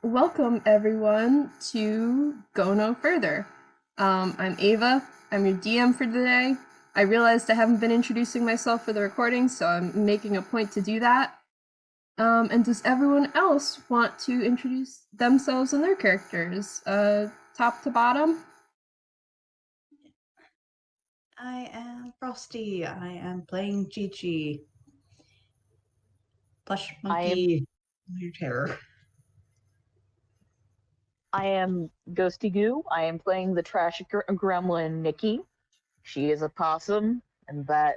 welcome everyone to Go No Further. I'm Ava. I'm your DM for today. I realized I haven't been introducing myself for the recording, so I'm making a point to do that. And does everyone else want to introduce themselves and their characters, top to bottom? I am Frosty. I am playing Chichi. Plush monkey. Terror. I am Ghosty Goo. I am playing the trash gremlin Nicky. She is a possum, and that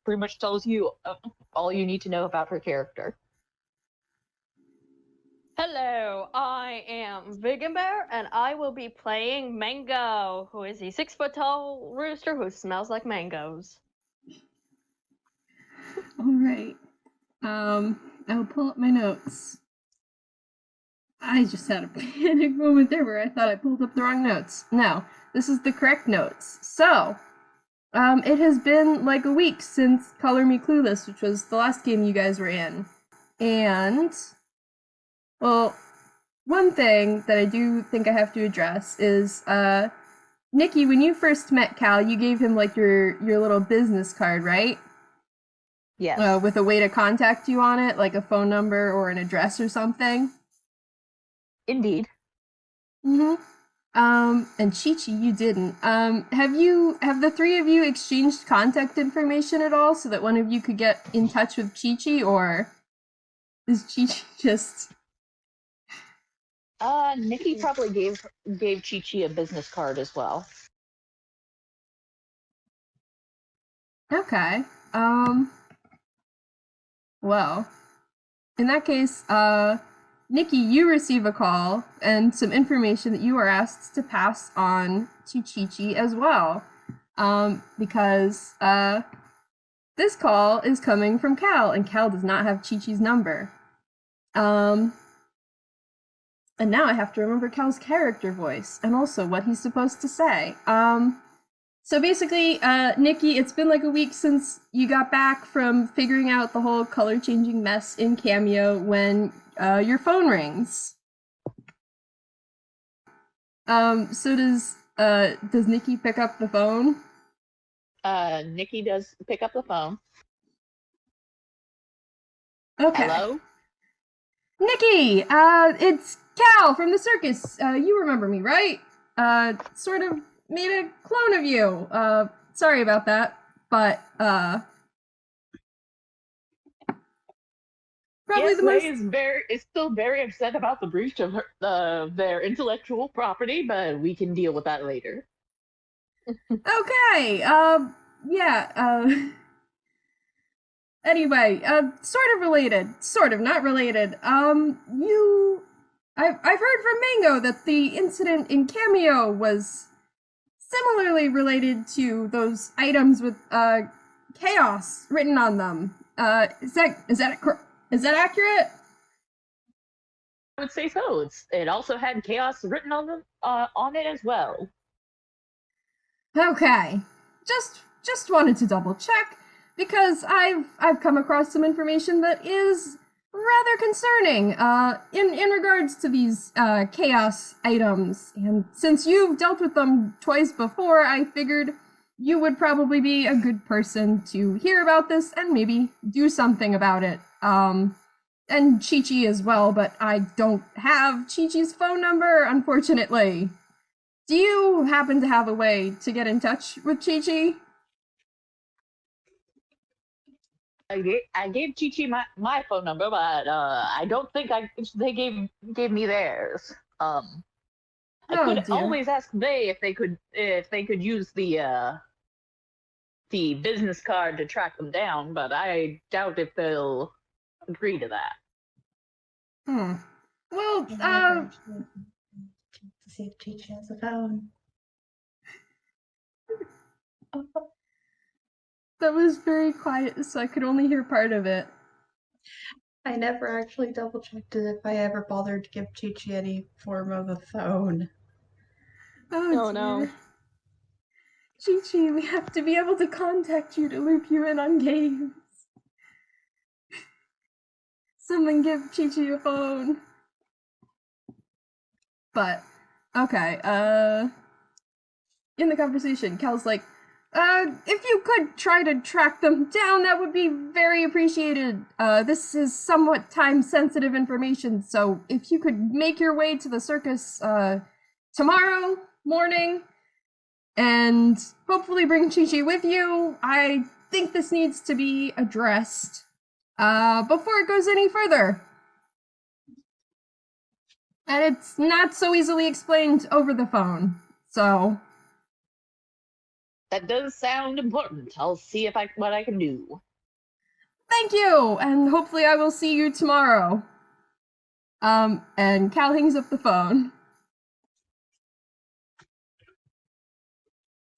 pretty much tells you all you need to know about her character. Hello, I am Vegan Bear, and I will be playing Mango, who is a 6-foot-tall rooster who smells like mangoes. All right. I'll pull up my notes. I just had a panic moment there where I thought I pulled up the wrong notes. No, this is the correct notes. So, it has been like a week since Color Me Clueless, which was the last game you guys were in. And, well, one thing that I do think I have to address is, Nicky, when you first met Cal, you gave him like your little business card, right? Yes. With a way to contact you on it, like a phone number or an address or something. Indeed. Mm-hmm. And Chichi, you didn't. Have the three of you exchanged contact information at all so that one of you could get in touch with Chichi, or is Chichi just... Nicky probably gave Chichi a business card as well. Okay. Well, in that case, Nicky, you receive a call and some information that you are asked to pass on to Chichi as well. Because, this call is coming from Cal, and Cal does not have Chi-Chi's number. And now I have to remember Cal's character voice, and also what he's supposed to say. So basically, Nicky, it's been like a week since you got back from figuring out the whole color-changing mess in Cameo when your phone rings. So does Nicky pick up the phone? Nicky does pick up the phone. Okay. Hello? Nicky, it's Cal from the circus. You remember me, right? Sort of made a clone of you. Sorry about that, but, probably Yes, the most... is still very upset about the breach of their intellectual property, but we can deal with that later. Okay, yeah, anyway, sort of related, sort of not related. I've heard from Mango that the incident in Cameo was similarly related to those items with K.OS written on them. Is that accurate? I would say so. It also had K.OS written on it as well. Okay, just wanted to double check because I've come across some information that is rather concerning in regards to these K.OS items, and since you've dealt with them twice before, I figured you would probably be a good person to hear about this and maybe do something about it. And Chichi as well, but I don't have Chichi's phone number, unfortunately. Do you happen to have a way to get in touch with Chichi? I gave Chichi my phone number, but I don't think they gave me theirs. I could always ask they if they could use the business card to track them down, but I doubt if they'll agree to that. Well, to see if Chichi has a phone. that was very quiet, so I could only hear part of it. I never actually double checked it if I ever bothered to give Chichi any form of a phone. Oh, no. Chichi, we have to be able to contact you to loop you in on games. Someone give Chichi a phone. But okay, in the conversation, Kel's like, if you could try to track them down, that would be very appreciated. This is somewhat time-sensitive information, so if you could make your way to the circus, tomorrow morning, and hopefully bring Chichi with you, I think this needs to be addressed, before it goes any further. And it's not so easily explained over the phone, so... That does sound important. I'll see what I can do. Thank you, and hopefully I will see you tomorrow. And Cal hangs up the phone.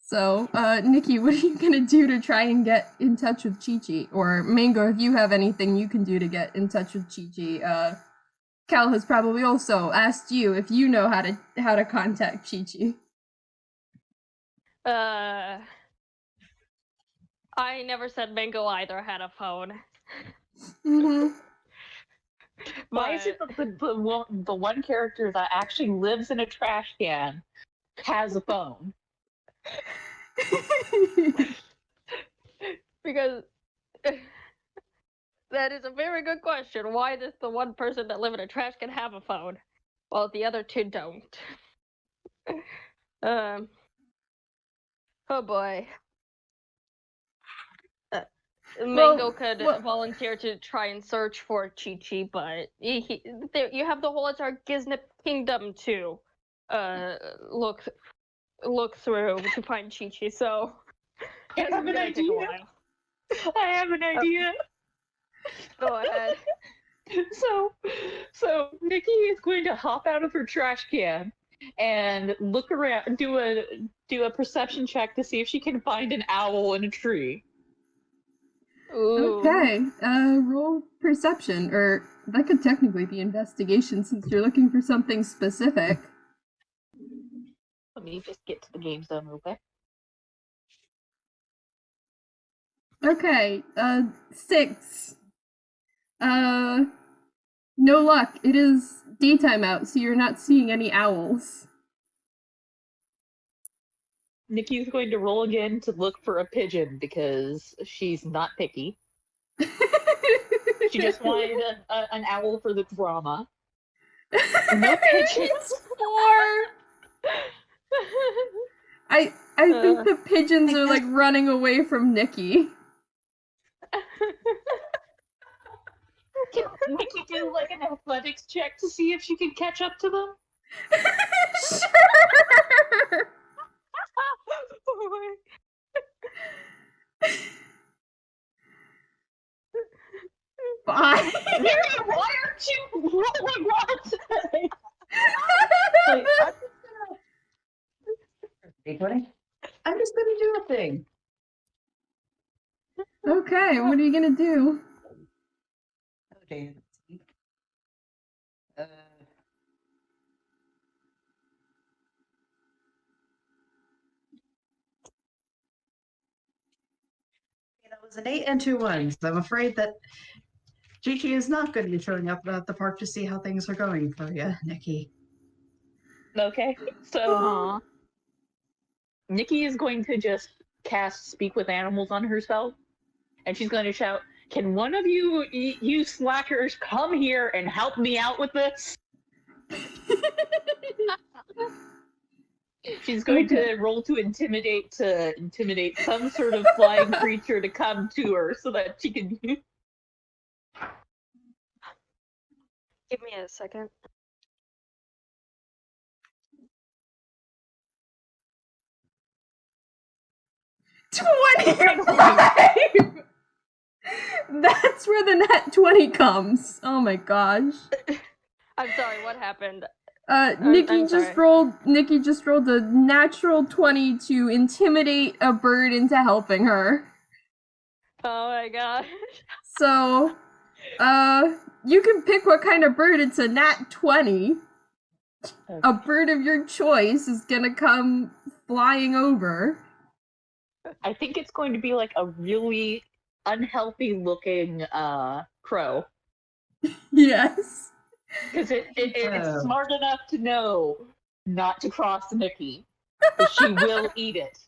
So, Nicky, what are you gonna do to try and get in touch with Chichi? Or Mango, if you have anything you can do to get in touch with Chichi. Cal has probably also asked you if you know how to contact Chichi. I never said Mango either had a phone. Mm-hmm. Why is it the one character that actually lives in a trash can has a phone? Because that is a very good question. Why does the one person that live in a trash can have a phone, while the other two don't? Oh boy. Mango could volunteer to try and search for Chichi, but you have the whole entire Gisnep kingdom to look through to find Chichi. So I have an idea. I have an idea. Go ahead. So Nicky is going to hop out of her trash can and look around, do a perception check to see if she can find an owl in a tree. Ooh. Okay, roll perception, or that could technically be investigation since you're looking for something specific. Let me just get to the game zone real quick. Okay, 6. No luck. It is daytime out, so you're not seeing any owls. Nikki's going to roll again to look for a pigeon because she's not picky. She just wanted an owl for the drama. No pigeons. 4. I think the pigeons are like running away from Nicky. Can Nicky do like an athletics check to see if she can catch up to them? Sure. Fine. Nicky, why aren't you rolling well today? Like, I'm just gonna do a thing. Okay, what are you gonna do? Okay. That was an 8 and 2 1s. I'm afraid that Chichi is not going to be showing up at the park to see how things are going for you, Nicky. Okay, so Nicky is going to just cast Speak with Animals on herself, and she's going to shout, "Can one of you slackers come here and help me out with this?" She's going to roll to intimidate some sort of flying creature to come to her so that she can. Give me a second. $25. That's where the net 20 comes. Oh my gosh. I'm sorry. What happened? Nicky just rolled a natural 20 to intimidate a bird into helping her. Oh my gosh. So, you can pick what kind of bird. It's a nat 20. A bird of your choice is gonna come flying over. I think it's going to be like a really unhealthy looking crow. Yes. Because it's smart enough to know not to cross Nicky, but she will eat it.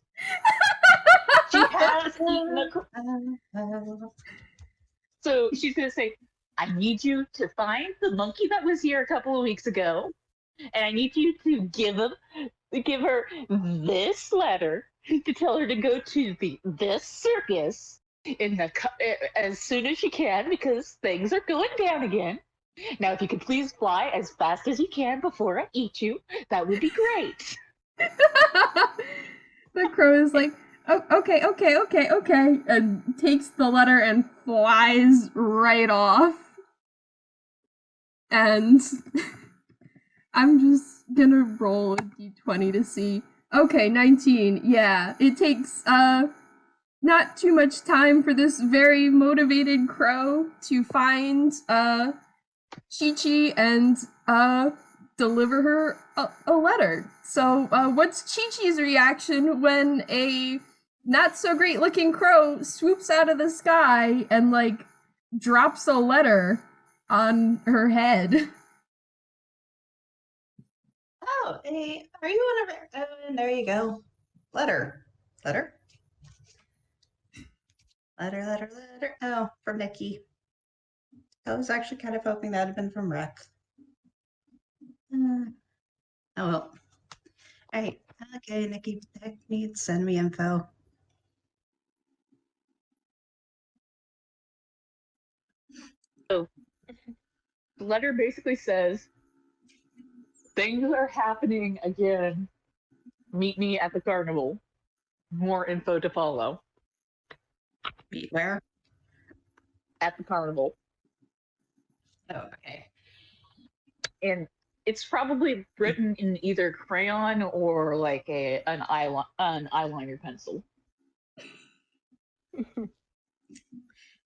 She has eaten the. So she's gonna say, "I need you to find the monkey that was here a couple of weeks ago, and I need you to give her this letter to tell her to go to this circus as soon as she can because things are going down again. Now, if you could please fly as fast as you can before I eat you, that would be great." The crow is like, "Oh, okay, and takes the letter and flies right off. And I'm just gonna roll a d20 to see. Okay, 19. Yeah, it takes not too much time for this very motivated crow to find Chichi and deliver her a letter. So what's Chi-Chi's reaction when a not so great looking crow swoops out of the sky and like drops a letter on her head? Oh, hey, are you one of our... and there you go. Letter. Oh, from Nicky. I was actually kind of hoping that had been from Rex. Oh well. Alright, okay, Nicky, needs send me info. So, the letter basically says, "Things are happening again. Meet me at the carnival. More info to follow." Meet where? At the carnival. Oh, okay. And it's probably written in either crayon or like an eyeliner pencil.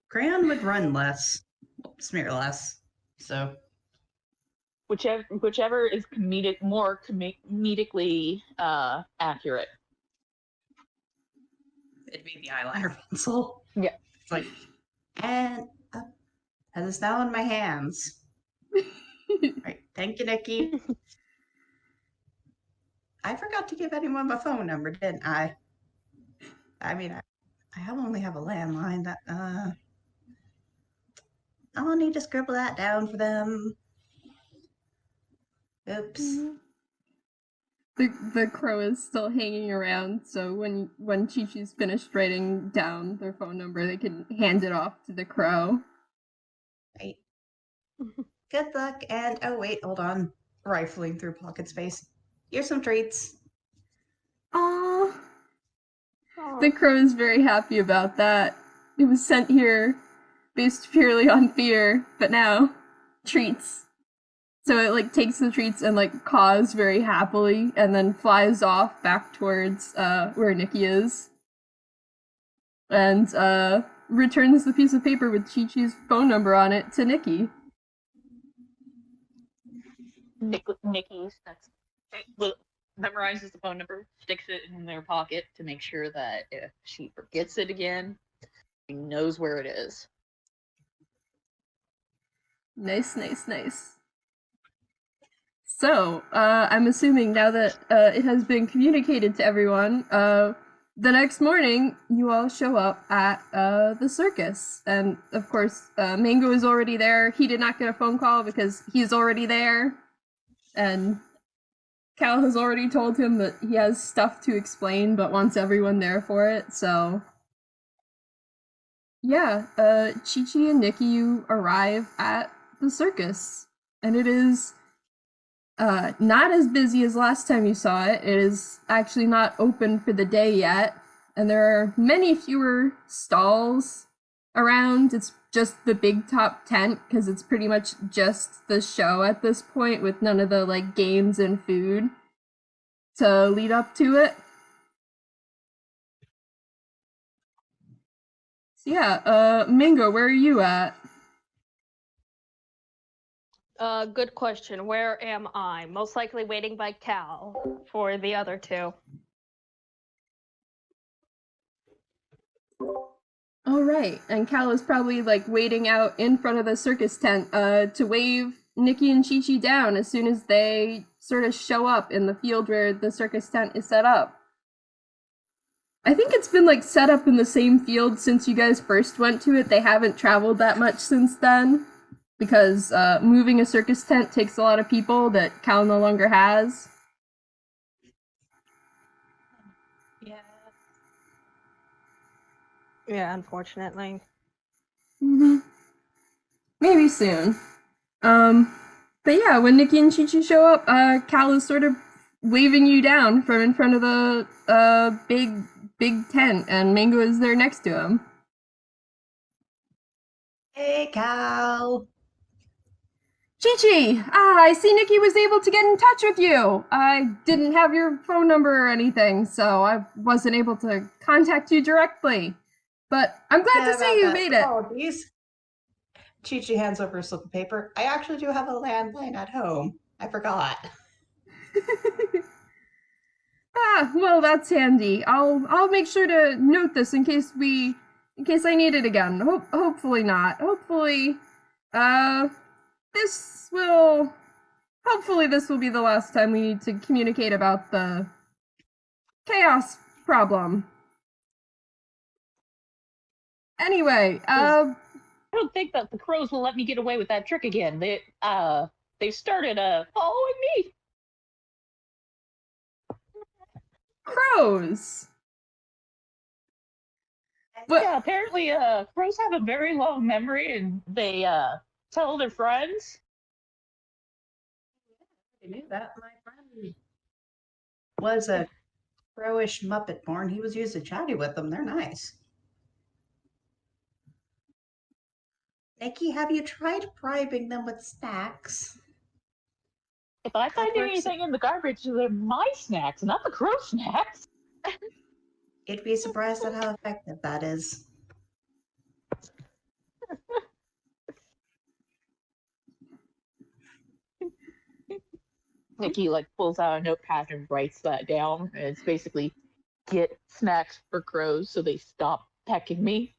Crayon would run less, smear less. So whichever is more comedically accurate. It'd be the eyeliner pencil. Yeah. It's like, and that is now in my hands. Right. Thank you, Nicky. I forgot to give anyone my phone number, didn't I? I mean, I only have a landline. That I'll need to scribble that down for them. Oops. The crow is still hanging around, so when Chi-Chi's finished writing down their phone number, they can hand it off to the crow. Right. Good luck, and oh wait, hold on. Rifling through pocket space. Here's some treats. Aww. The crow is very happy about that. It was sent here based purely on fear, but now treats. So it like takes the treats and like caws very happily and then flies off back towards where Nicky is. And returns the piece of paper with Chi-Chi's phone number on it to Nicky. Nicky's memorizes the phone number, sticks it in their pocket to make sure that if she forgets it again, she knows where it is. Nice. So, I'm assuming now that it has been communicated to everyone, the next morning you all show up at the circus. And of course, Mango is already there. He did not get a phone call because he's already there. And Cal has already told him that he has stuff to explain but wants everyone there for it, so... Yeah, Chichi and Nicky, you arrive at the circus. And it is not as busy as last time you saw it. It is actually not open for the day yet, and there are many fewer stalls around. It's just the big top tent because it's pretty much just the show at this point with none of the like games and food to lead up to it. So yeah, Mingo, where are you at? Good question. Where am I? Most likely waiting by Cal for the other two. All right, and Cal is probably like waiting out in front of the circus tent to wave Nicky and Chichi down as soon as they sort of show up in the field where the circus tent is set up. I think it's been like set up in the same field since you guys first went to it. They haven't traveled that much since then because moving a circus tent takes a lot of people that Cal no longer has. Yeah. Yeah, unfortunately. Maybe soon. But yeah, when Nicky and Chichi show up, Cal is sort of waving you down from in front of the big tent, and Mango is there next to him. Hey, Cal. Chichi! I see Nicky was able to get in touch with you. I didn't have your phone number or anything, so I wasn't able to contact you directly. But I'm glad to see you made it. Apologies. Chichi hands over a slip of paper. I actually do have a landline at home. I forgot. Well, that's handy. I'll make sure to note this in case I need it again. Hopefully not. Hopefully this will be the last time we need to communicate about the K.OS problem. Anyway, I don't think that the crows will let me get away with that trick again. They started following me. Crows. What? Yeah, apparently crows have a very long memory and they tell their friends. I knew that. My friend was a crowish Muppet born. He was used to chatty with them. They're nice. Nicky, have you tried bribing them with snacks? If I find anything in the garbage, they're my snacks, not the crow snacks. You'd be surprised at how effective that is. Nicky pulls out a notepad and writes that down. And it's basically get snacks for crows so they stop pecking me.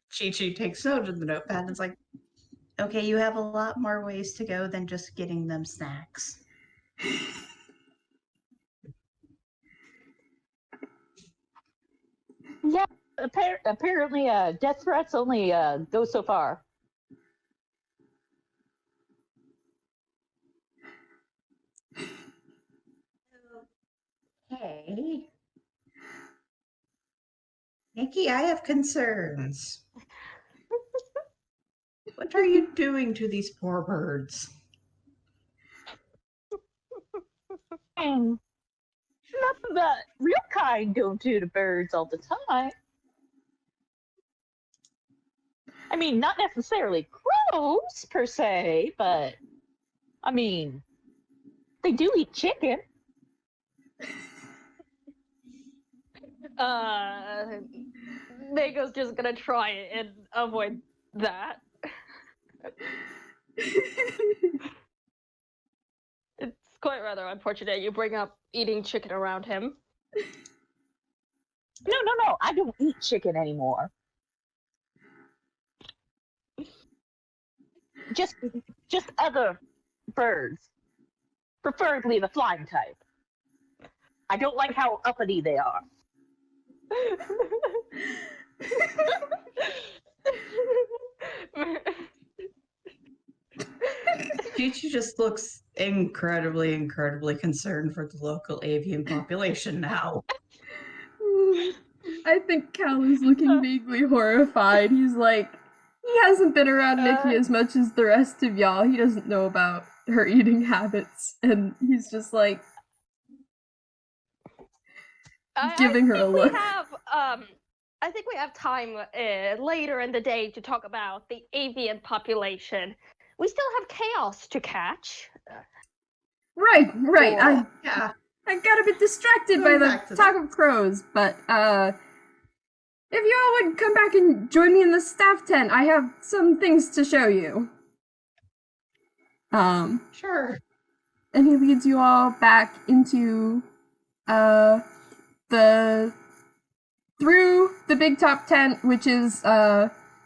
Chichi takes note of the notepad and is like, okay, you have a lot more ways to go than just getting them snacks. Yeah, apparently death threats only go so far. Hey. Nicky, I have concerns. What are you doing to these poor birds? And nothing that real kind don't do to birds all the time. I mean, not necessarily crows per se, but I mean, they do eat chicken. Mango's just gonna try and avoid that. It's quite rather unfortunate you bring up eating chicken around him. No, I don't eat chicken anymore. Just other birds, preferably the flying type. I don't like how uppity they are. Chichi just looks incredibly, incredibly concerned for the local avian population now. I think Cal is looking vaguely horrified. He's like, he hasn't been around Nicky as much as the rest of y'all. He doesn't know about her eating habits, and he's just like giving her a look. I think we have time later in the day to talk about the avian population. We still have K.OS to catch. Right. Cool. I got a bit distracted by the talk of crows, but if you all would come back and join me in the staff tent, I have some things to show you. Sure. And he leads you all back into the through the big top tent, which is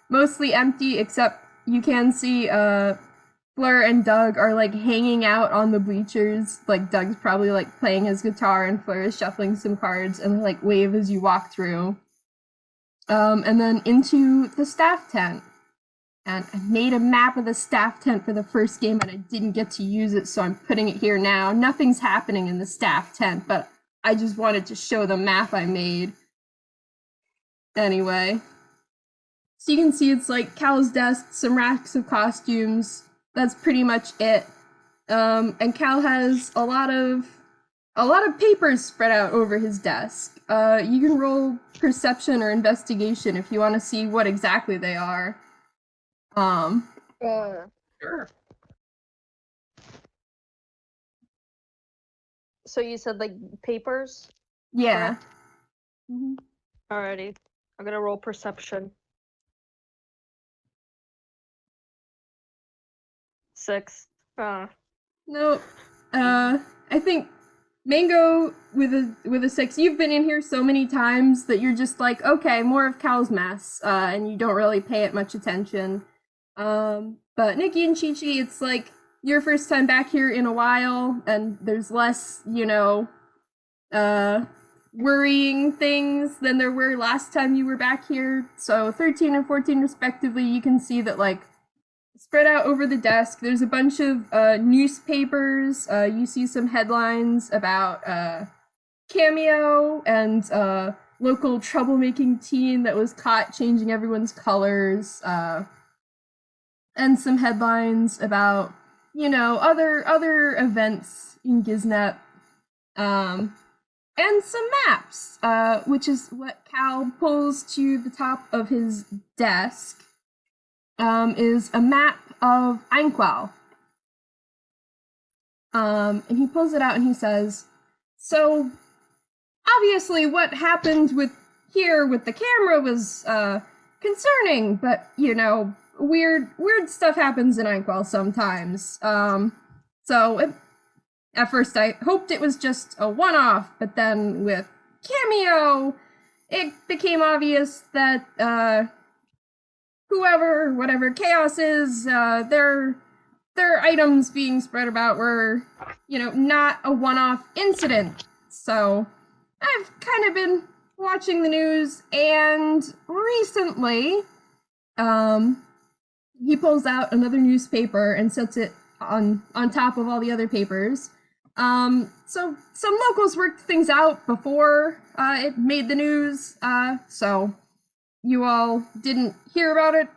mostly empty, except you can see Fleur and Doug are like hanging out on the bleachers. Like Doug's probably like playing his guitar and Fleur is shuffling some cards and like wave as you walk through. And then into the staff tent. And I made a map of the staff tent for the first game and I didn't get to use it, so I'm putting it here now. Nothing's happening in the staff tent, but I just wanted to show the map I made. Anyway. So you can see it's like Cal's desk, some racks of costumes. That's pretty much it. And Cal has a lot of papers spread out over his desk. You can roll perception or investigation if you want to see what exactly they are. Sure. So you said like papers? Yeah. Mm-hmm. Alrighty. I'm gonna roll perception. 6. Nope. I think Mango with a 6. You've been in here so many times that you're just like, okay, more of Cal's mess, and you don't really pay it much attention. But Nicky and Chichi, it's like your first time back here in a while, and there's less, worrying things than there were last time you were back here. So 13 and 14 respectively, you can see that like spread out over the desk, there's a bunch of newspapers. You see some headlines about Cameo and local troublemaking teen that was caught changing everyone's colors. And some headlines about, other events in Gisnep. And some maps, which is what Cal pulls to the top of his desk, is a map of Einquell. And he pulls it out and he says, so, obviously what happened with the camera was concerning, but, weird stuff happens in Einquell sometimes. So at first I hoped it was just a one-off, but then with Cameo, it became obvious that whatever K.OS is, their items being spread about were, not a one-off incident. So I've kind of been watching the news, and recently, he pulls out another newspaper and sets it on top of all the other papers. So some locals worked things out before it made the news, so you all didn't hear about it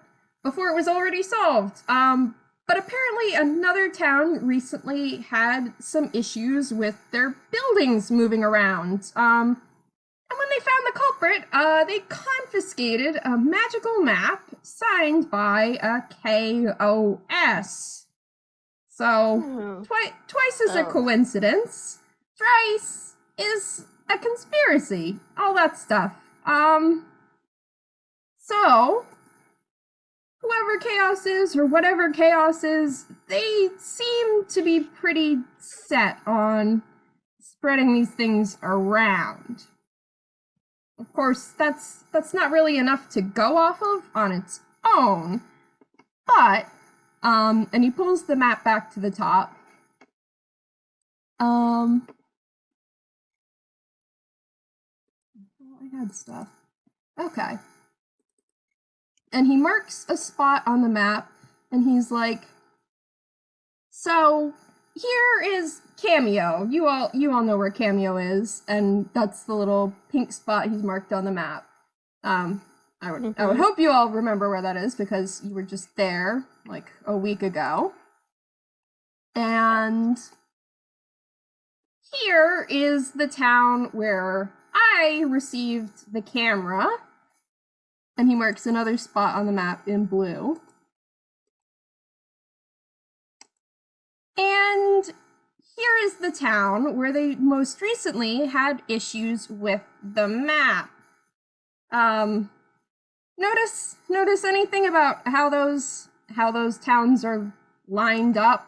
before it was already solved. But apparently another town recently had some issues with their buildings moving around. And when they found the culprit, they confiscated a magical map signed by a K.OS. So, twice is a coincidence. Thrice is a conspiracy. All that stuff. So, whoever K.OS is, or whatever K.OS is, they seem to be pretty set on spreading these things around. Of course, that's not really enough to go off of on its own, but, and he pulls the map back to the top. I had stuff. Okay. And he marks a spot on the map, and he's like, so, here is Cameo. You all know where Cameo is, and that's the little pink spot he's marked on the map. I would hope you all remember where that is, because you were just there, like, a week ago. And here is the town where I received the camera, and he marks another spot on the map in blue. And here is the town where they most recently had issues with the map. Notice anything about how those towns are lined up?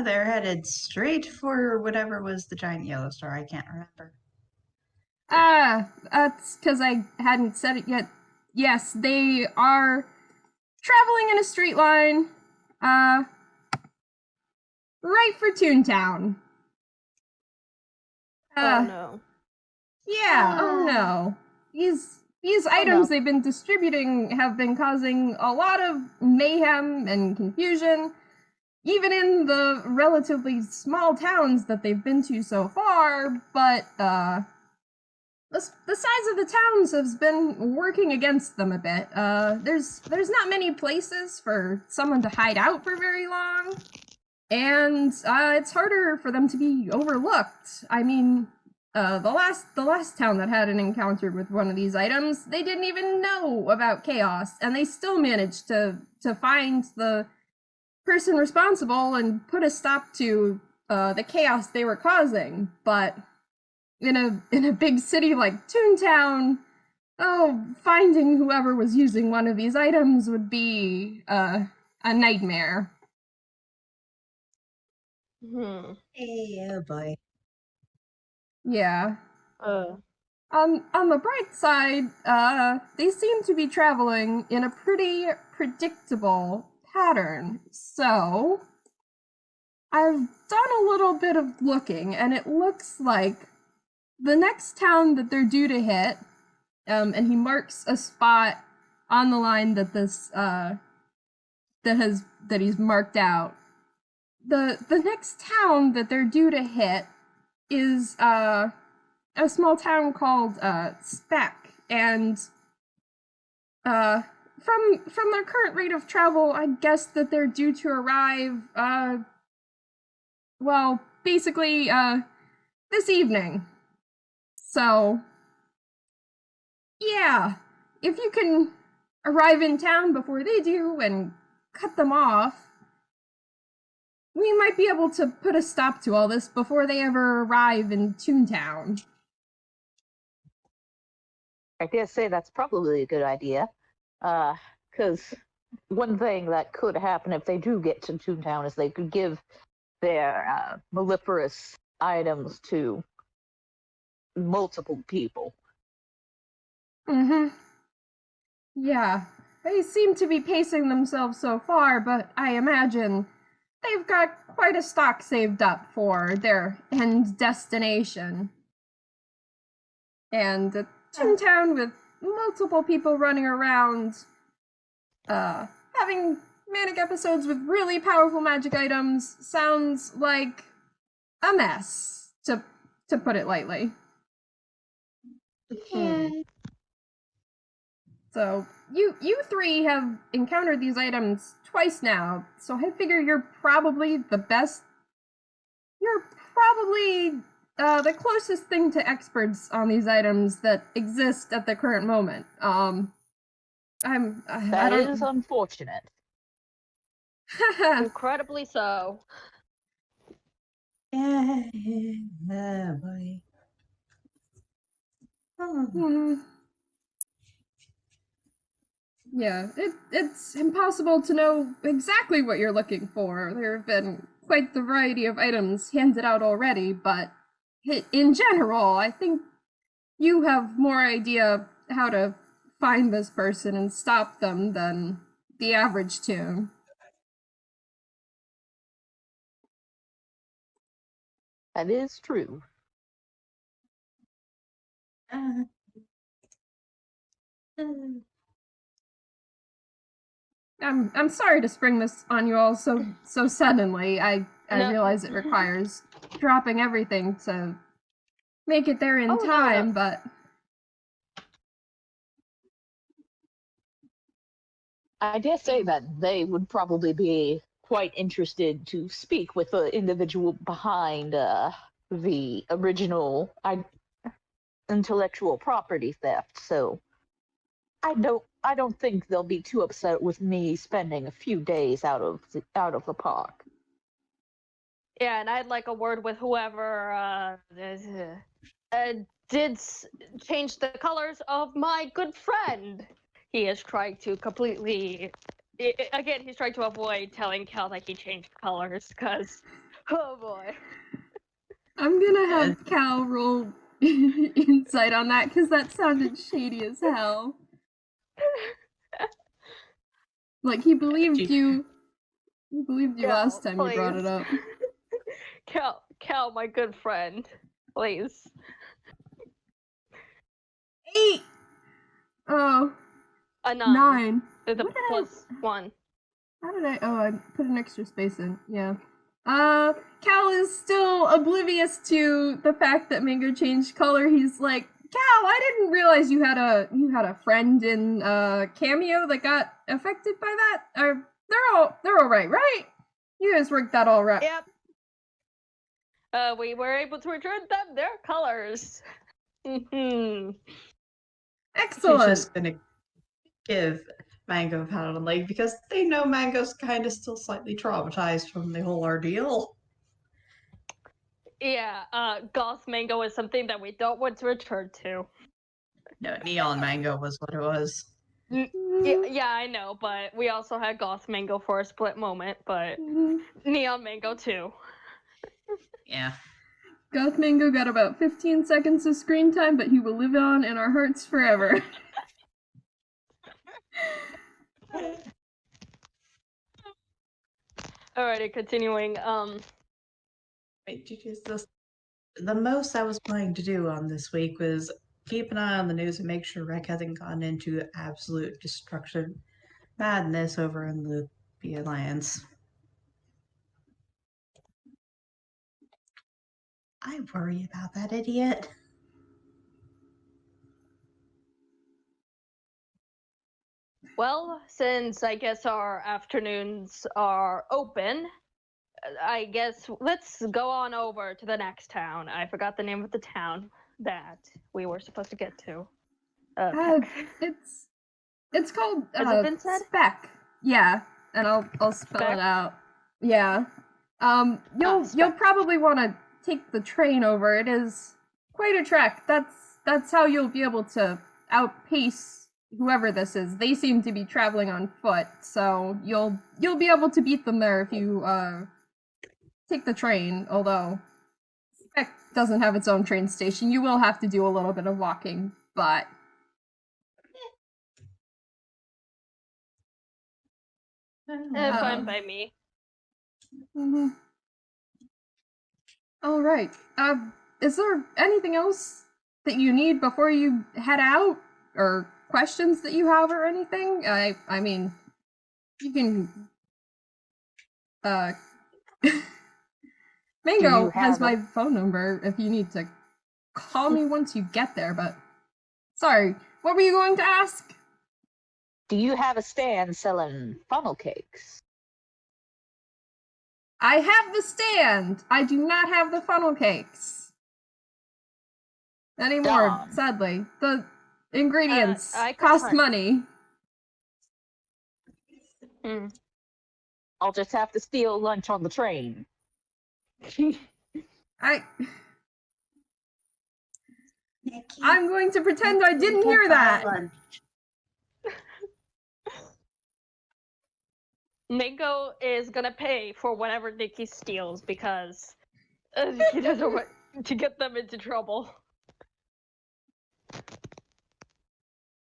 They're headed straight for whatever was the giant yellow star. I can't remember. That's because I hadn't said it yet. Yes, they are traveling in a straight line, right for Toontown. Oh no. Yeah, oh no. These items they've been distributing have been causing a lot of mayhem and confusion, even in the relatively small towns that they've been to so far, but, the size of the towns has been working against them a bit. There's not many places for someone to hide out for very long, and it's harder for them to be overlooked. I mean, the last town that had an encounter with one of these items, they didn't even know about K.OS, and they still managed to find the person responsible and put a stop to the chaos they were causing. But in a big city like Toontown, finding whoever was using one of these items would be a nightmare. Hey, oh boy. Yeah. On the bright side, they seem to be traveling in a pretty predictable pattern. So, I've done a little bit of looking, and it looks like the next town that they're due to hit, and he marks a spot on the line that that he's marked out. The next town that they're due to hit is a small town called Spec, and from their current rate of travel, I guess that they're due to arrive well, basically this evening. So yeah, if you can arrive in town before they do and cut them off, we might be able to put a stop to all this before they ever arrive in Toontown. I dare say that's probably a good idea. Because one thing that could happen if they do get to Toontown is they could give their mellifluous items to multiple people. Yeah, they seem to be pacing themselves so far, but I imagine they've got quite a stock saved up for their end destination. And a Toontown with multiple people running around, having manic episodes with really powerful magic items sounds like a mess, to put it lightly. Yeah. So, you three have encountered these items twice now, so I figure you're probably the best. You're probably the closest thing to experts on these items that exist at the current moment. That is unfortunate. Incredibly so. Yeah, oh boy. Yeah, it's impossible to know exactly what you're looking for. There have been quite the variety of items handed out already, but in general, I think you have more idea how to find this person and stop them than the average toon. That is true. I'm sorry to spring this on you all so suddenly. I No. realize it requires dropping everything to make it there in time, no. but I dare say that they would probably be quite interested to speak with the individual behind the original intellectual property theft. So I don't think they'll be too upset with me spending a few days out of the park. Yeah, and I'd like a word with whoever did change the colors of my good friend. He is trying to completely. Again, he's trying to avoid telling Cal that he changed colors, because, oh boy. I'm gonna have Cal roll insight on that? Because that sounded shady as hell. Like, he believed you. He believed you last time you brought it up. Cal, my good friend, please. 8! Oh. A 9. 9. There's a plus 1. How did I? Oh, I put an extra space in. Yeah. Cal is still oblivious to the fact that Mango changed color. He's like, Cal, I didn't realize you had a friend in Cameo that got affected by that. They're all right, right? You guys worked that all right. Yep. We were able to return them their colors. Excellent. She's just gonna give Mango a pat on the leg because they know Mango's kind of still slightly traumatized from the whole ordeal. Yeah, Goth Mango is something that we don't want to return to. No, Neon Mango was what it was. Yeah, I know, but we also had Goth Mango for a split moment, but Neon Mango too. Yeah. Goth Mango got about 15 seconds of screen time, but he will live on in our hearts forever. Alrighty, continuing. Wait, the most I was planning to do on this week was keep an eye on the news and make sure Rec hasn't gotten into absolute destruction madness over in the Alliance. I worry about that idiot. Well, since I guess our afternoons are open, I guess let's go on over to the next town. I forgot the name of the town that we were supposed to get to. It's called Has it been said? Spec. Yeah, and I'll spell Spec? it out. Yeah. You'll probably want to take the train over. It is quite a trek. That's how you'll be able to outpace whoever this is. They seem to be traveling on foot, so you'll be able to beat them there if you take the train. Although Spec doesn't have its own train station, you will have to do a little bit of walking, but. Fine by me. Mm-hmm. All right. Is there anything else that you need before you head out, or questions that you have, or anything? I mean, you can. Mango has my phone number if you need to call me once you get there. But sorry, what were you going to ask? Do you have a stand selling funnel cakes? I have the stand. I do not have the funnel cakes anymore. Darn. Sadly, the ingredients I cost confirm. money. I'll just have to steal lunch on the train. I'm going to pretend I didn't hear that. Mango is gonna pay for whatever Nicky steals because he doesn't want to get them into trouble.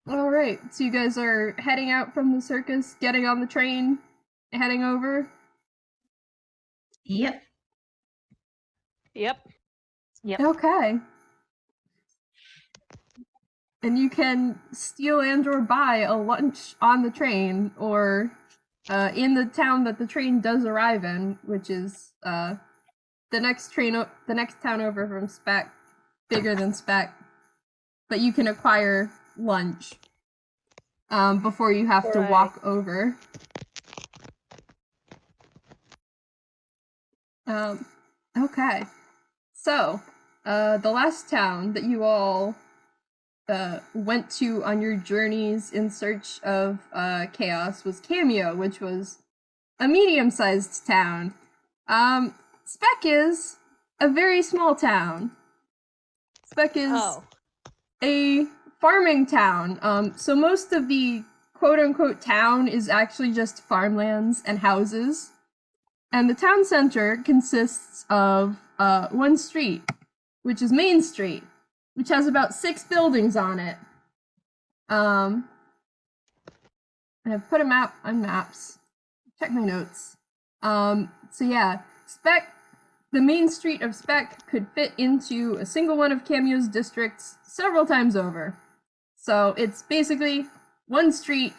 All right, so you guys are heading out from the circus, getting on the train, heading over? Yep. Okay. And you can steal and or buy a lunch on the train, or in the town that the train does arrive in, which is the next town over from Spec, bigger than Spec. But you can acquire lunch before you have to walk over. Okay. So, the last town that you all went to on your journeys in search of K.OS was Cameo, which was a medium-sized town. Spec is a very small town. Spec is a farming town. So most of the quote-unquote town is actually just farmlands and houses. And the town center consists of one street, which is Main Street. which has about 6 buildings on it. And I've put a map on maps. Check my notes. So yeah, Spec, the main street of Spec could fit into a single one of Cameo's districts several times over. So it's basically one street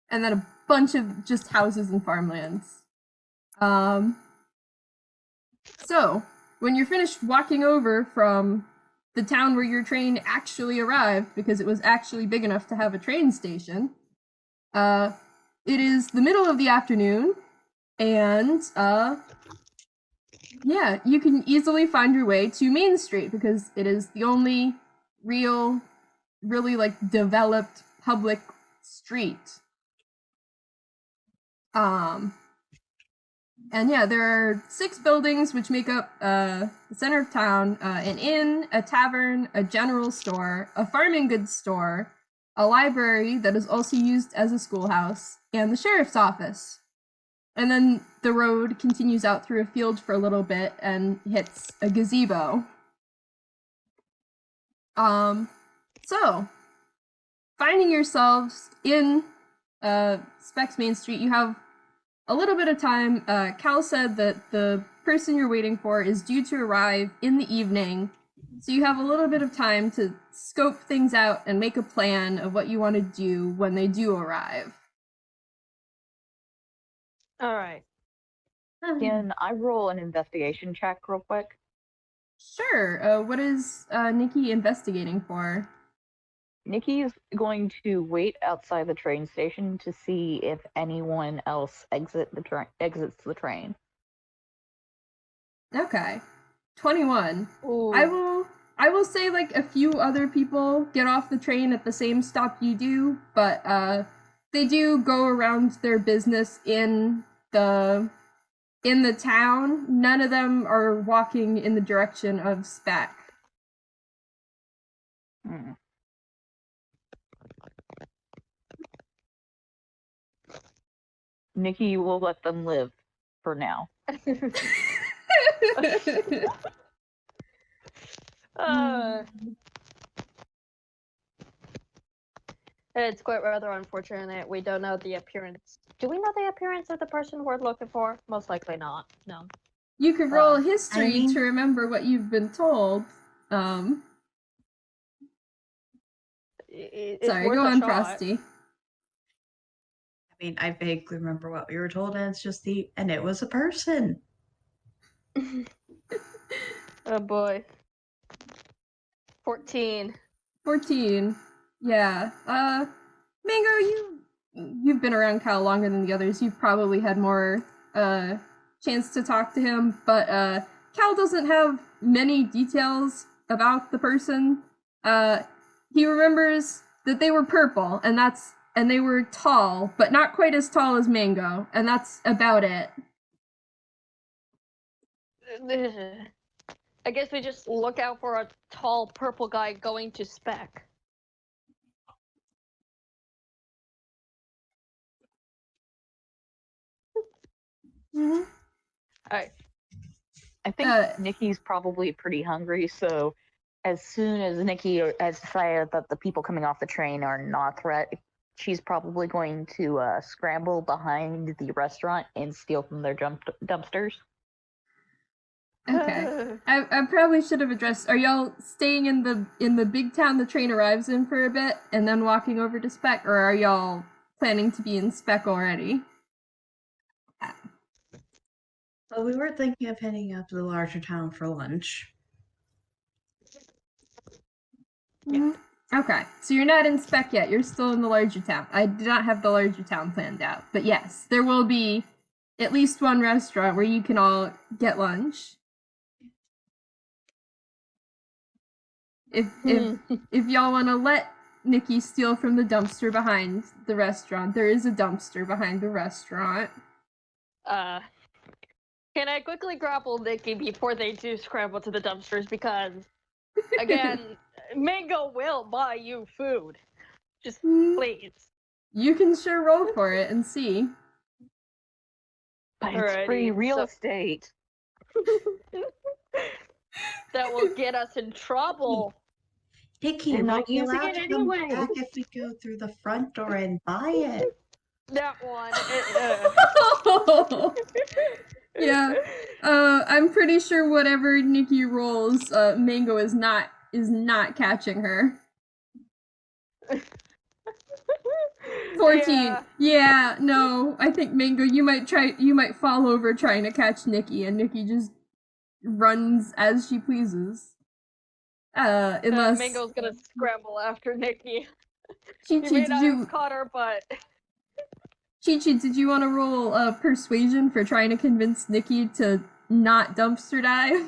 and then a bunch of just houses and farmlands. So when you're finished walking over from the town where your train actually arrived, because it was actually big enough to have a train station, it is the middle of the afternoon, and yeah, you can easily find your way to Main Street because it is the only really like developed public street. And yeah, there are 6 buildings which make up the center of town: an inn, a tavern, a general store, a farming goods store, a library that is also used as a schoolhouse, and the sheriff's office. And then the road continues out through a field for a little bit and hits a gazebo. So, finding yourselves in Spec's Main Street, you have a little bit of time. Cal said that the person you're waiting for is due to arrive in the evening, so you have a little bit of time to scope things out and make a plan of what you want to do when they do arrive. Alright. Can I roll an investigation check real quick? Sure. What is Nicky investigating for? Nicky is going to wait outside the train station to see if anyone else exits the train. Okay. 21. Ooh. I will say like a few other people get off the train at the same stop you do, but they do go around their business in the town. None of them are walking in the direction of Spec. Hmm. Nicky will let them live for now. It's quite rather unfortunate we don't know the appearance. Do we know the appearance of the person we're looking for? Most likely not. No. You could roll history to remember what you've been told. Sorry, go on, Frosty. I mean, I vaguely remember what we were told, and it's just and it was a person. Oh boy. 14. 14. Yeah. Mango, you've been around Cal longer than the others. You've probably had more chance to talk to him, but Cal doesn't have many details about the person. He remembers that they were purple, and they were tall, but not quite as tall as Mango, and that's about it. I guess we just look out for a tall purple guy going to Spec. Mm-hmm. Alright. I think Nicky's probably pretty hungry, so as soon as Nicky has decided that the people coming off the train are not a threat, she's probably going to scramble behind the restaurant and steal from their dumpsters. Okay. I probably should have addressed, are y'all staying in the big town the train arrives in for a bit and then walking over to Spec, or are y'all planning to be in Spec already? Well, we were thinking of heading out to the larger town for lunch. Yeah. Okay, so you're not in Spec yet, you're still in the larger town. I did not have the larger town planned out, but yes, there will be at least one restaurant where you can all get lunch. If y'all want to let Nicky steal from the dumpster behind the restaurant, there is a dumpster behind the restaurant. Can I quickly grapple Nicky before they do scramble to the dumpsters? Because, again, Mango will buy you food. Just please. You can sure roll for it and see. But it's free real estate. That will get us in trouble. Nicky, They're we'll not be using allowed it to come anyway. back if we go through the front door and buy it. That one. Yeah. I'm pretty sure whatever Nicky rolls, Mango is not catching her. 14. Yeah, no. I think Mango, you might fall over trying to catch Nicky, and Nicky just runs as she pleases. Unless Mango's gonna scramble after Nicky. Chichi, You may not have caught her, but Chichi, did you want to roll persuasion for trying to convince Nicky to not dumpster dive?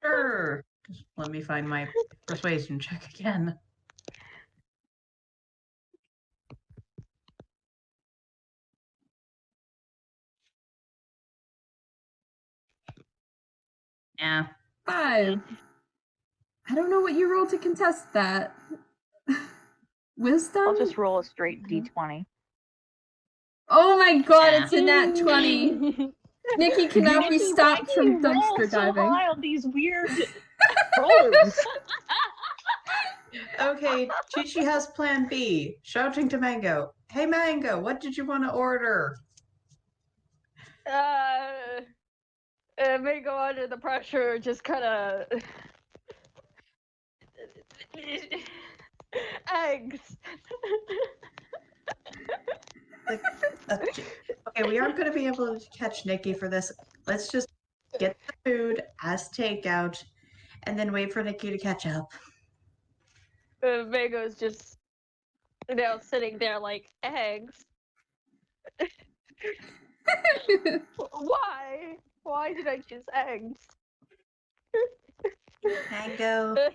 Sure. Just let me find my persuasion check again. Yeah. 5. I don't know what you rolled to contest that. Wisdom? I'll just roll a straight d20. Oh my god, Yeah. it's a nat 20. Nicky cannot be stopped from dumpster diving. So high on these weird rolls. Okay, Chichi has plan B. Shouting to Mango. Hey Mango, what did you want to order? Mango under the pressure just kind of eggs. Okay, we aren't going to be able to catch Nicky for this. Let's just get the food as takeout and then wait for Nicky to catch up. Mango's just sitting there like eggs. Why did I choose eggs?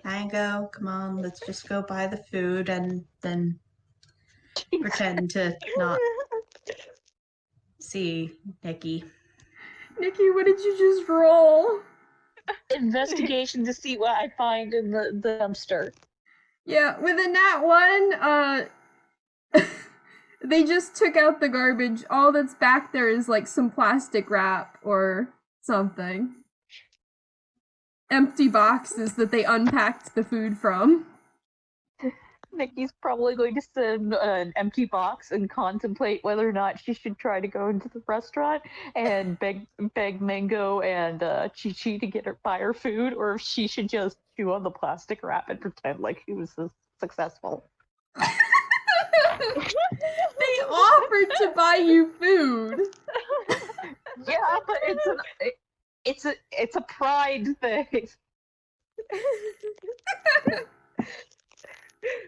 Mango, come on, let's just go buy the food and then pretend to not see Nicky. Nicky, what did you just roll? Investigation to see what I find in the dumpster. Yeah, with a nat 1, they just took out the garbage. All that's back there is like some plastic wrap or something. Empty boxes that they unpacked the food from. Nicky's probably going to send an empty box and contemplate whether or not she should try to go into the restaurant and beg Mango and Chichi to buy her food, or if she should just chew on the plastic wrap and pretend like she was successful. They offered to buy you food. Yeah, but it's a pride thing.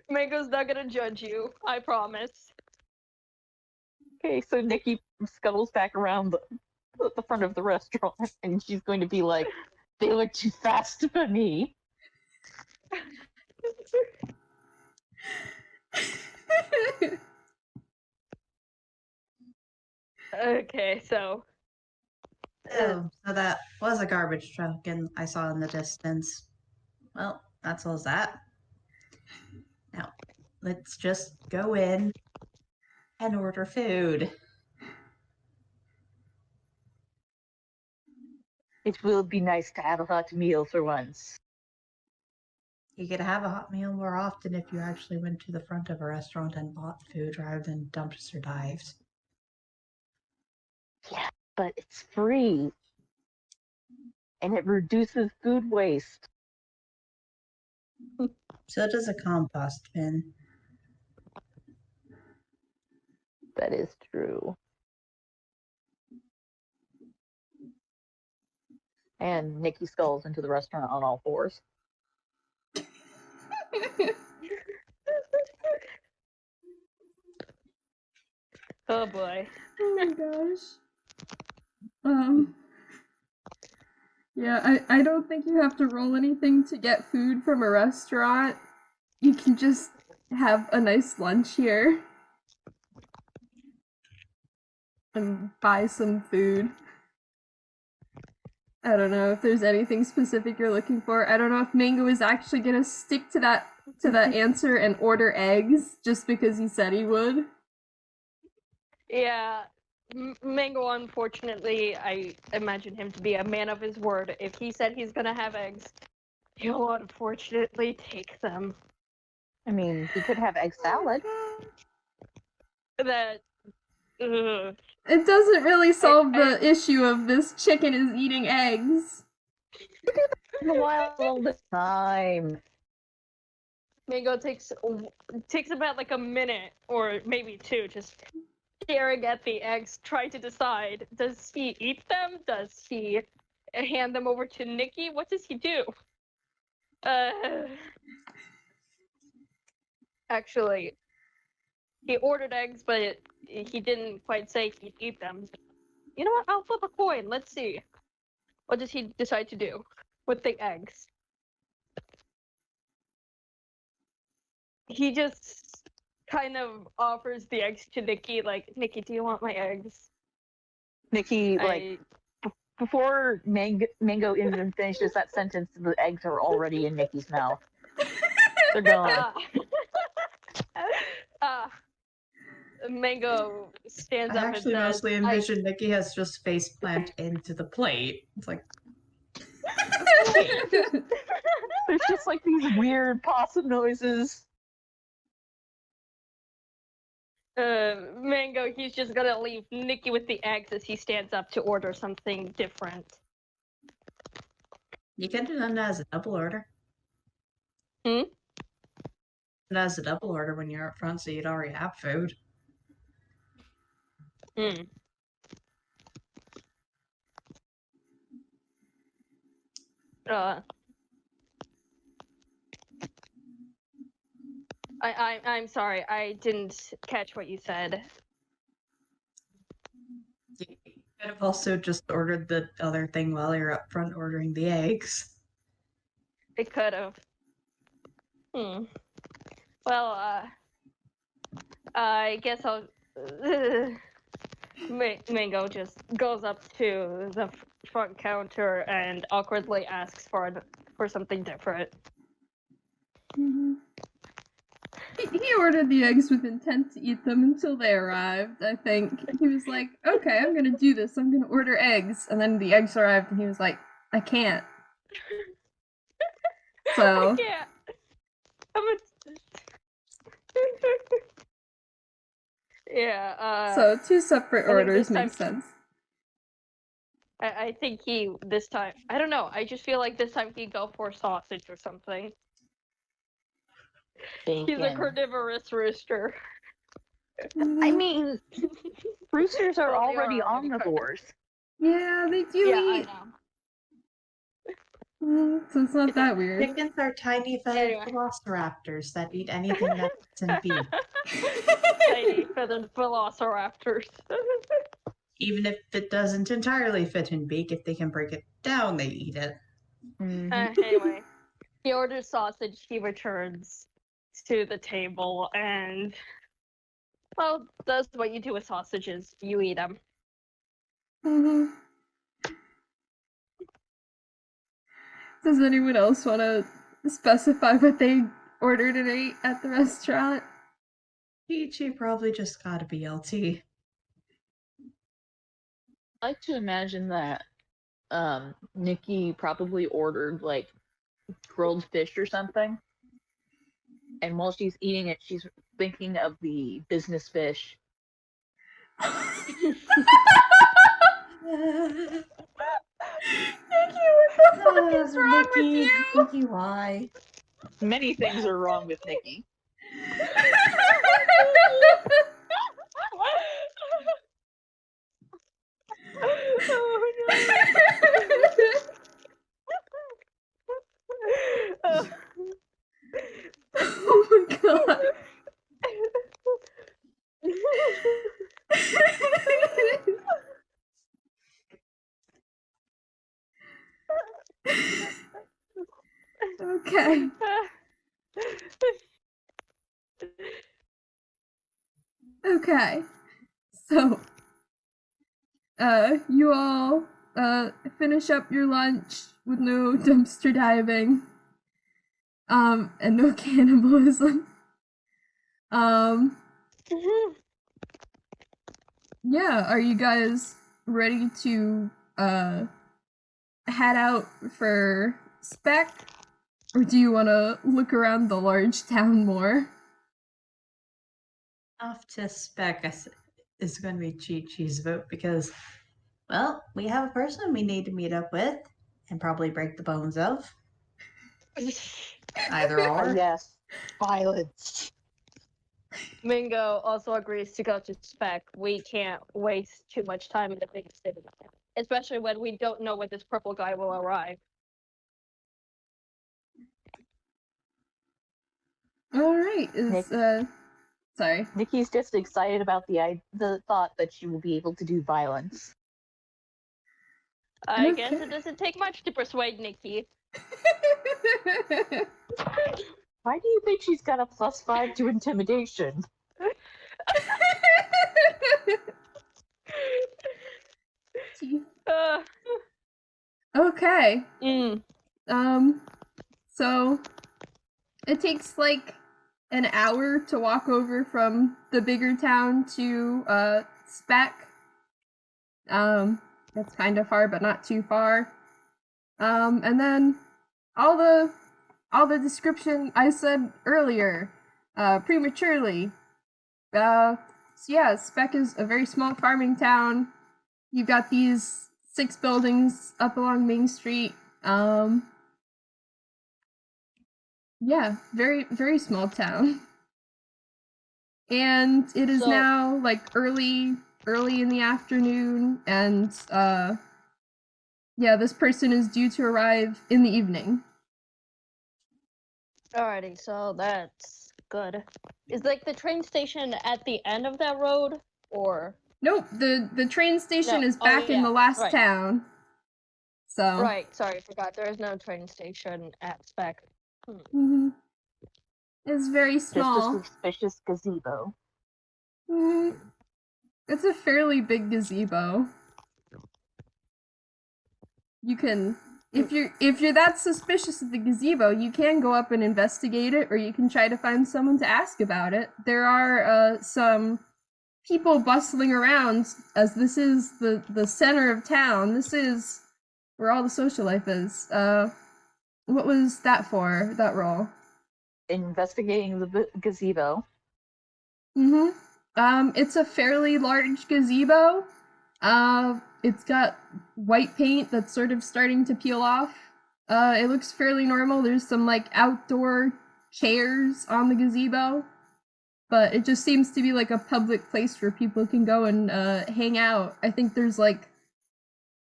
Mango's not gonna judge you, I promise. Okay, so Nicky scuttles back around the front of the restaurant, and she's going to be like, "They were too fast for me." Okay, so Oh, so that was a garbage truck and I saw in the distance. Well, that's all that. Now, let's just go in and order food. It will be nice to have a hot meal for once. You could have a hot meal more often if you actually went to the front of a restaurant and bought food rather than dumpster dived. Yeah, but it's free. And it reduces food waste. So does a compost bin. That is true. And Nicky skulls into the restaurant on all fours. oh boy. Oh my gosh. Yeah, I don't think you have to roll anything to get food from a restaurant. You can just have a nice lunch here. And buy some food. I don't know if there's anything specific you're looking for. I don't know if Mango is actually gonna stick to that answer and order eggs just because he said he would. Yeah, Mango, unfortunately, I imagine him to be a man of his word. If he said he's gonna have eggs, He'll unfortunately take them. I mean, he could have egg salad. That. Ugh. It doesn't really solve the issue of this chicken is eating eggs. In a while all the time. Mango takes about like a minute or maybe two, just staring at the eggs, trying to decide: does he eat them? Does he hand them over to Nicky? What does he do? Actually, he ordered eggs, but he didn't quite say he'd eat them. You know what? I'll flip a coin. Let's see. What does he decide to do with the eggs? He just kind of offers the eggs to Nicky, like, Nicky, do you want my eggs? Nicky, before Mango even finishes that sentence, the eggs are already in Nicky's mouth. They're gone. Mango stands up and says, I actually mostly envision Nicky has just faceplant into the plate. It's like... There's just like these weird possum noises. Mango, he's just gonna leave Nicky with the eggs as he stands up to order something different. You can do that as a double order. Hmm? As a double order when you're up front, so you'd already have food. Hmm. I'm sorry, I didn't catch what you said. You could have also just ordered the other thing while you're up front ordering the eggs. It could have. Hmm. Well, I guess I'll. Mango just goes up to the front counter and awkwardly asks for something different. Mm-hmm. He ordered the eggs with intent to eat them until they arrived, I think. He was like, okay, I'm gonna do this. I'm gonna order eggs. And then the eggs arrived and he was like, I can't. So... I can't. Yeah, So, two separate orders time, make sense. I think this time, I don't know, I just feel like this time he'd go for sausage or something. Bacon. He's a carnivorous rooster. I mean, roosters are already omnivores. Yeah, they do eat. I know. So it's not that weird. Chickens are tiny feathered velociraptors that eat anything that's in beef. Tiny feathered velociraptors. Even if it doesn't entirely fit in beak, if they can break it down, they eat it. Anyway, he orders sausage, he returns to the table, and, well, that's what you do with sausages. You eat them. Mm-hmm. Does anyone else want to specify what they ordered and ate at the restaurant? Chichi probably just got a BLT. I like to imagine that Nicky probably ordered like grilled fish or something, and while she's eating it, she's thinking of the business fish. Nicky, what the fuck is wrong with you? Nicky, why? Many things are wrong with Nicky. Oh no. Oh my god. Okay. Okay. So, you all, finish up your lunch with no dumpster diving, and no cannibalism. Yeah, are you guys ready to, head out for Spec? Or do you want to look around the large town more? Off to Spec is going to be Chi-Chi's vote because, well, we have a person we need to meet up with and probably break the bones of. Either or. Yes, violence. Mingo also agrees to go to Spec. We can't waste too much time in the big city, especially when we don't know when this purple guy will arrive. All right. Sorry. Nikki's just excited about the thought that she will be able to do violence. I guess it doesn't take much to persuade Nicky. Why do you think she's got a +5 to intimidation? Okay. Mm. So it takes like an hour to walk over from the bigger town to Spec. That's kind of far, but not too far. And then all the description I said earlier, prematurely. So yeah, Spec is a very small farming town. You've got these 6 buildings up along Main Street. Yeah, very, very small town. And it is now like early in the afternoon, and yeah, this person is due to arrive in the evening. Alrighty, so that's good. Is like the train station at the end of that road, or? Nope, the train station is back in the last town. So. Right, sorry, forgot. There is no train station at Spec. Mm-hmm. It's very small. Just a suspicious gazebo. Mm-hmm. It's a fairly big gazebo. You can, if you're that suspicious of the gazebo, you can go up and investigate it, or you can try to find someone to ask about it. There are some people bustling around, as this is the center of town. This is where all the social life is. What was that for, that role? Investigating the gazebo. Mm-hmm. It's a fairly large gazebo. It's got white paint that's sort of starting to peel off. It looks fairly normal. There's some like outdoor chairs on the gazebo, but it just seems to be like a public place where people can go and hang out. I think there's like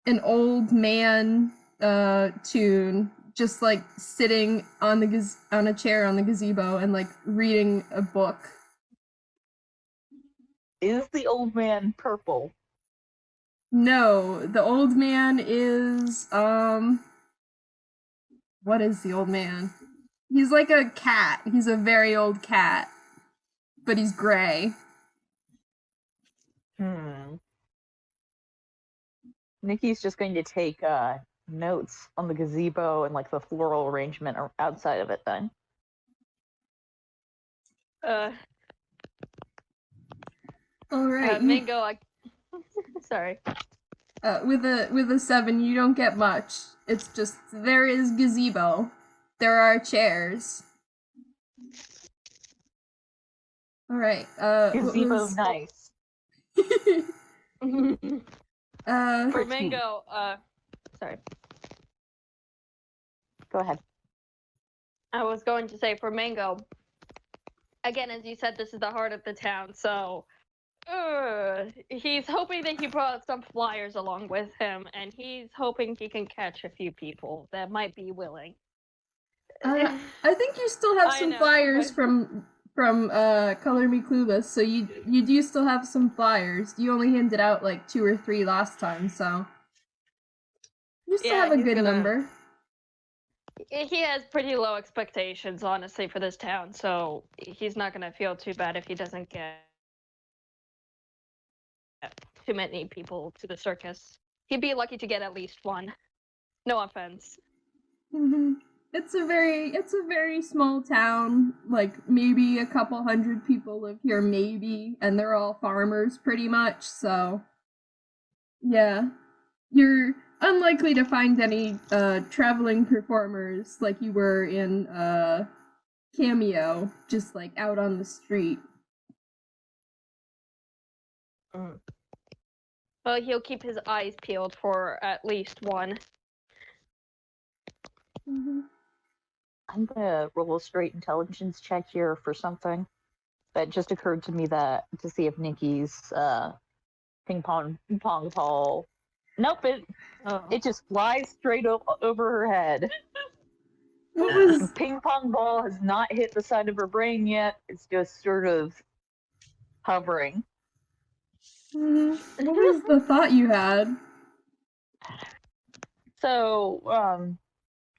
an old man tune just like sitting on a chair on the gazebo and like reading a book. Is the old man purple? No, the old man is what is the old man? He's like a cat. He's a very old cat, but he's gray. Nikki's just going to take notes on the gazebo and like the floral arrangement outside of it then. All right, Mingo. Sorry. With a 7, you don't get much. It's just there is gazebo. There are chairs. All right. Gazebo, nice. For Mingo. Sorry. Go ahead. I was going to say for Mango. Again, as you said, this is the heart of the town, so he's hoping that he brought some flyers along with him, and he's hoping he can catch a few people that might be willing. I think you still have some flyers from Color Me Clueless, so you do still have some flyers. You only handed out like 2 or 3 last time, so you still have a good number. He has pretty low expectations, honestly, for this town, so he's not gonna feel too bad if he doesn't get too many people to the circus. He'd be lucky to get at least 1. No offense. Mm-hmm. It's a very small town. Like maybe a couple hundred people live here, maybe, and they're all farmers pretty much. So, yeah, you're unlikely to find any traveling performers like you were in Cameo, just like out on the street. Well, he'll keep his eyes peeled for at least one. Mm-hmm. I'm gonna roll a straight intelligence check here for something that just occurred to me, that to see if Nicky's ping pong ball. Nope, it just flies straight over her head. What was Ping pong ball has not hit the side of her brain yet. It's just sort of hovering. what was the thought you had? So,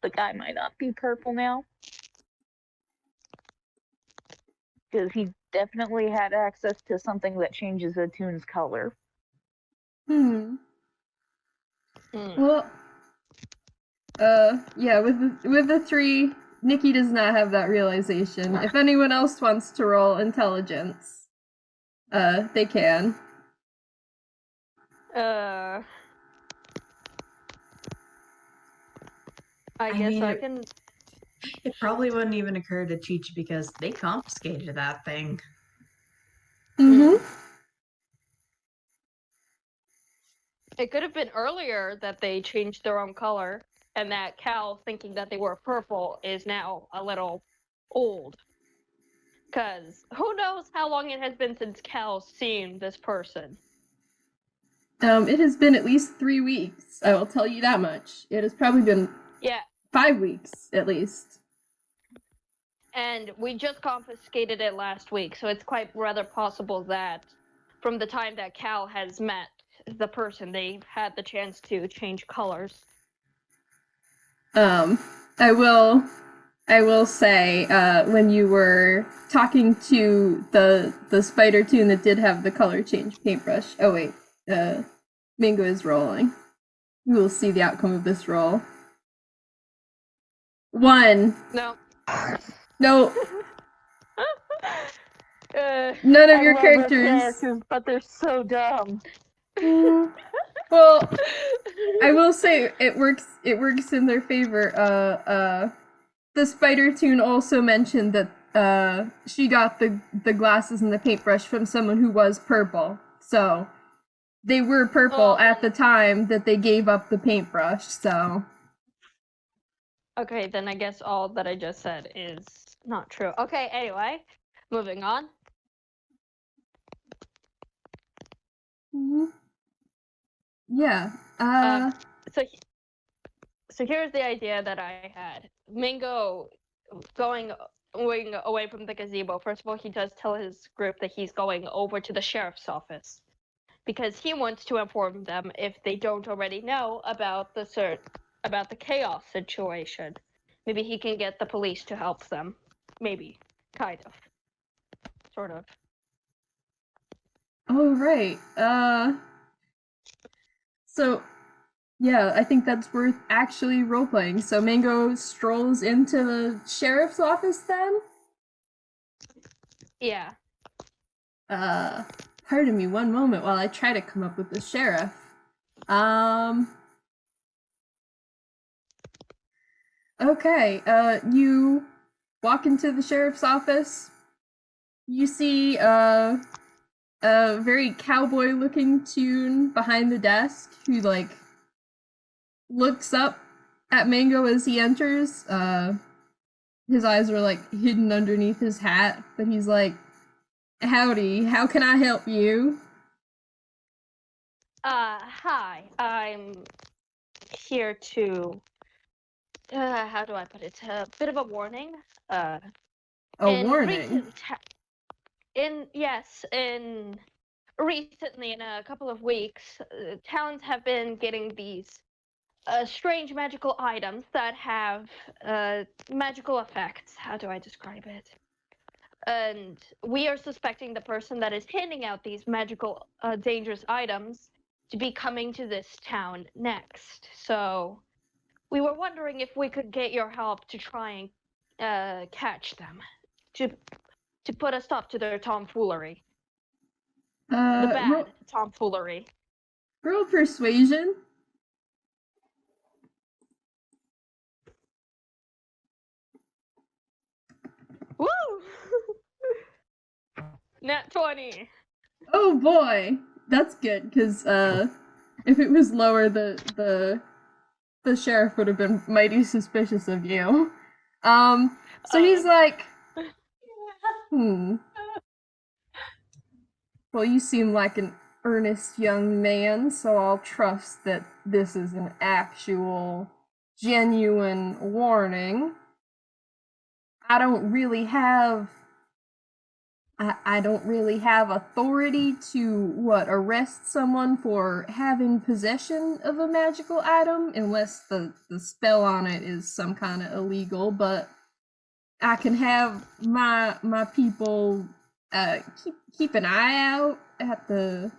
the guy might not be purple now, because he definitely had access to something that changes a tune's color. Well, yeah, with the 3, Nicky does not have that realization. If anyone else wants to roll intelligence, they can. I guess mean, I can. It probably wouldn't even occur to Chichi because they confiscated that thing. Mm-hmm. It could have been earlier that they changed their own color, and that Cal, thinking that they were purple, is now a little old. Because who knows how long it has been since Cal's seen this person. It has been at least 3 weeks. I will tell you that much. It has probably been 5 weeks at least. And we just confiscated it last week, so it's quite rather possible that from the time that Cal has met the person, they've had the chance to change colors. I will say, when you were talking to the spider tune that did have the color change paintbrush. Oh wait, Mingo is rolling. We will see the outcome of this roll. 1. No. No. None of your characters, but they're so dumb. Well, I will say it works in their favor. The spider tune also mentioned that she got the glasses and the paintbrush from someone who was purple. So they were purple at the time that they gave up the paintbrush, so. Okay, then I guess all that I just said is not true. Okay, anyway, moving on. Mm-hmm. Yeah. So here's the idea that I had. Mingo going away from the gazebo. First of all, he does tell his group that he's going over to the sheriff's office because he wants to inform them, if they don't already know, about the K.OS situation. Maybe he can get the police to help them. Maybe. Kind of. Sort of. Oh, right. So, yeah, I think that's worth actually role-playing. So Mango strolls into the sheriff's office then? Yeah. Pardon me one moment while I try to come up with the sheriff. Okay, you walk into the sheriff's office. You see a very cowboy-looking tune behind the desk who, like, looks up at Mango as he enters. His eyes are, like, hidden underneath his hat, but he's like, "Howdy, how can I help you?" Hi, I'm here to, how do I put it? A bit of a warning. A warning? Recently, in a couple of weeks, towns have been getting these strange magical items that have magical effects. How do I describe it? And we are suspecting the person that is handing out these magical, dangerous items to be coming to this town next. So we were wondering if we could get your help to try and catch them, to put a stop to their tomfoolery. The bad tomfoolery. Roll persuasion. Woo! Nat 20. Oh boy, that's good because if it was lower, the sheriff would have been mighty suspicious of you. So he's like, well, you seem like an earnest young man, so I'll trust that this is an actual, genuine warning. I don't really have authority to arrest someone for having possession of a magical item unless the spell on it is some kind of illegal, but I can have my people keep an eye out at the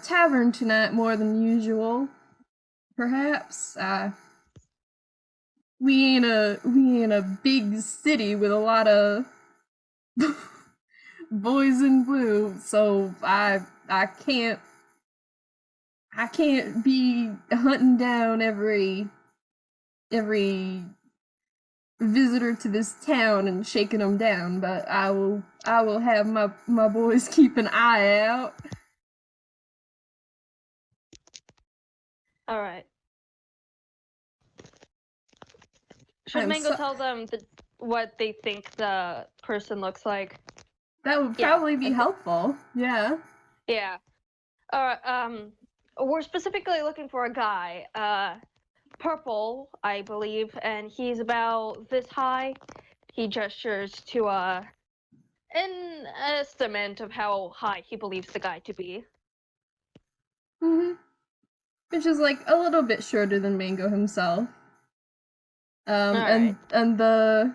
tavern tonight more than usual. Perhaps we ain't a big city with a lot of boys in blue, so I can't be hunting down every visitor to this town and shaking them down, but I will have my boys keep an eye out. All right. Should Mango tell them what they think the person looks like? That would probably be helpful. Yeah. Yeah. We're specifically looking for a guy. Purple, I believe, and he's about this high. He gestures to an estimate of how high he believes the guy to be. Which is like a little bit shorter than Mango himself. And the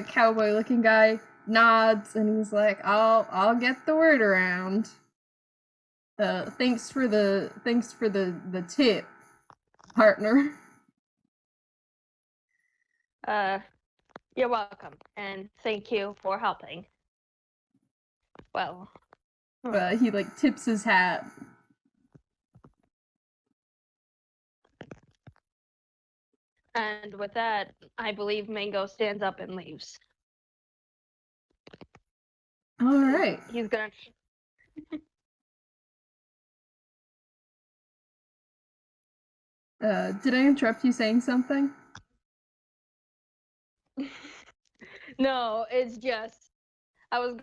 cowboy looking guy nods and he's like, I'll get the word around. Thanks for the tip, partner. You're welcome, and thank you for helping. Well, he like tips his hat. And with that, I believe Mango stands up and leaves. All right. He's gonna. Did I interrupt you saying something? No, it's just I was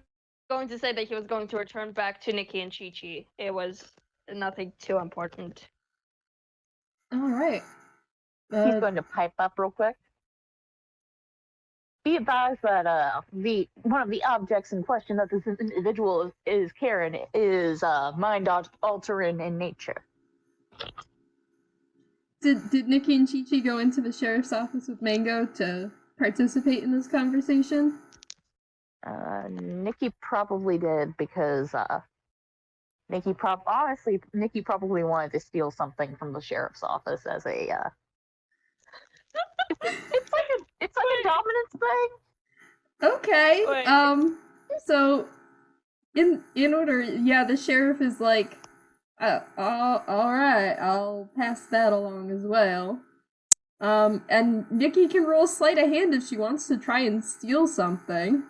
going to say that he was going to return back to Nicky and Chichi. It was nothing too important. All right. He's going to pipe up real quick. Be advised that one of the objects in question that this individual is carrying is mind altering in nature. Did Nicky and Chichi go into the sheriff's office with Mango to participate in this conversation? Nicky probably did because Nicky probably wanted to steal something from the sheriff's office as a it's like a dominance thing. Okay. Wait. So in order, yeah, the sheriff is like, all right, I'll pass that along as well. And Nicky can roll sleight of hand if she wants to try and steal something.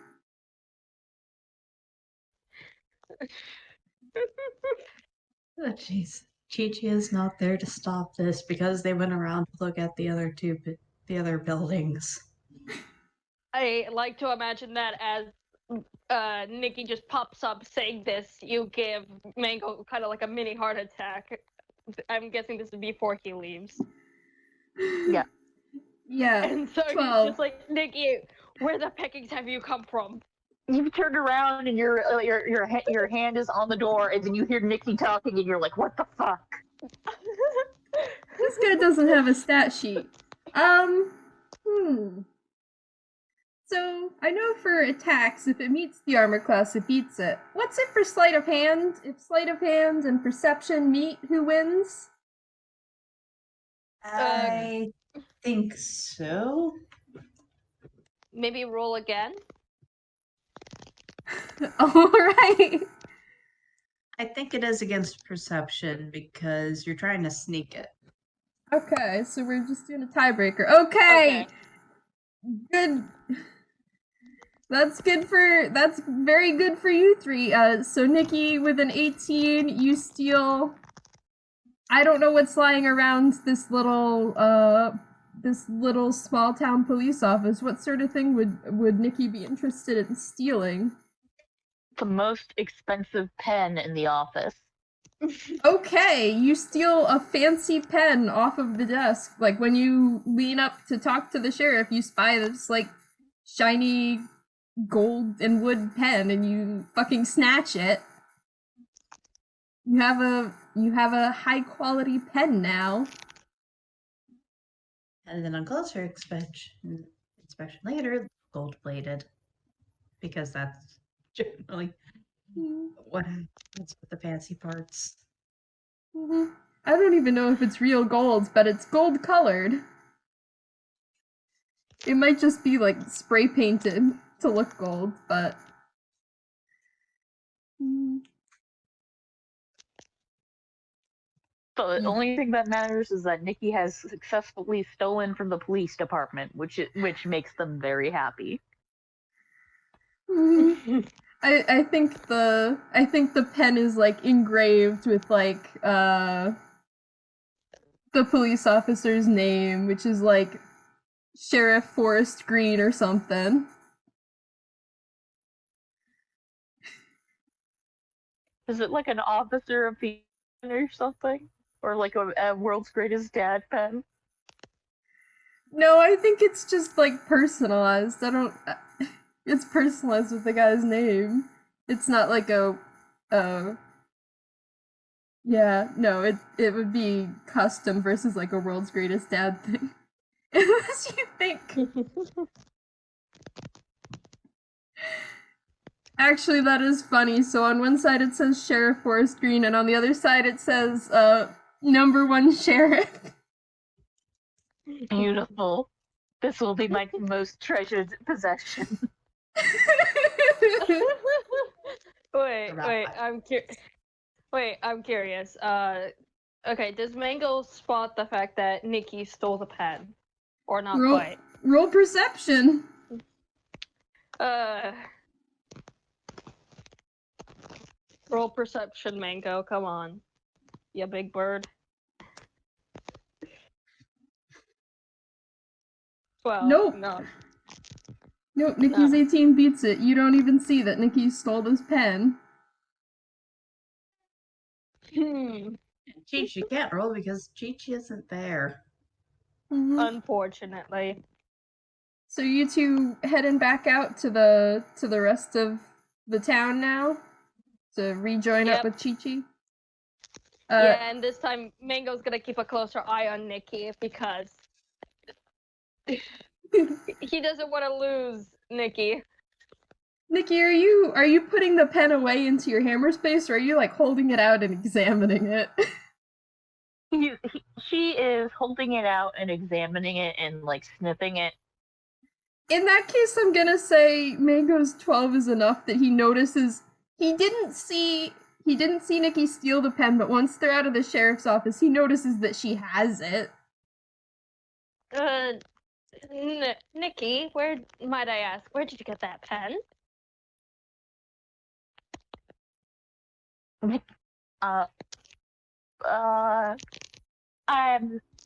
Oh, jeez. Chichi is not there to stop this because they went around to look at the other buildings. I like to imagine that as Nicky just pops up saying this, you give Mango kind of like a mini heart attack. I'm guessing this is before he leaves. Yeah. Yeah. And so 12. he's just like, Nicky, where the pickings have you come from? You've turned around and your hand is on the door, and then you hear Nicky talking, and you're like, "What the fuck?" This guy doesn't have a stat sheet. So, I know for attacks, if it meets the armor class, it beats it. What's it for sleight of hand? If sleight of hand and perception meet, who wins? I think so. Maybe roll again? Alright. I think it is against perception because you're trying to sneak it. Okay, so we're just doing a tiebreaker. Okay! Good. That's very good for you three. So Nicky, with an 18, you steal. I don't know what's lying around this little small town police office. What sort of thing would Nicky be interested in stealing? The most expensive pen in the office. Okay, you steal a fancy pen off of the desk. Like when you lean up to talk to the sheriff, you spy this like shiny gold and wood pen and you fucking snatch it. You have a high quality pen now. And then on closer inspection later, gold plated. Because that's generally what's with the fancy parts. Mm-hmm. I don't even know if it's real gold, but it's gold colored. It might just be like spray painted to look gold, but. So the only thing that matters is that Nicky has successfully stolen from the police department, which makes them very happy. I think the pen is like engraved with like the police officer's name, which is like Sheriff Forest Green or something. Is it like an officer of the or something? Or like a world's greatest dad pen? No, I think it's just like personalized. It's personalized with the guy's name. It's not like yeah, no, it would be custom versus like a world's greatest dad thing. Unless you think. Actually, that is funny. So on one side it says Sheriff Forest Green, and on the other side it says #1 sheriff. Beautiful. This will be my most treasured possession. Wait, I'm curious. Okay, does Mango spot the fact that Nicky stole the pen? Or not quite? Roll perception. Roll perception, Mango, come on. You big bird. 12. Nope. No. Nope, Nicky's 18 beats it. You don't even see that Nicky stole this pen. Chichi can't roll because Chichi isn't there. Mm-hmm. Unfortunately. So you two heading back out to the rest of the town now to rejoin up with Chichi? Yeah, and this time Mango's gonna keep a closer eye on Nicky because he doesn't want to lose Nicky. Nicky, are you putting the pen away into your hammer space, or are you like holding it out and examining it? She is holding it out and examining it and like sniffing it. In that case, I'm gonna say Mango's 12 is enough that he notices he didn't see Nicky steal the pen, but once they're out of the sheriff's office, he notices that she has it. Nicky, where might I ask? Where did you get that pen?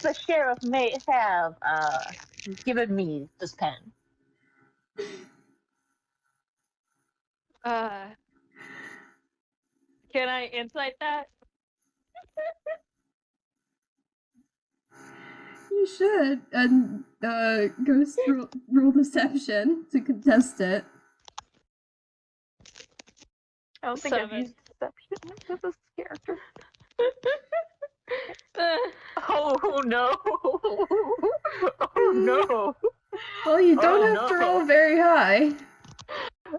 The sheriff may have given me this pen. Can I insight that? You should. And Ghost roll deception to contest it. I don't think I've used deception with this character. Oh no! Oh no! Well, you don't have to roll very high.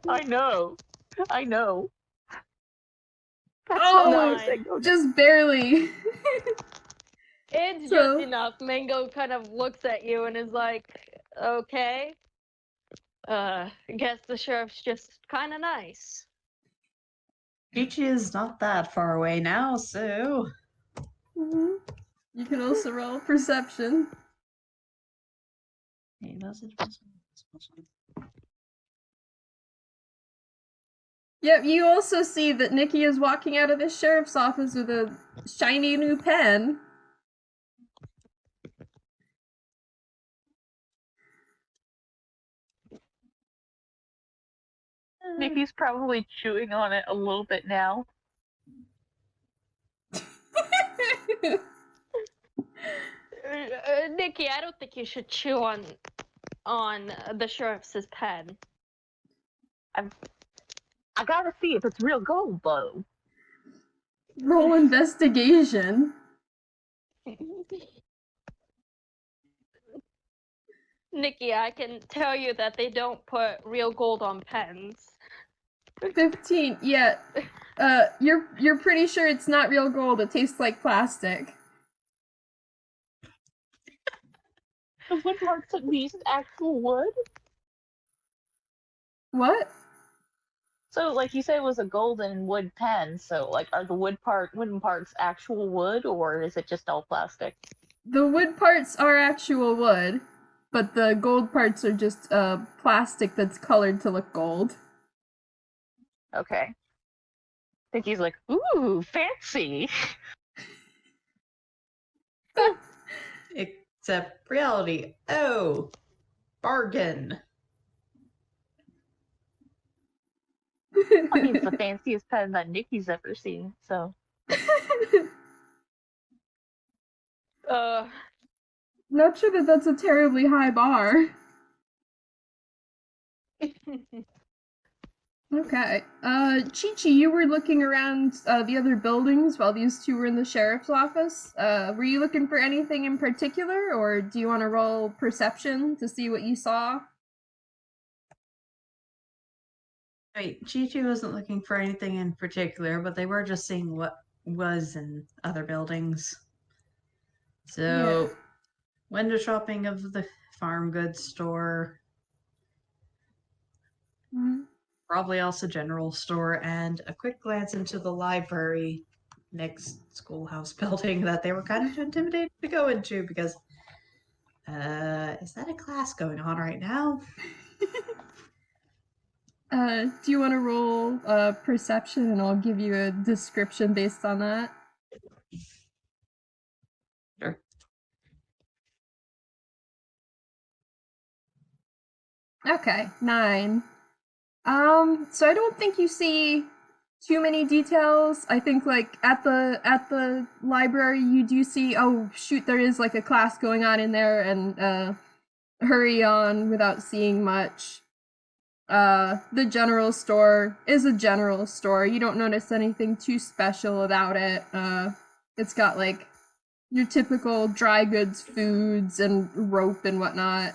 I know. Oh, just barely. It's just enough. Mango kind of looks at you and is like, okay. I guess the sheriff's just kind of nice. Chichi is not that far away now, so... Mm-hmm. You can also roll perception. Hey, Yep, you also see that Nicky is walking out of the sheriff's office with a shiny new pen. Nicky's probably chewing on it a little bit now. Nicky, I don't think you should chew on the sheriff's pen. I gotta see if it's real gold, though. Roll investigation. Nicky, I can tell you that they don't put real gold on pens. 15. Yeah. You're pretty sure it's not real gold. It tastes like plastic. The wood parts at least actual wood? What? So, like you said, it was a golden wood pen. So, like, are the wooden parts actual wood, or is it just all plastic? The wood parts are actual wood, but the gold parts are just plastic that's colored to look gold. Okay. I think he's like, ooh, fancy. Except reality. Oh, bargain. I mean, it's the fanciest pen that Nicky's ever seen, so. Not sure that that's a terribly high bar. Okay. Chichi, you were looking around the other buildings while these two were in the sheriff's office. Were you looking for anything in particular, or do you want to roll perception to see what you saw? Wait, Chichi wasn't looking for anything in particular, but they were just seeing what was in other buildings. So, window shopping of the farm goods store. Mm-hmm. Probably also general store, and a quick glance into the library next schoolhouse building that they were kind of intimidated to go into because is that a class going on right now? Do you want to roll perception, and I'll give you a description based on that? Sure. Okay, 9. So I don't think you see too many details. I think like at the library you do see, oh shoot, there is like a class going on in there, and hurry on without seeing much. The general store is a general store. You don't notice anything too special about it. It's got like your typical dry goods, foods, and rope and whatnot.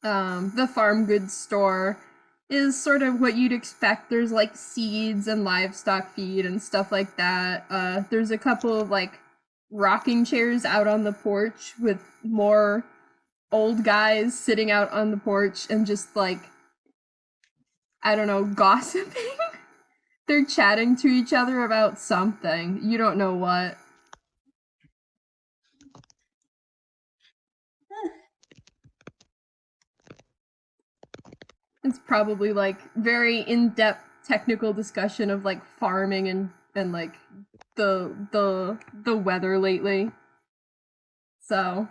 The farm goods store is sort of what you'd expect. There's like seeds and livestock feed and stuff like that. There's a couple of like rocking chairs out on the porch with more old guys sitting out on the porch and just like, I don't know, gossiping. They're chatting to each other about something. You don't know what. It's probably like very in-depth technical discussion of like farming and like the weather lately. So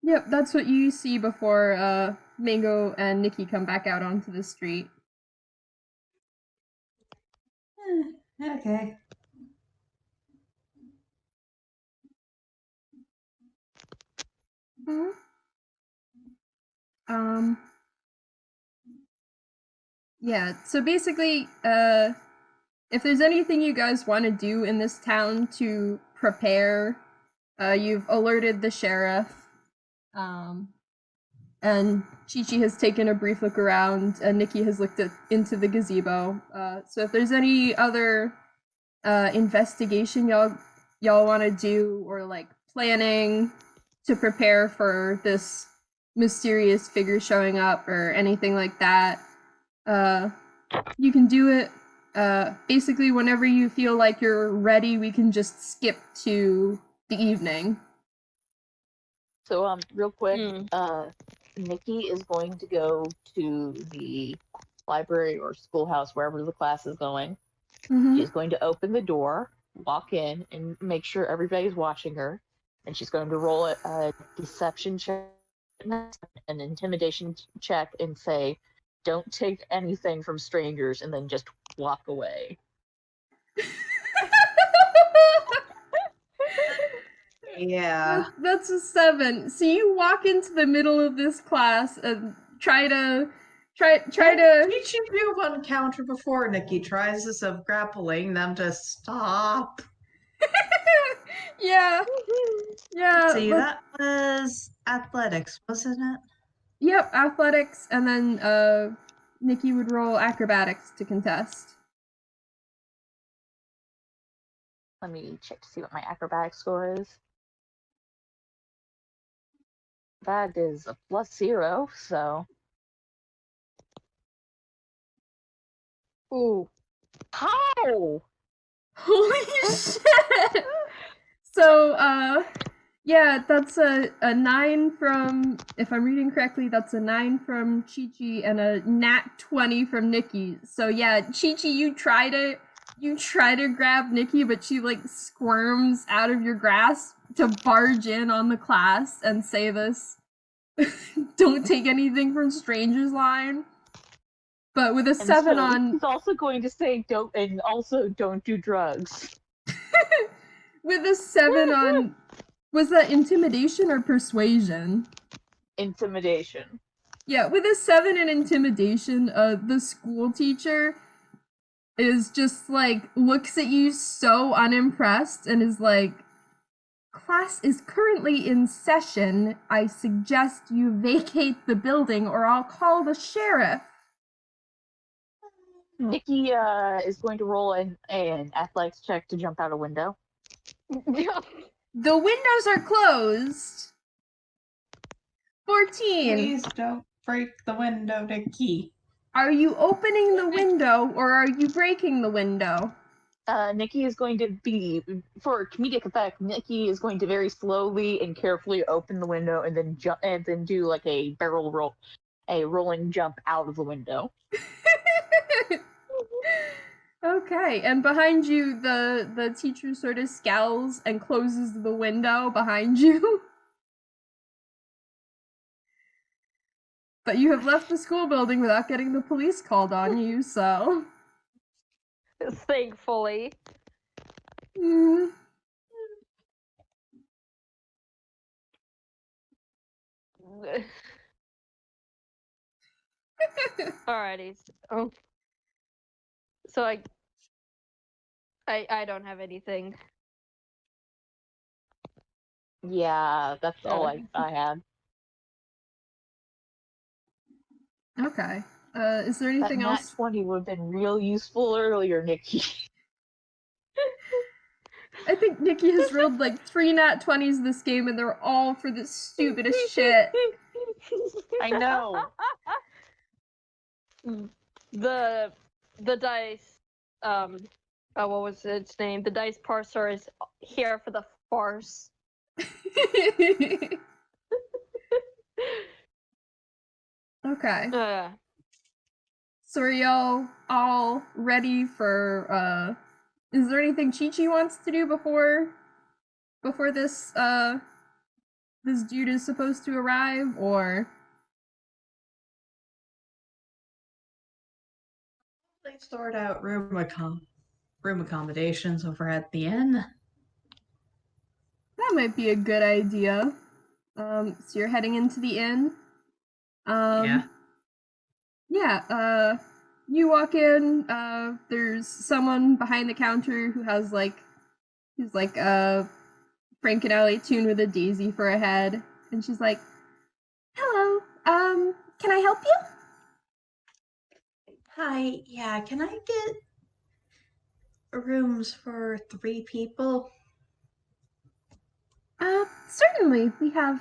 yep, that's what you see before Mango and Nicky come back out onto the street. Okay. Yeah, so basically, if there's anything you guys want to do in this town to prepare, you've alerted the sheriff, and Chichi has taken a brief look around, and Nicky has looked into the gazebo. So if there's any other investigation y'all want to do, or like planning to prepare for this mysterious figure showing up or anything like that, you can do it. Basically, whenever you feel like you're ready, we can just skip to the evening. So, real quick, Nicky is going to go to the library or schoolhouse, wherever the class is going. Mm-hmm. She's going to open the door, walk in, and make sure everybody's watching her. And she's going to roll a deception check, an intimidation check, and say, "Don't take anything from strangers," and then just walk away. Yeah. That's a 7. So you walk into the middle of this class and try to. Chichi do one counter before Nicky tries this of grappling them to stop. Yeah. Yeah. See, that was athletics, wasn't it? Yep, athletics, and then Nicky would roll acrobatics to contest. Let me check to see what my acrobatic score is. That is a +0, so. Ooh. How? Holy shit! So, yeah, that's a 9 from, if I'm reading correctly, that's a 9 from Chichi and a nat 20 from Nicky. So yeah, Chichi, you try to grab Nicky, but she like squirms out of your grasp to barge in on the class and say this "don't take anything from strangers" line. But with a 7 on, he's also going to say don't do drugs. with a 7 on, was that intimidation or persuasion? Intimidation. Yeah, with a 7 in intimidation, the school teacher is just like, looks at you so unimpressed and is like, "Class is currently in session. I suggest you vacate the building or I'll call the sheriff." Nicky is going to roll an athletics check to jump out a window. The windows are closed. 14. Please don't break the window, Nicky. Are you opening the window or are you breaking the window? Nicky is going to be, for comedic effect, Nicky is going to very slowly and carefully open the window and then jump and then do like a barrel roll, a rolling jump out of the window. Okay, and behind you, the teacher sort of scowls and closes the window behind you. But you have left the school building without getting the police called on you, so. Thankfully. Mm. Alrighty. So I don't have anything. Yeah, that's all I had. Okay. Is there anything that else? Nat 20 would have been real useful earlier, Nicky. I think Nicky has rolled like 3 nat 20s this game and they're all for the stupidest shit. I know. The dice, what was its name? The dice parser is here for the farce. Okay. So are y'all all ready for, is there anything Chichi wants to do before this, this dude is supposed to arrive, or? They sort out room accommodations over at the inn. That might be a good idea. So you're heading into the inn. Yeah. Yeah, you walk in, there's someone behind the counter who's like, Frank and Ellie tuned with a daisy for a head, and she's like, "Hello, can I help you?" Hi, yeah, can I get rooms for 3 people? Certainly. We have,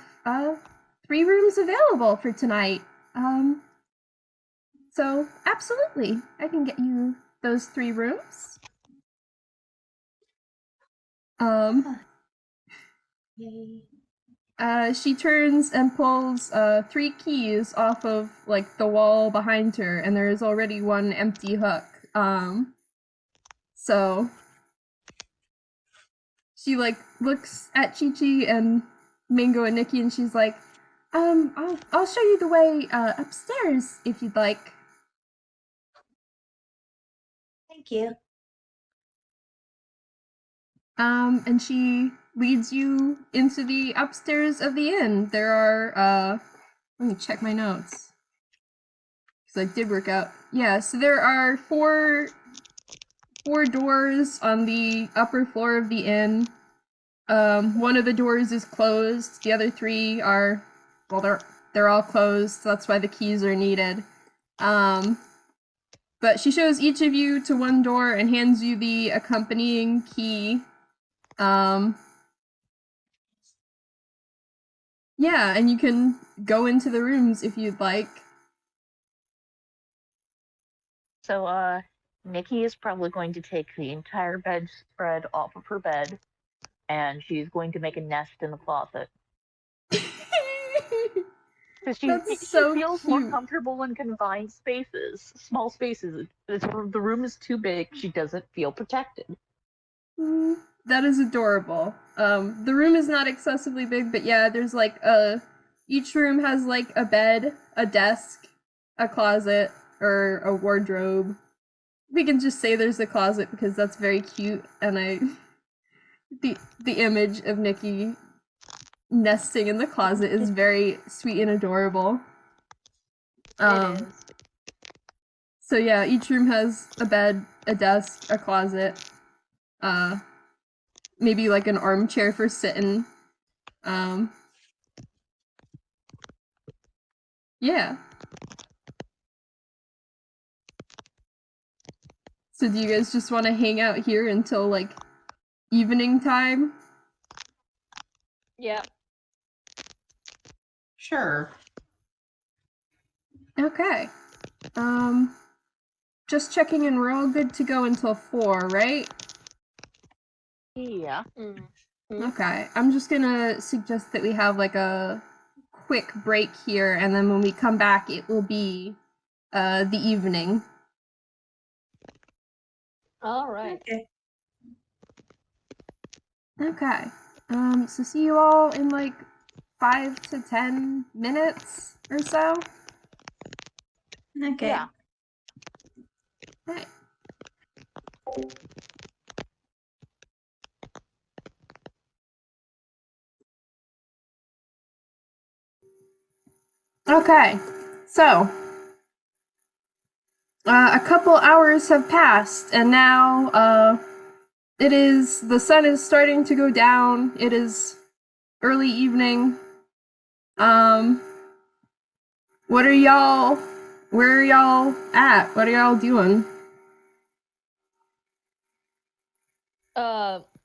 3 rooms available for tonight. So absolutely, I can get you those 3 rooms. Yay. she turns and pulls 3 keys off of like the wall behind her, and there is already one empty hook. So she like looks at Chichi and Mingo and Nicky, and she's like, I'll show you the way upstairs if you'd like. Thank you. And she leads you into the upstairs of the inn. There are, let me check my notes. Because I did work out. Yeah, so there are four doors on the upper floor of the inn. One of the doors is closed. The other 3 are, well, they're all closed. So that's why the keys are needed. But she shows each of you to one door and hands you the accompanying key. Yeah, and you can go into the rooms if you'd like. So, Nicky is probably going to take the entire bedspread off of her bed, and she's going to make a nest in the closet. Because she feels more comfortable in confined spaces, small spaces. The room is too big. She doesn't feel protected. That is adorable. The room is not excessively big, but yeah, there's like each room has like a bed, a desk, a closet, or a wardrobe. We can just say there's a closet because that's very cute, and the image of Nicky nesting in the closet is very sweet and adorable. It is. So yeah, each room has a bed, a desk, a closet, maybe like an armchair for sitting. Yeah. So do you guys just want to hang out here until like evening time? Yeah. Sure. Okay. Just checking in, we're all good to go until 4, right? Yeah. Okay, I'm just gonna suggest that we have like a quick break here, and then when we come back, it will be the evening. All right. Okay. Okay. So see you all in like 5 to 10 minutes or so. Okay. Yeah. Okay. Okay, so a couple hours have passed, and now the sun is starting to go down. It is early evening. Where are y'all at? What are y'all doing?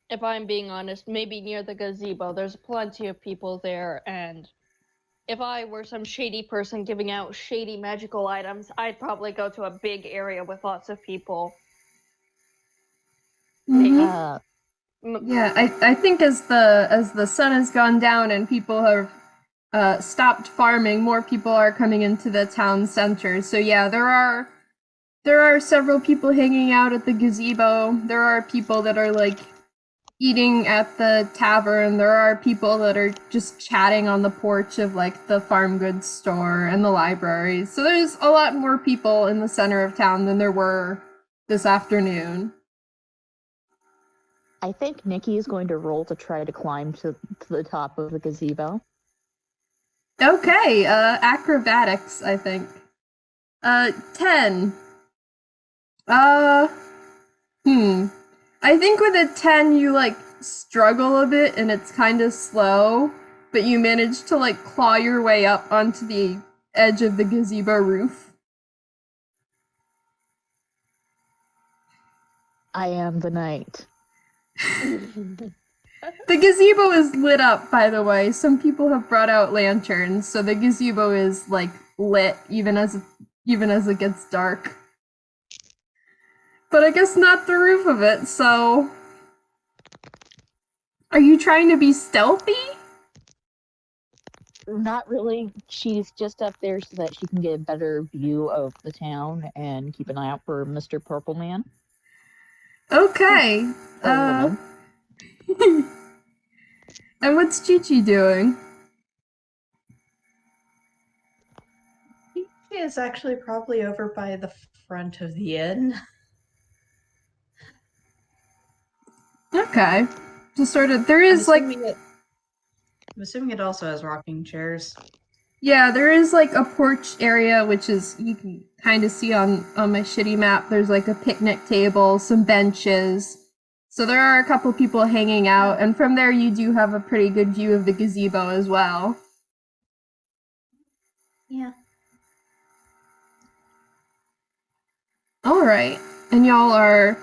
If I'm being honest, maybe near the gazebo. There's plenty of people there, and if I were some shady person giving out shady magical items, I'd probably go to a big area with lots of people. Yeah, I think as the sun has gone down and people have stopped farming, more people are coming into the town center. So yeah, there are several people hanging out at the gazebo. There are people that are like eating at the tavern. There are people that are just chatting on the porch of like the farm goods store and the library. So there's a lot more people in the center of town than there were this afternoon. I think Nicky is going to roll to try to climb to the top of the gazebo. Okay, acrobatics, I think. 10. I think with a 10 you like struggle a bit and it's kind of slow, but you manage to like claw your way up onto the edge of the gazebo roof. I am the knight. The gazebo is lit up, by the way. Some people have brought out lanterns, so the gazebo is like lit even as it gets dark. But I guess not the roof of it, so are you trying to be stealthy? Not really. She's just up there so that she can get a better view of the town and keep an eye out for Mr. Purple Man. Okay. Or woman. And what's Chichi doing? She is actually probably over by the front of the inn. Okay. Just sort of, there is like... I'm assuming it also has rocking chairs. Yeah, there is like a porch area, which is, you can kind of see on my shitty map. There's like a picnic table, some benches. So there are a couple people hanging out, and from there you do have a pretty good view of the gazebo as well. Yeah. Alright. And y'all are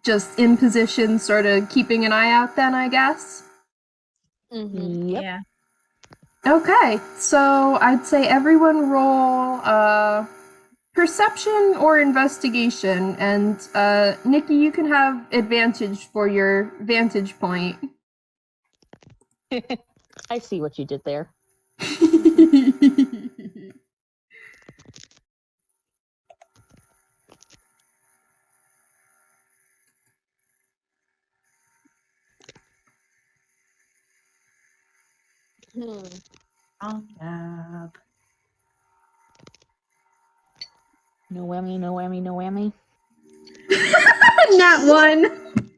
just in position, sort of keeping an eye out then, I guess? Mm-hmm. Yep. Yeah. Okay, so I'd say everyone roll perception or investigation, and Nicky, you can have advantage for your vantage point. I see what you did there. Tab. No whammy, no whammy, no whammy. Nat 1.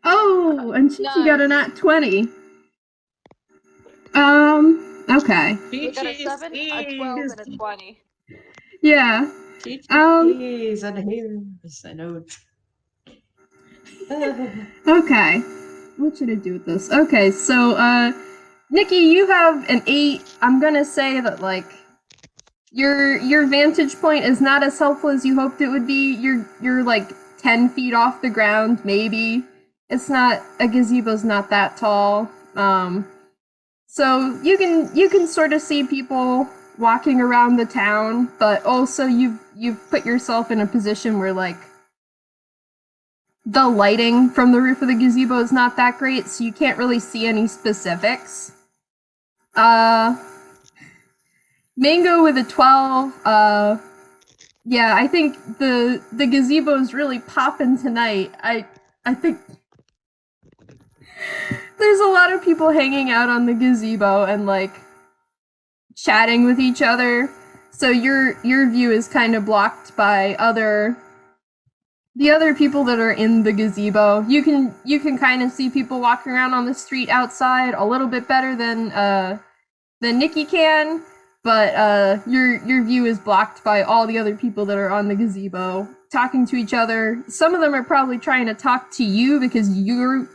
Oh, and Chichi got a nat 20. Okay. We got a 7, a 12, and a 20. Yeah. Chichis and here's a note. Okay. What should I do with this? Okay, so, Nicky, you have an 8. I'm gonna say that, like, your vantage point is not as helpful as you hoped it would be. You're like 10 feet off the ground, maybe. It's not, a gazebo's not that tall. So you can sort of see people walking around the town, but also you've put yourself in a position where, like, the lighting from the roof of the gazebo is not that great, so you can't really see any specifics. Mango with a 12, yeah, I think the gazebo's really popping tonight. I think there's a lot of people hanging out on the gazebo and, like, chatting with each other. So your view is kind of blocked by the other people that are in the gazebo. You can kind of see people walking around on the street outside a little bit better than Nicky can, but your view is blocked by all the other people that are on the gazebo talking to each other. Some of them are probably trying to talk to you because you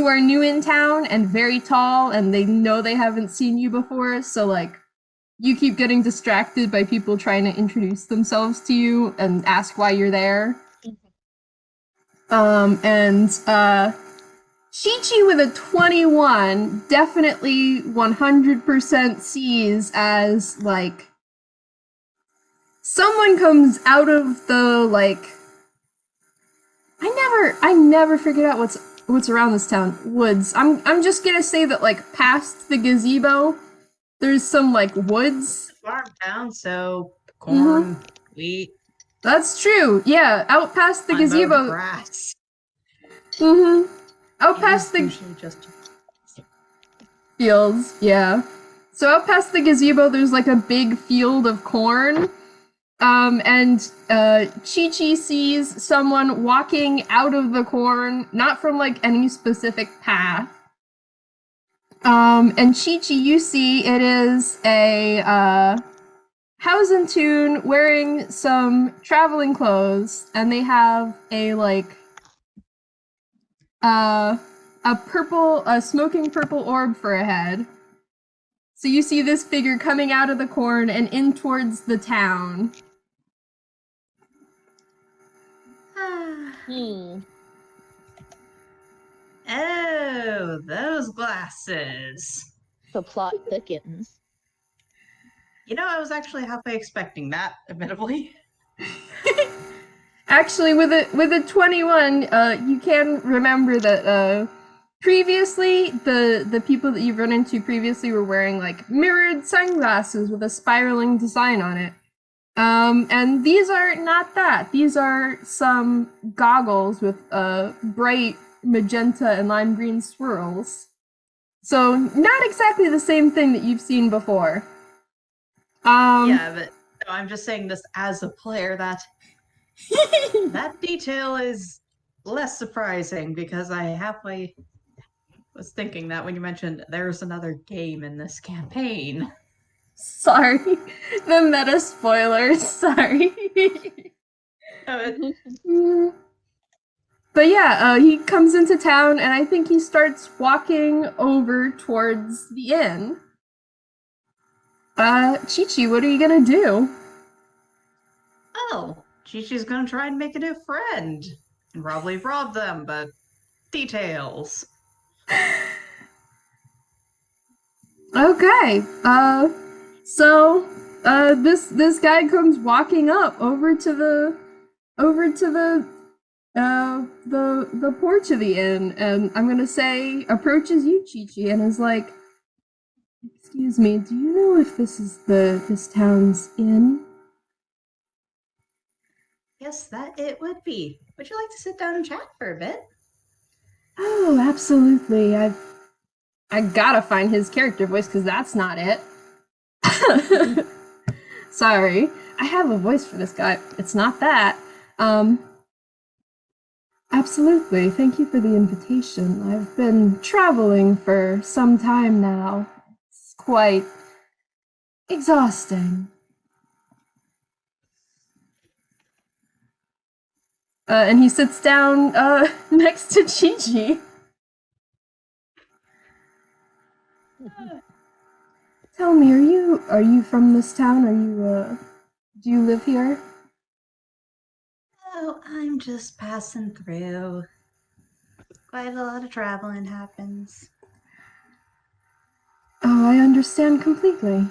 are new in town and very tall, and they know they haven't seen you before, so, like, you keep getting distracted by people trying to introduce themselves to you and ask why you're there. Chichi with a 21 definitely 100% sees as, like, someone comes out of the, like, I never figured out what's around this town. Woods. I'm just gonna say that, like, past the gazebo, there's some, like, woods. Farm town, so corn, wheat. That's true. Yeah, out past the gazebo. Grass. Out past the just fields, yeah. So out past the gazebo, there's, like, a big field of corn. And Chichi sees someone walking out of the corn, not from, like, any specific path. And Chichi, you see it is a house and tune wearing some traveling clothes, and they have a, like, a smoking purple orb for a head. So you see this figure coming out of the corn and in towards the town. Oh, those glasses. The plot thickens. You know, I was actually halfway expecting that, admittedly. Actually, with a 21, you can remember that previously, the people that you've run into previously were wearing like mirrored sunglasses with a spiraling design on it. And these are not that. These are some goggles with bright magenta and lime green swirls. So not exactly the same thing that you've seen before. Yeah, but no, I'm just saying this as a player that that detail is less surprising because I halfway was thinking that when you mentioned there's another game in this campaign. Sorry, the meta spoilers. Sorry. But yeah, he comes into town, and I think he starts walking over towards the inn. Chichi, what are you gonna do? Oh, Chichi's gonna try and make a new friend. And probably rob them, but details. Okay. This guy comes walking up over to the porch of the inn, and I'm gonna say approaches you, Chichi, and is like, "Excuse me, do you know if this is this town's inn?" Yes, that it would be. Would you like to sit down and chat for a bit? Oh, absolutely. I gotta find his character voice because that's not it. Sorry, I have a voice for this guy. It's not that. Absolutely. Thank you for the invitation. I've been traveling for some time now. It's quite exhausting. And he sits down next to Chichi. Tell me, are you from this town? Do you live here? Oh, I'm just passing through. Quite a lot of traveling happens. Oh, I understand completely.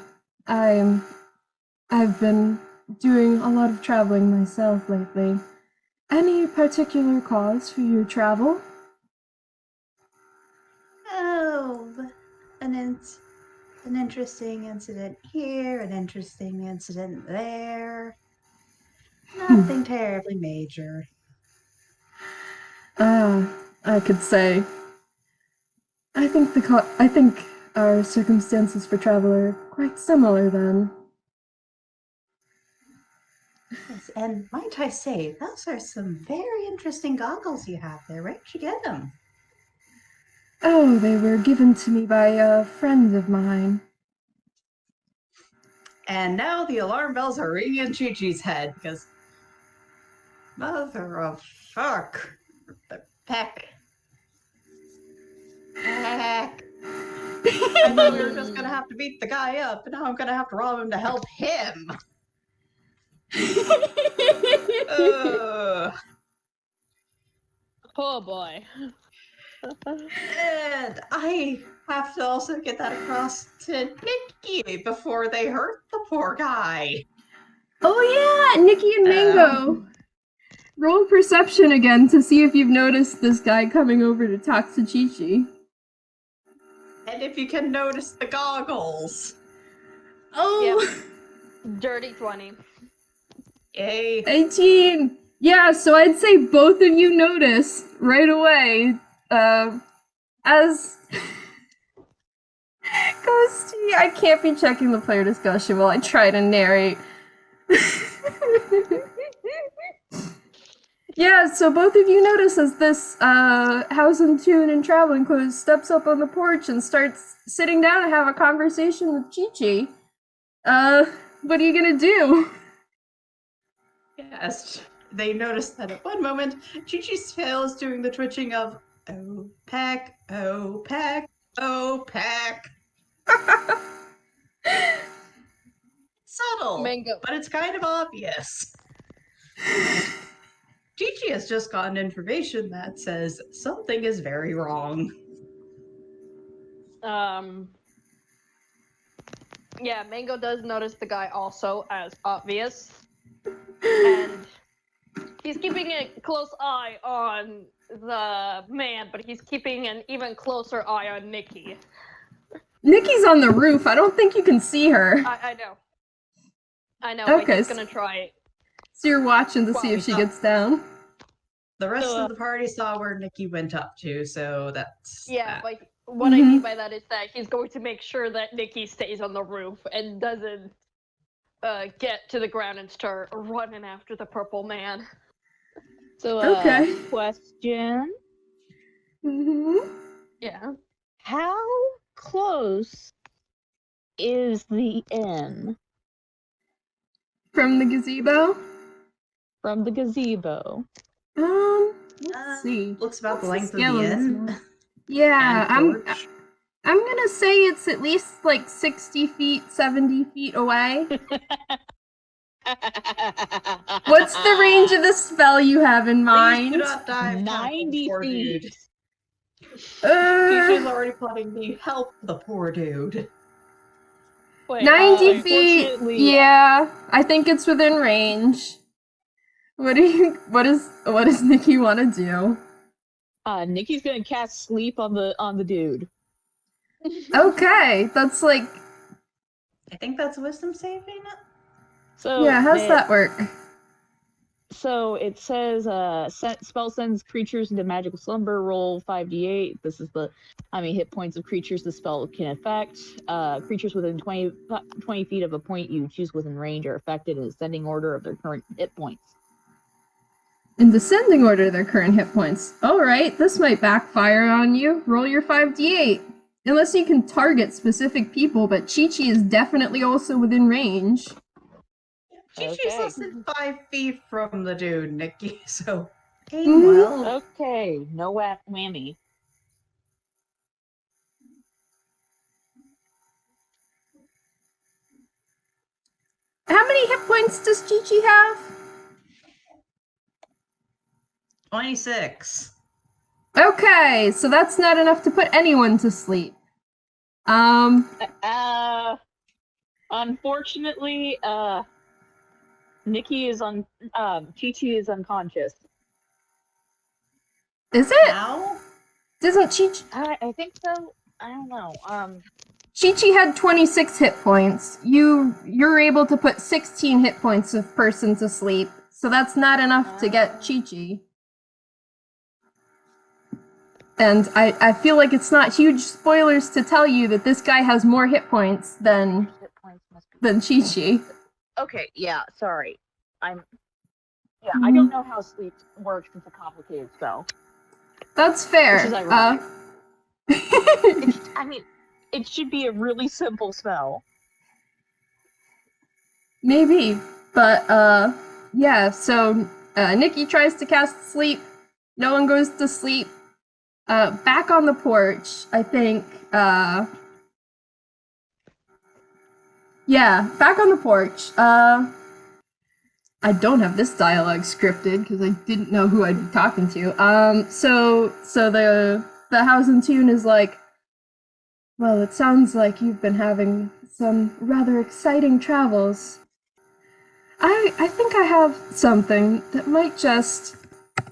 I've been doing a lot of traveling myself lately. Any particular cause for your travel? Oh, an interesting incident here, an interesting incident there. Nothing terribly major. I could say. I think our circumstances for travel are quite similar then. Yes, and might I say, those are some very interesting goggles you have there. Where'd you get them? Oh, they were given to me by a friend of mine. And now the alarm bells are ringing in Chi-Chi's head because mother of fuck. The peck. Peck. I thought we were just gonna have to beat the guy up, but now I'm gonna have to rob him to help him. Oh boy. And I have to also get that across to Nicky before they hurt the poor guy. Oh yeah, Nicky and Mango. Roll perception again to see if you've noticed this guy coming over to talk to Chichi. And if you can notice the goggles. Oh! Yep. Dirty 20. Yay. 18! Yeah, so I'd say both of you notice right away, as Ghosty, I can't be checking the player discussion while I try to narrate. Yeah, so both of you notice as this house in tune and traveling clothes steps up on the porch and starts sitting down to have a conversation with Chichi. What are you gonna do? Yes, they notice that at one moment, Chi-Chi's tail is doing the twitching of, oh, peck, oh, peck, oh, peck. Subtle, Mango. but it's kind of obvious. Chichi has just gotten information that says something is very wrong. Yeah, Mango does notice the guy also as obvious. And he's keeping a close eye on the man, but he's keeping an even closer eye on Nicky. Nicky's on the roof. I don't think you can see her. I know. I know, Okay, but he's gonna try it. So you're watching to see if she gets down. The rest of the party saw where Nicky went up to, so that's Yeah, that. but what I mean by that is that he's going to make sure that Nicky stays on the roof and doesn't get to the ground and start running after the purple man. So, Okay. question. Yeah. How close is the inn From the gazebo? from the gazebo? Let's see. Looks about the What's length of scale the this inn. one? Yeah, And I'm gonna say it's at least like 60 feet, 70 feet away. What's the range of the spell you have in mind? Please do not dive 90 poor feet. dude. Chichi's already plotting to help the poor dude. Wait, 90 feet. unfortunately- Yeah, I think it's within range. What does Nicky want to do? Nicky's gonna cast sleep on the dude. Okay, that's like, I think that's wisdom saving. So yeah, how's that work? So it says, spell sends creatures into magical slumber. Roll 5d8. This is how many hit points of creatures the spell can affect. Creatures within 20 feet of a point you choose within range are affected in ascending order of their current hit points. In descending order, their current hit points. Alright, this might backfire on you. Roll your 5d8. Unless you can target specific people, but Chichi is definitely also within range. Chichi's less than 5 feet from the dude, Nicky, so aim well. Okay, no whammy. How many hit points does Chichi have? 26. Okay, so that's not enough to put anyone to sleep. Unfortunately, Nicky is Chichi is unconscious. Is it? How? Doesn't Chichi? I think so. I don't know. Chichi had 26 hit points. You're able to put 16 hit points of person to sleep, so that's not enough to get Chichi. And I feel like it's not huge spoilers to tell you that this guy has more hit points than Chichi. Okay, yeah, sorry. I don't know how sleep works. It's a complicated spell. That's fair. Which is ironic. I mean, it should be a really simple spell. Maybe, but yeah. So Nicky tries to cast sleep. No one goes to sleep. Back on the porch, I think. Yeah, back on the porch. I don't have this dialogue scripted because I didn't know who I'd be talking to. So the house in tune is like, well, it sounds like you've been having some rather exciting travels. I think I have something that might just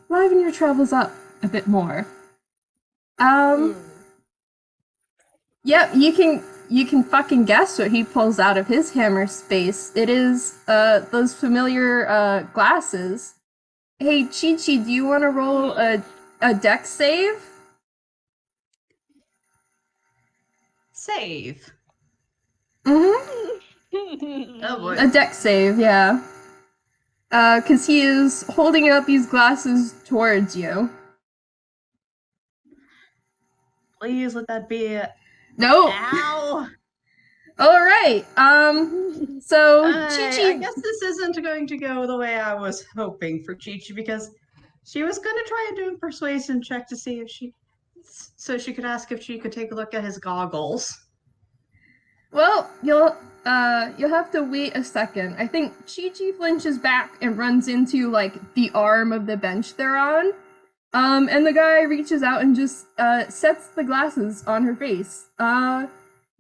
liven your travels up a bit more. Yep, you can fucking guess what he pulls out of his hammer space. It is those familiar glasses. Hey Chichi, do you want to roll a dex save? Save. Oh boy. A dex save, yeah. Cause he is holding out these glasses towards you. Please let that be it. No. Ow! Alright, so Chichi... I guess this isn't going to go the way I was hoping for Chichi, because she was going to try and do a persuasion check to see if so she could ask if she could take a look at his goggles. Well, you'll have to wait a second. I think Chichi flinches back and runs into, like, the arm of the bench they're on. And the guy reaches out and just, sets the glasses on her face.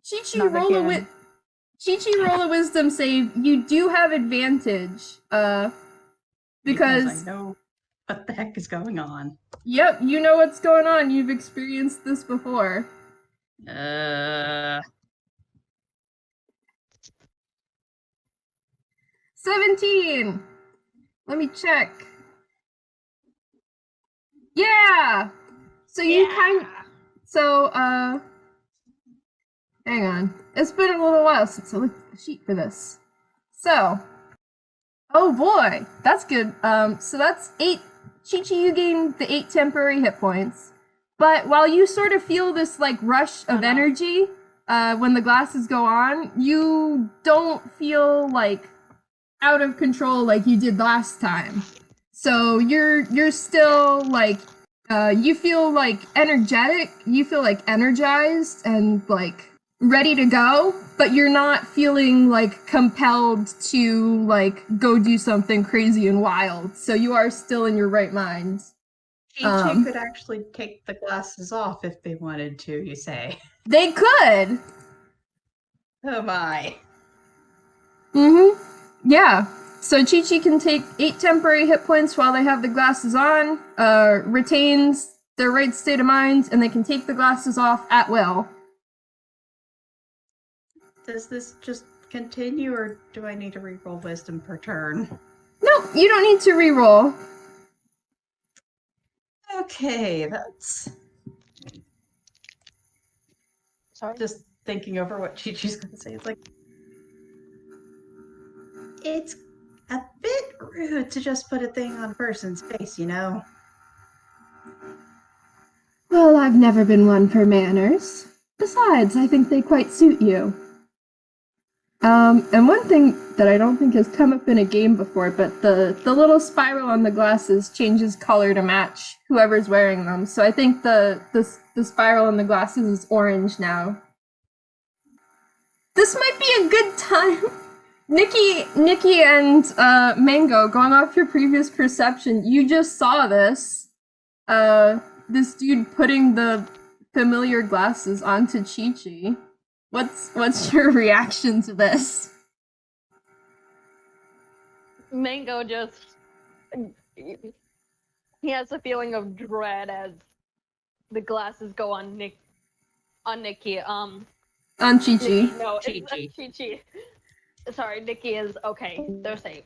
Chichi, roll a wisdom save. You do have advantage, because... I know What the heck is going on? Yep, you know what's going on. You've experienced this before. 17! Let me check. Yeah! So you hang on. It's been a little while since I looked at the sheet for this. So, oh boy, that's good. So that's 8. Chichi, you gain the 8 temporary hit points. But while you sort of feel this like rush of energy, when the glasses go on, you don't feel like out of control like you did last time. So you're still like you feel like energetic, you feel like energized and like ready to go, but you're not feeling like compelled to like go do something crazy and wild. So you are still in your right mind. Chichi could actually take the glasses off if they wanted to, you say? They could. Oh my. Yeah. So Chichi can take 8 temporary hit points while they have the glasses on, retains their right state of mind, and they can take the glasses off at will. Does this just continue, or do I need to reroll wisdom per turn? No, you don't need to reroll. Okay, that's... Sorry? Just thinking over what Chi-Chi's gonna say. It's like... It's a bit rude to just put a thing on a person's face, you know? Well, I've never been one for manners. Besides, I think they quite suit you. And one thing that I don't think has come up in a game before, but the little spiral on the glasses changes color to match whoever's wearing them. So I think the spiral on the glasses is orange now. This might be a good time. Nicky and Mango, going off your previous perception, you just saw this. This dude putting the familiar glasses onto Chichi. What's your reaction to this? Mango just he has a feeling of dread as the glasses go on Nicky. On Chichi. Nicky, no, Chichi. it's not Chichi. Sorry, Nicky is okay. They're safe.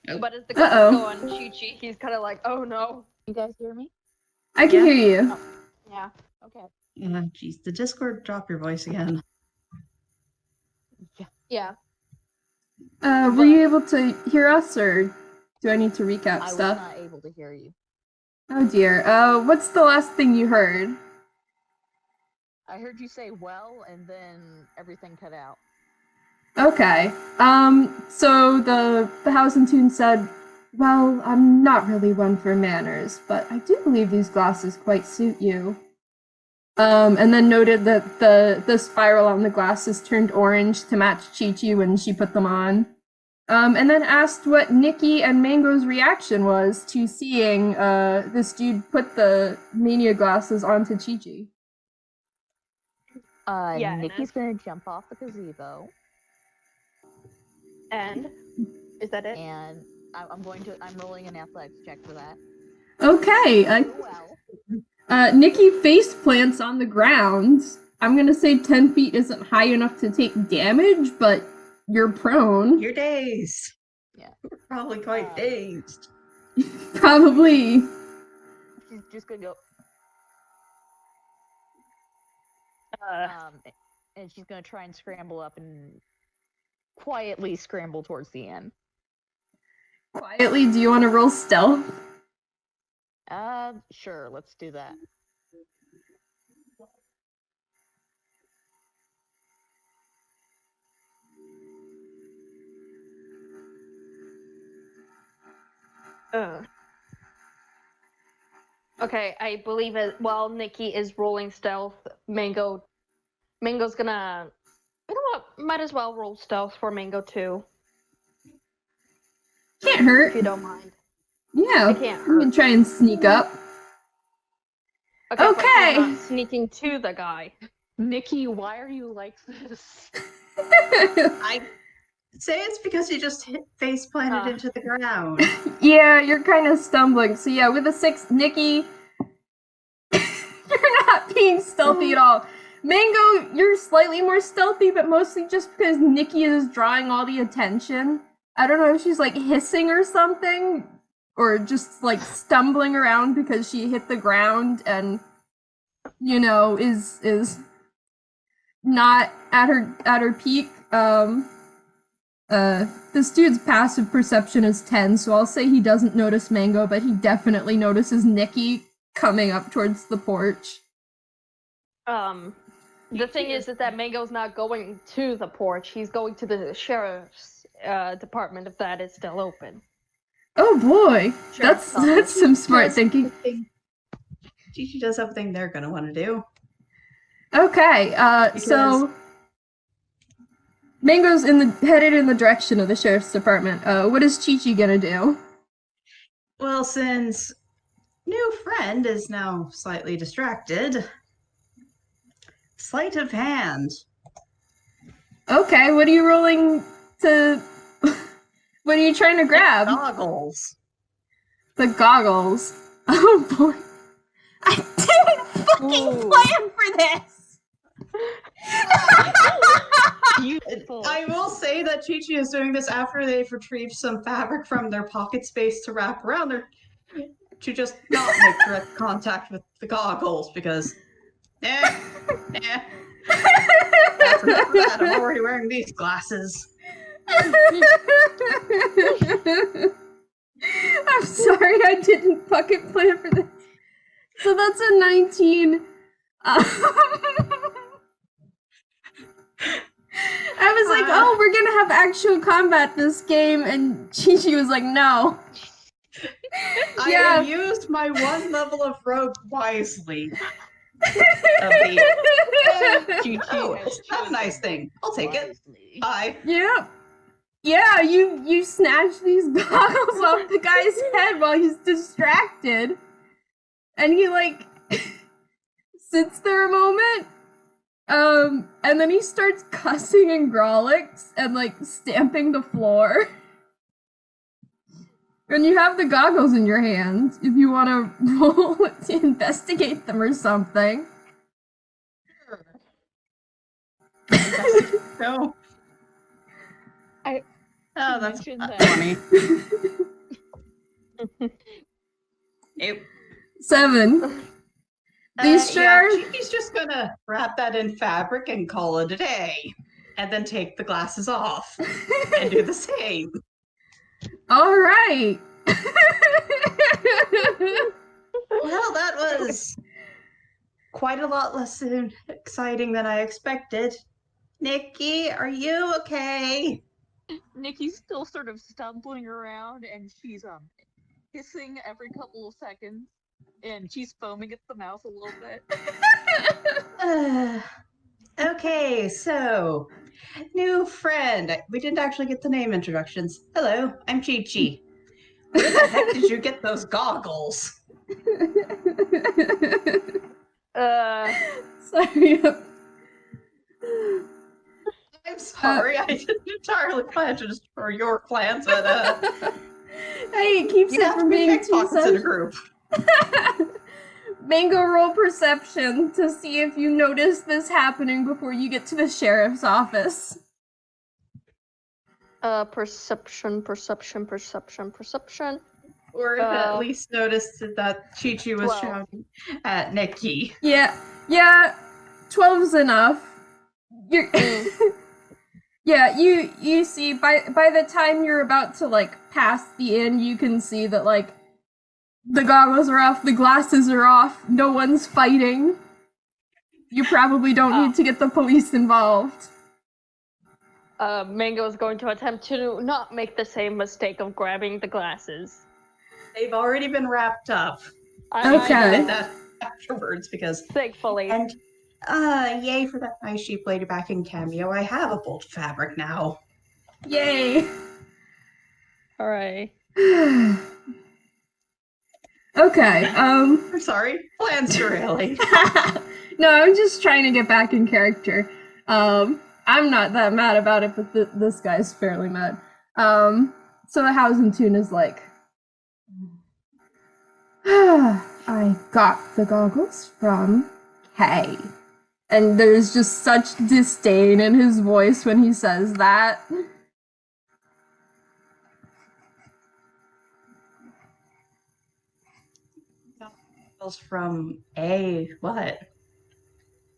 Oh. But as the glasses go on Chichi, he's kind of like, oh no. You guys hear me? I can hear you. Oh, yeah. Okay. Jeez, the Discord drop your voice again. Yeah. Were you able to hear us, or do I need to recap I was stuff? not able to hear you. Oh dear. What's the last thing you heard? I heard you say well, and then everything cut out. Okay. So the House in Tune said, well, I'm not really one for manners, but I do believe these glasses quite suit you. And then noted that the spiral on the glasses turned orange to match Chichi when she put them on. And then asked what Nicky and Mango's reaction was to seeing this dude put the mania glasses onto Chichi. Yeah, Nicky's gonna jump off the gazebo. And is that it? And I'm rolling an athletics check for that. Okay. Nicky face plants on the ground. I'm gonna say 10 feet isn't high enough to take damage, but you're prone. You're dazed. Yeah. You're probably quite dazed. Probably. She's just gonna go. And she's gonna try and scramble up and quietly scramble towards the end. Quietly, do you want to roll stealth? Sure, let's do that. Okay, I believe while Nicky is rolling stealth, Mango's gonna. You know what? Might as well roll stealth for Mango too. Can't hurt. If you don't mind. Yeah. It can't You can hurt. try and sneak up. Okay. But Okay. he's not sneaking to the guy. Nicky, why are you like this? Say it's because you just face planted into the ground. Yeah, you're kind of stumbling. So yeah, with a 6, Nicky, you're not being stealthy at all. Mango, you're slightly more stealthy, but mostly just because Nicky is drawing all the attention. I don't know if she's like hissing or something, or just like stumbling around because she hit the ground and is not at her peak. This dude's passive perception is 10, so I'll say he doesn't notice Mango, but he definitely notices Nicky coming up towards the porch. The thing is that Mango's not going to the porch. He's going to the sheriff's department, if that is still open. Oh boy, that's some smart thinking. Chichi does something they're gonna want to do. Okay, so Mango's headed in the direction of the sheriff's department. What is Chichi gonna do? Well, since new friend is now slightly distracted, sleight of hand. Okay, what are you rolling to? What are you trying to grab? Goggles. The goggles. Oh boy, I didn't fucking plan for this. Beautiful. I will say that Chichi is doing this after they've retrieved some fabric from their pocket space to wrap around their to just not make direct contact with the goggles because after that, I'm already wearing these glasses. I'm sorry, I didn't fucking plan for this. So that's a 19. I was like, oh, we're gonna have actual combat this game, and Chichi was like, no. I have used my 1 level of rogue wisely. Oh, that's a nice thing. I'll take it. Bye. Yeah. Yeah, you snatch these goggles off the guy's head while he's distracted. And he, like, sits there a moment. And then he starts cussing in Grolix and, like, stamping the floor. And you have the goggles in your hands if you want to roll to investigate them or something. No. Oh, that's that. funny. Nope. 7. These yeah, Chichi's just gonna wrap that in fabric and call it a day. And then take the glasses off and do the same. All right. Well, that was quite a lot less exciting than I expected. Nicky, are you okay? Nicky's still sort of stumbling around, and she's hissing every couple of seconds, and she's foaming at the mouth a little bit. Okay, so new friend. We didn't actually get the name introductions. Hello, I'm Chichi. Where the heck did you get those goggles? Sorry. I'm sorry, I didn't entirely plan to destroy your plans, but hey, it keeps it from being too in a group. Mango, roll perception to see if you notice this happening before you get to the sheriff's office. Perception. Or at least noticed that Chichi was shouting at Nicky. Yeah, 12's enough. You're yeah, you see by the time you're about to like pass the inn, you can see that like the goggles are off, the glasses are off, no one's fighting. You probably don't need to get the police involved. Mango is going to attempt to not make the same mistake of grabbing the glasses. They've already been wrapped up. Okay. I did that afterwards because thankfully. And yay for that nice sheep lady back in cameo. I have a bolt of fabric now. Yay. Alright. Okay, I'm sorry, plans derailing. No, I'm just trying to get back in character. I I'm not that mad about it, but this guy's fairly mad. So the Housing Tune is like, I got the goggles from Kay. And there's just such disdain in his voice when he says that. Goggles from A, what?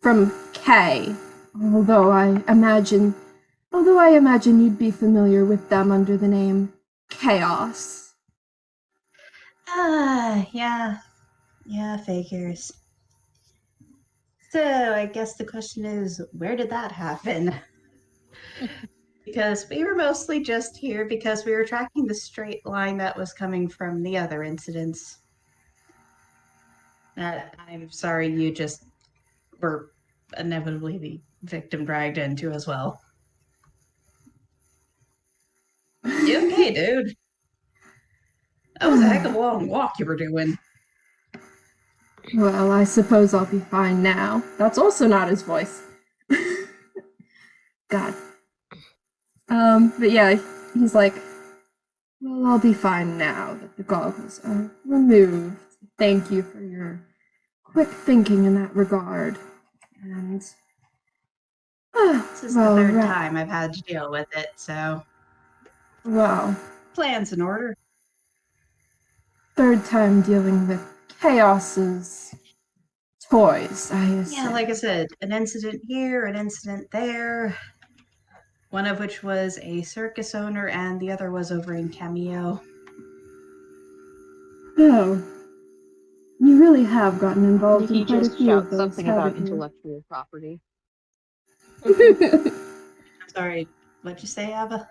From Kay. Although I imagine you'd be familiar with them under the name K.OS. Yeah, figures. So I guess the question is, where did that happen? Because we were mostly just here because we were tracking the straight line that was coming from the other incidents. I'm sorry you just were inevitably the victim dragged into as well. You okay, dude? That was a heck of a long walk you were doing. Well, I suppose I'll be fine now. That's also not his voice. God. But yeah, he's like, well, I'll be fine now that the goggles are removed. Thank you for your quick thinking in that regard. And this is the third time I've had to deal with it, so well, plans in order. Third time dealing with K.OS's toys, I assume. Yeah, like I said, an incident here, an incident there. One of which was a circus owner, and the other was over in Cameo. Oh, you really have gotten involved Nicky in quite a just few of shouts those, something about haven't you? intellectual property. I'm sorry, what'd you say, Ava?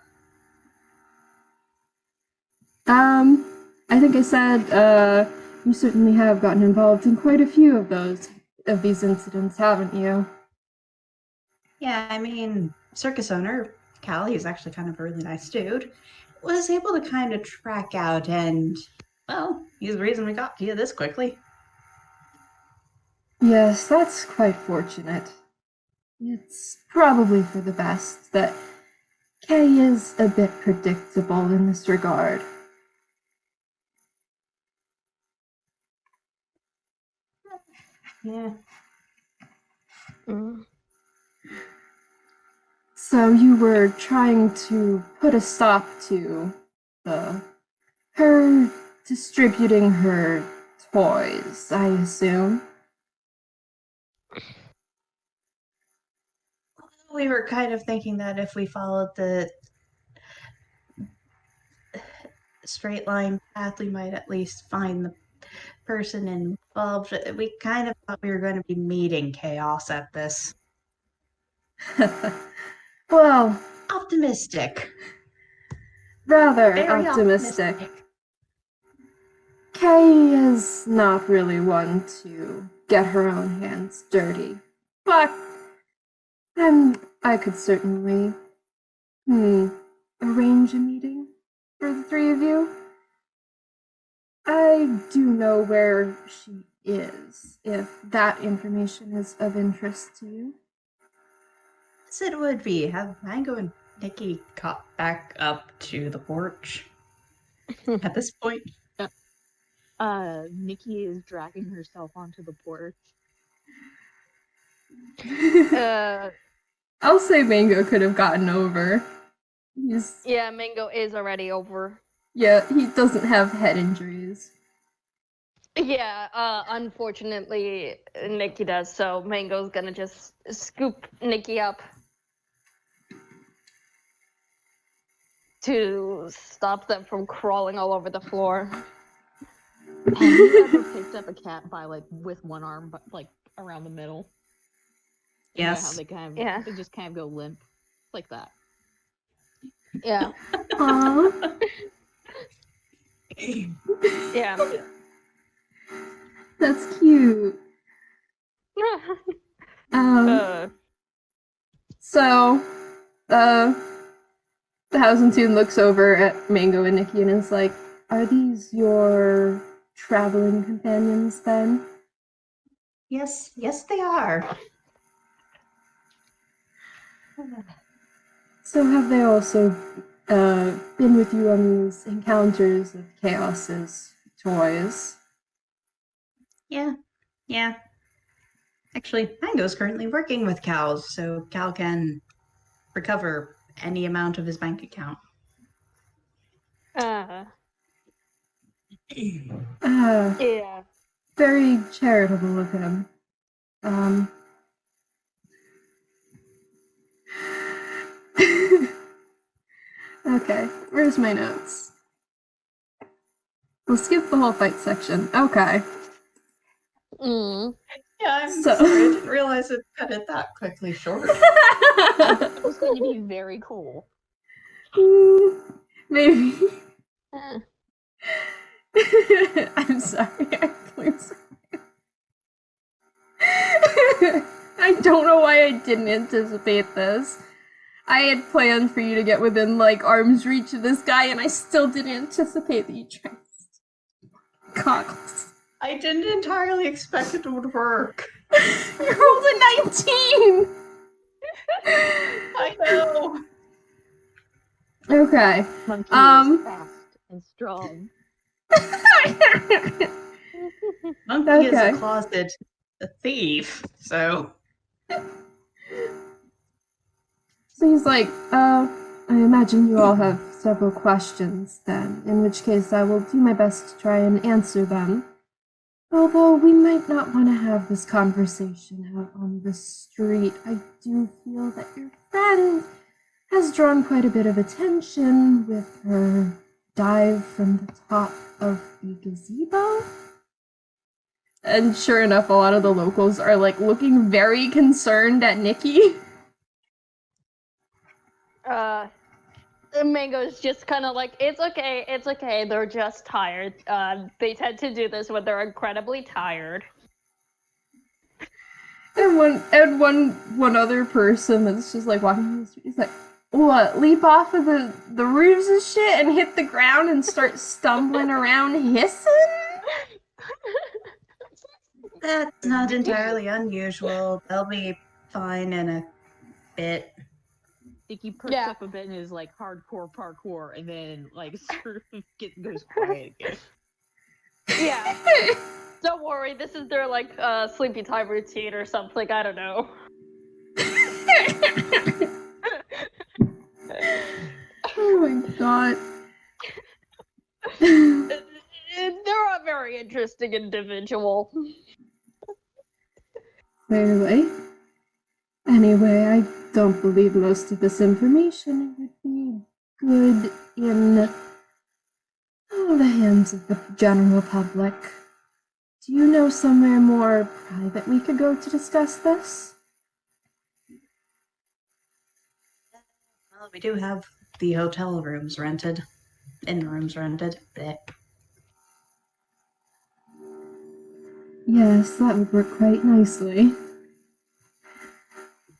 I think I said, you certainly have gotten involved in quite a few of these incidents, haven't you? Yeah, I mean, circus owner, Callie is actually kind of a really nice dude. Was able to kind of track out and, well, he's the reason we got to you this quickly. Yes, that's quite fortunate. It's probably for the best that Kay is a bit predictable in this regard. Yeah. So you were trying to put a stop to her distributing her toys, I assume. We were kind of thinking that if we followed the straight line path, we might at least find the person involved. We kind of thought we were going to be meeting K.OS at this. Well, optimistic. Rather Very optimistic. Kay is not really one to get her own hands dirty. But then I could certainly arrange a meeting for the three of you. I do know where she is, if that information is of interest to you. Yes, it would be. Have Mango and Nicky caught back up to the porch at this point? Nicky is dragging herself onto the porch. I'll say Mango could have gotten over. Yeah, Mango is already over. Yeah, he doesn't have head injuries. Yeah, unfortunately, Nicky does, so Mango's gonna just scoop Nicky up to stop them from crawling all over the floor. Have you ever picked up a cat by, like, with one arm, but, like, around the middle? Yes. You know how they kind of, they just kind of go limp. Like that. Yeah. Aww. Yeah. That's cute. So, the Housing Tune looks over at Mango and Nicky and is like, are these your traveling companions then? Yes, they are. So have they also been with you on these encounters of K.OS's toys? Yeah. Actually, Mango's currently working with Cal's, so Cal can recover any amount of his bank account. Yeah. Very charitable of him. Okay, where's my notes? We'll skip the whole fight section. Okay. Mm. Yeah, I'm So- sorry, I didn't realize it cut it that quickly short. It was going to be very cool. Maybe. Eh. I'm sorry, I'm sorry. I don't know why I didn't anticipate this. I had planned for you to get within, like, arm's reach of this guy, and I still didn't anticipate that you tried goggles. I didn't entirely expect it would work. You rolled a 19! I know. Okay. Monkey is fast and strong. Monkey is Okay. a closet thief, so. So he's like, I imagine you all have several questions then, in which case I will do my best to try and answer them. Although we might not want to have this conversation out on the street, I do feel that your friend has drawn quite a bit of attention with her dive from the top of the gazebo. And sure enough, a lot of the locals are like looking very concerned at Nicky. Mango's just kind of like, it's okay, they're just tired. They tend to do this when they're incredibly tired. And one other person that's just like walking through the street is like, what, leap off of the roofs and shit and hit the ground and start stumbling around hissing? That's not entirely unusual. They'll be fine in a bit. Nicky perks up a bit and is like hardcore parkour, and then like sort of goes quiet again. Yeah. Don't worry, this is their like sleepy time routine or something. I don't know. Oh my god. They're a very interesting individual. Clearly. Anyway, I don't believe most of this information would be good in the hands of the general public. Do you know somewhere more private we could go to discuss this? Well, we do have the hotel rooms rented. Inn rooms rented. Blech. Yes, that would work quite nicely.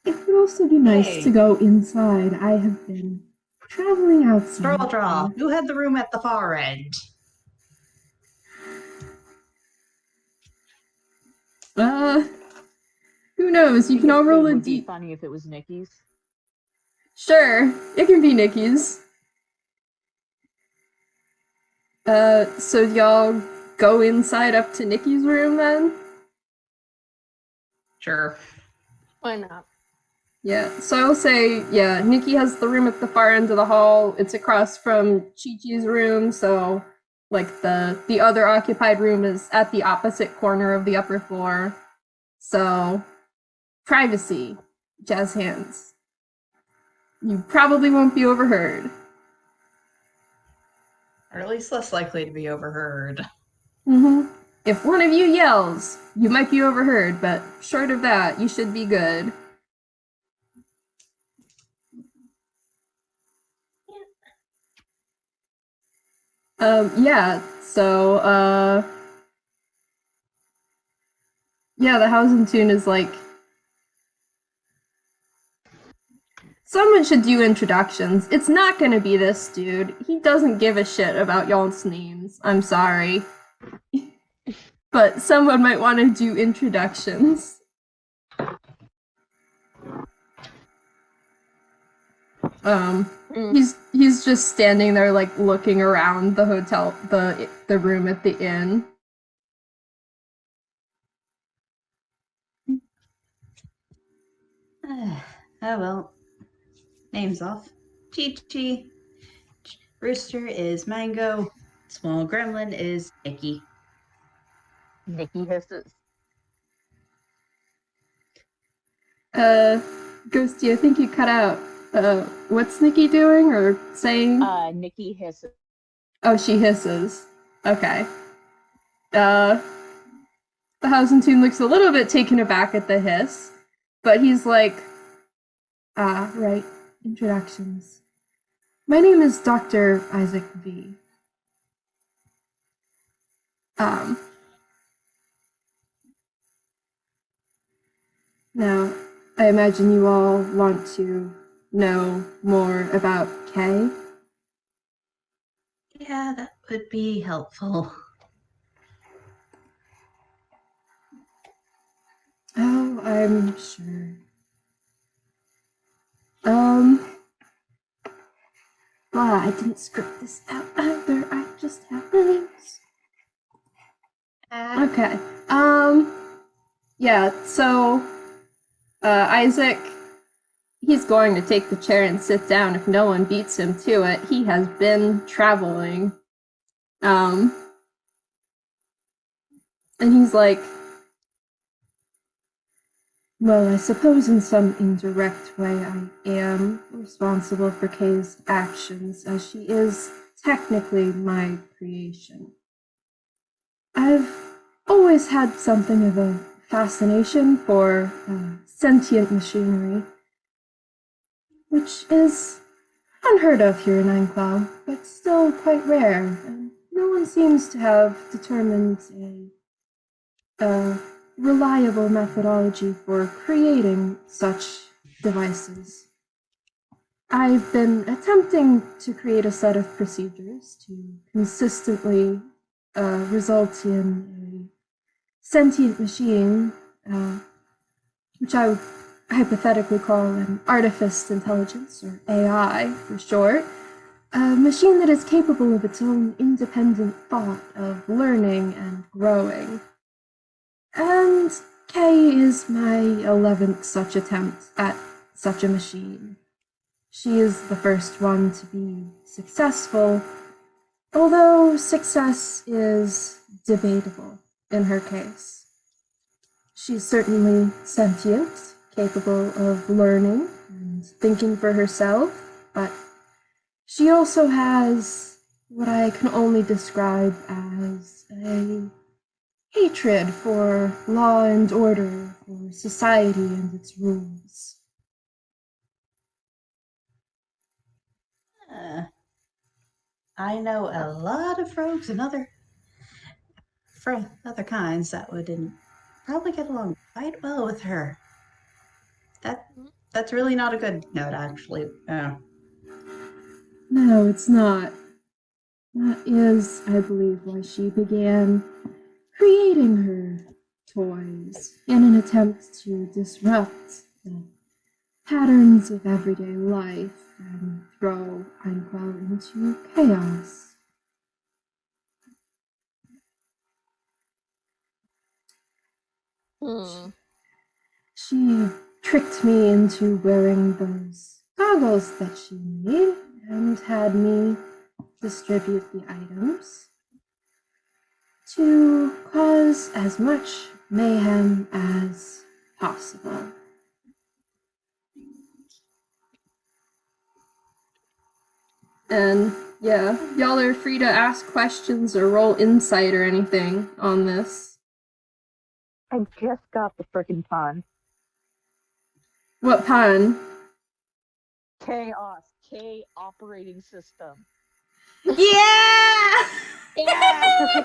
It would also be nice to go inside. I have been traveling outside. Straw draw. Who had the room at the far end? Who knows? You can all roll a It would be d. funny if it was Nicky's. Sure, it can be Nicky's. So y'all go inside up to Nicky's room then? Sure. Why not? Yeah, so I will say, yeah, Nicky has the room at the far end of the hall. It's across from Chichi's room, so like the other occupied room is at the opposite corner of the upper floor. So privacy, jazz hands. You probably won't be overheard. Or at least less likely to be overheard. If one of you yells, you might be overheard, but short of that, you should be good. Yeah, so, yeah, the housing tune is like, someone should do introductions. It's not gonna be this dude. He doesn't give a shit about y'all's names. I'm sorry. But someone might want to do introductions. He's just standing there, like, looking around the hotel, the room at the inn. Oh well. Name's off. Chichi. Rooster is Mango. Small gremlin is Nicky. Nicky hisses. Ghosty, I think you cut out. What's Nicky doing or saying? Nicky hisses. Oh, she hisses. Okay. The Housentune looks a little bit taken aback at the hiss, but he's like, right, introductions. My name is Dr. Isaac V. Now, I imagine you all want to know more about Kay? Yeah, that would be helpful. Oh, I'm sure. Well, I didn't script this out either. I just have names. Okay. Yeah, so, Isaac, he's going to take the chair and sit down if no one beats him to it. He has been traveling. And he's like, well, I suppose in some indirect way I am responsible for Kay's actions, as she is technically my creation. I've always had something of a fascination for sentient machinery, which is unheard of here in Einquell, but still quite rare, and no one seems to have determined a reliable methodology for creating such devices. I've been attempting to create a set of procedures to consistently result in a sentient machine, which I would hypothetically call an artificial intelligence, or AI for short, a machine that is capable of its own independent thought of learning and growing. And Kay is my 11th such attempt at such a machine. She is the first one to be successful, although success is debatable in her case. She's certainly sentient, capable of learning and thinking for herself, but she also has what I can only describe as a hatred for law and order, for society and its rules. I know a lot of rogues and other kinds that would probably get along quite well with her. That's really not a good note, actually. No, it's not. That is, I believe, why she began creating her toys in an attempt to disrupt the patterns of everyday life and throw Einquell into chaos. She tricked me into wearing those goggles that she made and had me distribute the items to cause as much mayhem as possible. And yeah, y'all are free to ask questions or roll insight or anything on this. I just got the frickin' pun. What pun? K.OS, K operating system. Yeah! Yeah!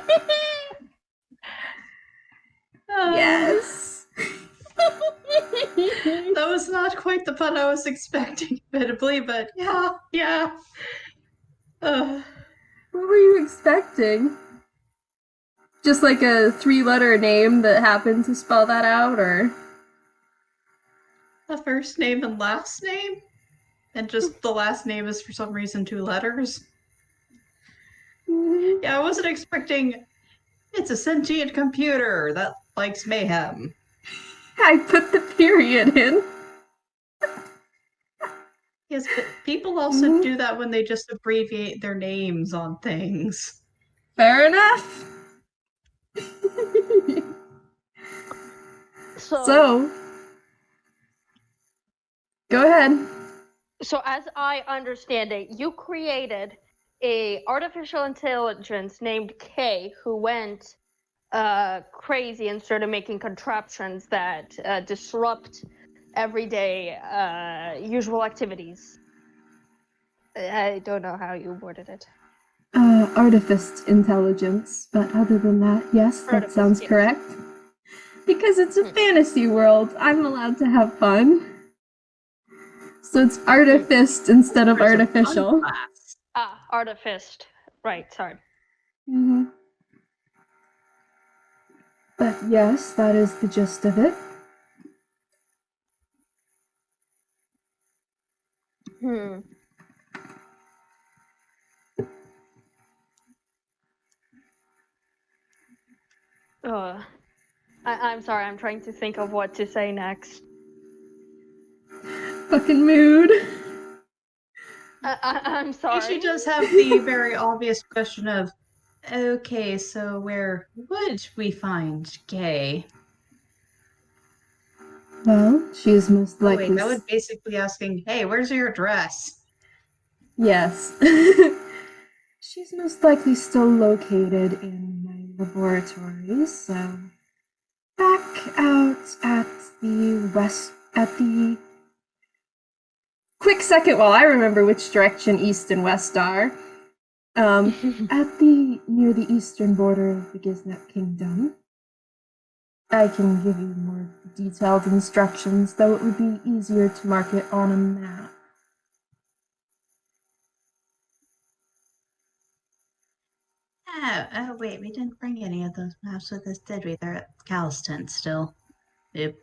Yes! That was not quite the pun I was expecting, admittedly, but yeah. What were you expecting? Just like a 3-letter name that happened to spell that out, or? A first name and last name? And just the last name is for some reason 2 letters. Mhm. Yeah, I wasn't expecting. It's a sentient computer that likes mayhem. I put the period in. Yes, but people also Mhm. do that when they just abbreviate their names on things. Fair enough. So, go ahead. So as I understand it, you created a artificial intelligence named K who went crazy and started making contraptions that disrupt everyday usual activities. I don't know how you worded it. Artifice intelligence, but other than that, yes, that Artifice, sounds yes. correct. Because it's a fantasy world, I'm allowed to have fun. So it's artificed instead of There's a fun artificial. class. Ah, artificed. Right, sorry. Mm-hmm. But yes, that is the gist of it. I'm sorry, I'm trying to think of what to say next. Fucking mood. I'm sorry. She does have the very obvious question of, okay, so where would we find Gay? Well, she is most likely. Oh wait, that would basically asking, hey, where's your address? Yes. She's most likely still located in my laboratory, so back out at the quick second while I remember which direction east and west are. Near the eastern border of the Gisnep kingdom. I can give you more detailed instructions, though it would be easier to mark it on a map. Oh, wait, we didn't bring any of those maps with us, did we? They're at Cal's tent still. Yep.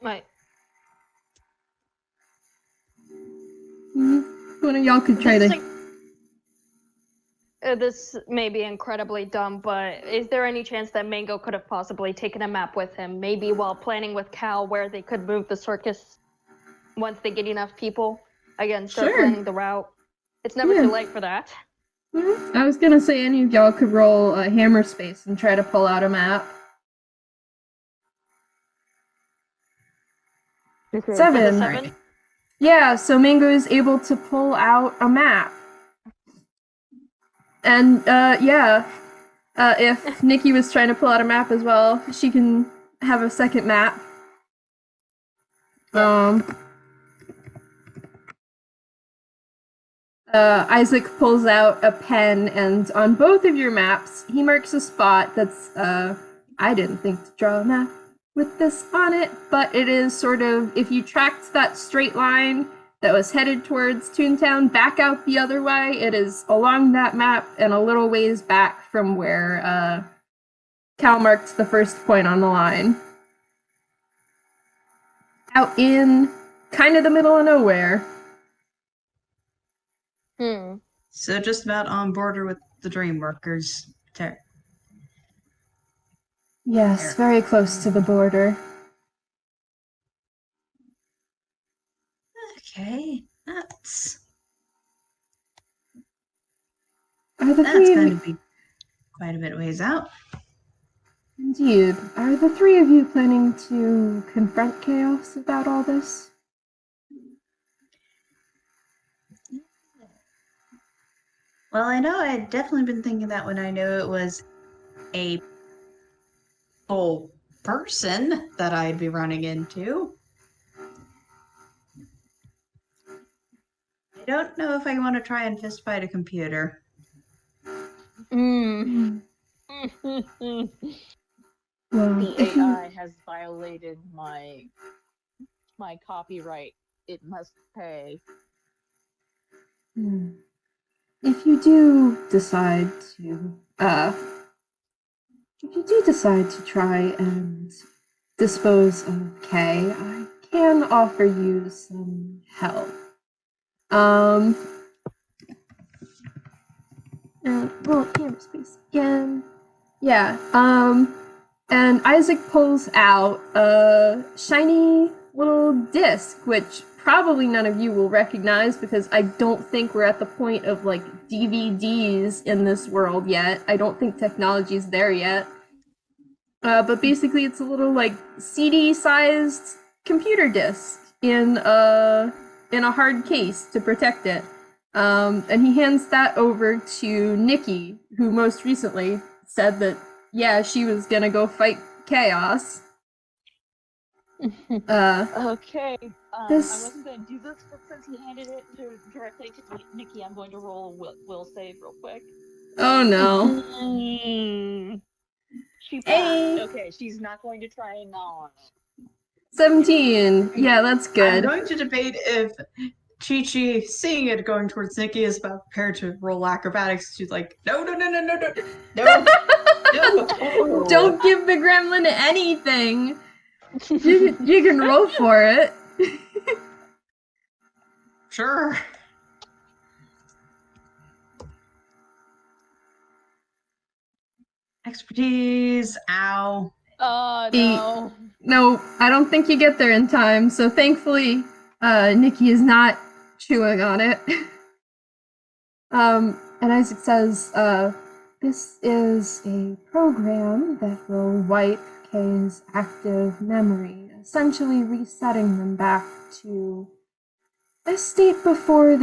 Right. One of y'all could try to. This may be incredibly dumb, but is there any chance that Mango could have possibly taken a map with him, maybe while planning with Cal where they could move the circus once they get enough people? Again, start Sure. planning the route. It's never too late for that. I was gonna say any of y'all could roll a hammer space and try to pull out a map. 7. Seven? Yeah, so Mango is able to pull out a map. And, if Nicky was trying to pull out a map as well, she can have a second map. Isaac pulls out a pen, and on both of your maps, he marks a spot that's, I didn't think to draw a map with this on it, but it is sort of, if you tracked that straight line that was headed towards Toontown back out the other way, it is along that map and a little ways back from where, Cal marked the first point on the line. Out in kind of the middle of nowhere. So just about on border with the Dreamworkers. Yes, very close to the border. Okay, that's Are the that's three going of to be quite a bit of ways out. Indeed. Are the three of you planning to confront K.OS about all this? Well, I know I had definitely been thinking that when I knew it was a whole person that I'd be running into. I don't know if I want to try and fistfight a computer. Well, The AI has violated my copyright. It must pay. If you do decide to try and dispose of Kay, I can offer you some help. And roll camera space again. Yeah. And Isaac pulls out a shiny little disc, which probably none of you will recognize because I don't think we're at the point of like DVDs in this world yet. I don't think technology's there yet. But basically, it's a little like CD-sized computer disc in a hard case to protect it. And he hands that over to Nicky, who most recently said that, yeah, she was gonna go fight K.OS. Okay. I This- wasn't going to do this, but since he handed it directly to Nicky, I'm going to roll a will save real quick. Oh no. She passed. Hey. Okay, she's not going to try and gnaw on it. 17. Yeah, that's I'm good. going to debate if Chichi, seeing it going towards Nicky, is about prepared to roll acrobatics. She's like, no. Don't give the gremlin anything. You can roll for it. Sure. Expertise. Ow. No. No, I don't think you get there in time. So thankfully, Nicky is not chewing on it. And Isaac says, this is a program that will wipe Kay's active memory, essentially resetting them back to a state before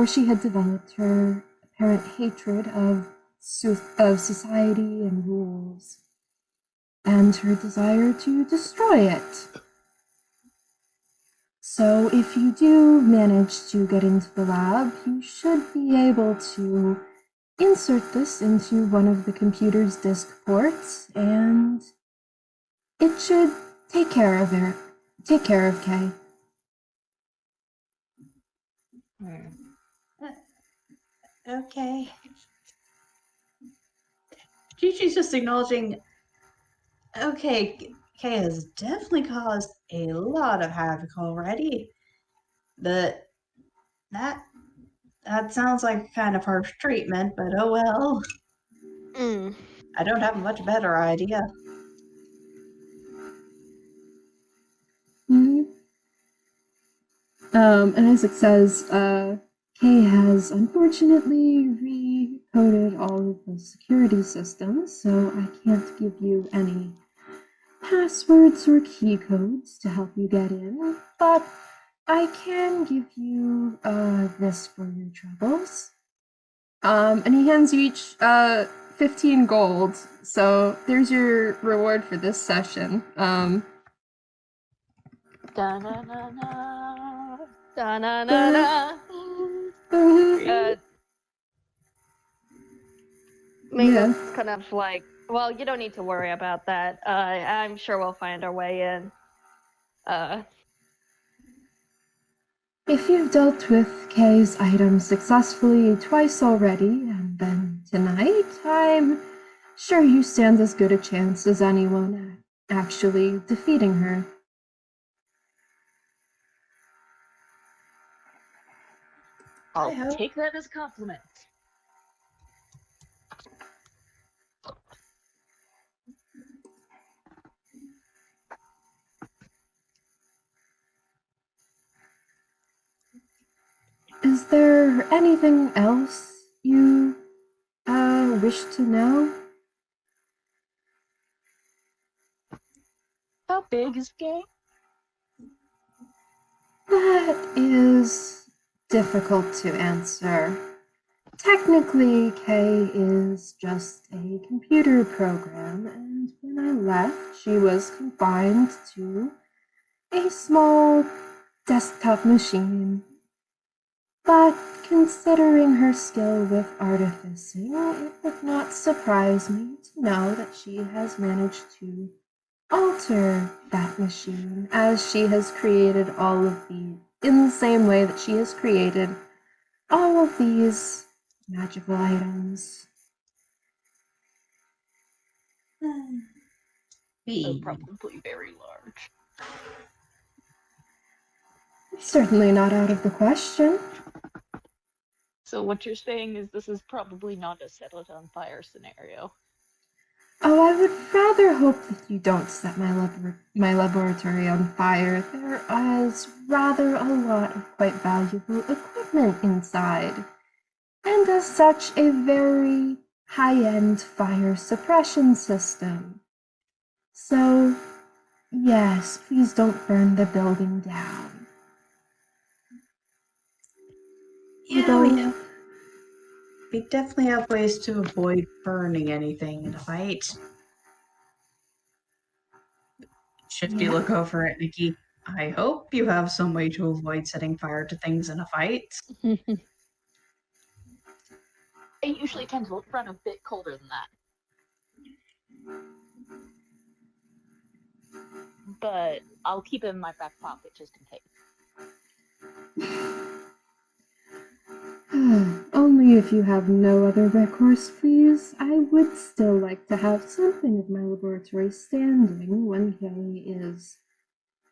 she had developed her apparent hatred of society and rules, and her desire to destroy it. So if you do manage to get into the lab, you should be able to insert this into one of the computer's disk ports, and it should take care of Kay. Okay. Chichi's just acknowledging. Okay, Kay has definitely caused a lot of havoc already. But that sounds like kind of harsh treatment, but oh well. I don't have a much better idea. Mm-hmm. And Isaac says, Kay has unfortunately recoded all of the security systems, so I can't give you any passwords or key codes to help you get in, but I can give you this for your troubles. And he hands you each 15 gold. So there's your reward for this session. Da-na-na-na. Da-na-na-na. Mango's kind of like, well, you don't need to worry about that. I'm sure we'll find our way in. If you've dealt with Kay's items successfully twice already, and then tonight, I'm sure you stand as good a chance as anyone at actually defeating her. I'll take that as a compliment. Is there anything else you wish to know? How big is Kay? That is difficult to answer. Technically, Kay is just a computer program, and when I left, she was confined to a small desktop machine. But considering her skill with artificing, it would not surprise me to know that she has managed to alter that machine, as she has created in the same way that she has created all of these magical items. Probably very large. certainly not out of the question. So what you're saying is this is probably not a set it on fire scenario. Oh, I would rather hope that you don't set my laboratory on fire. There is rather a lot of quite valuable equipment inside, and as such, a very high-end fire suppression system. So, yes, please don't burn the building down. Yeah, we definitely have ways to avoid burning anything in a fight. Shifty look over at Nicky. I hope you have some way to avoid setting fire to things in a fight. I usually tend to run a bit colder than that. But I'll keep it in my back pocket just in case. Only if you have no other recourse, please. I would still like to have something of my laboratory standing when Kay is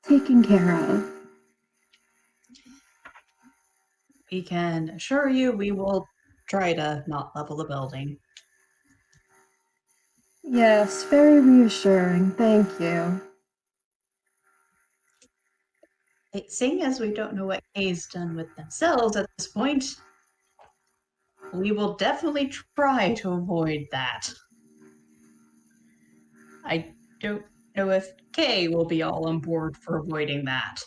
taken care of. We can assure you we will try to not level the building. Yes, very reassuring. Thank you. Seeing as we don't know what Kay's done with themselves at this point, we will definitely try to avoid that. I don't know if Kay will be all on board for avoiding that.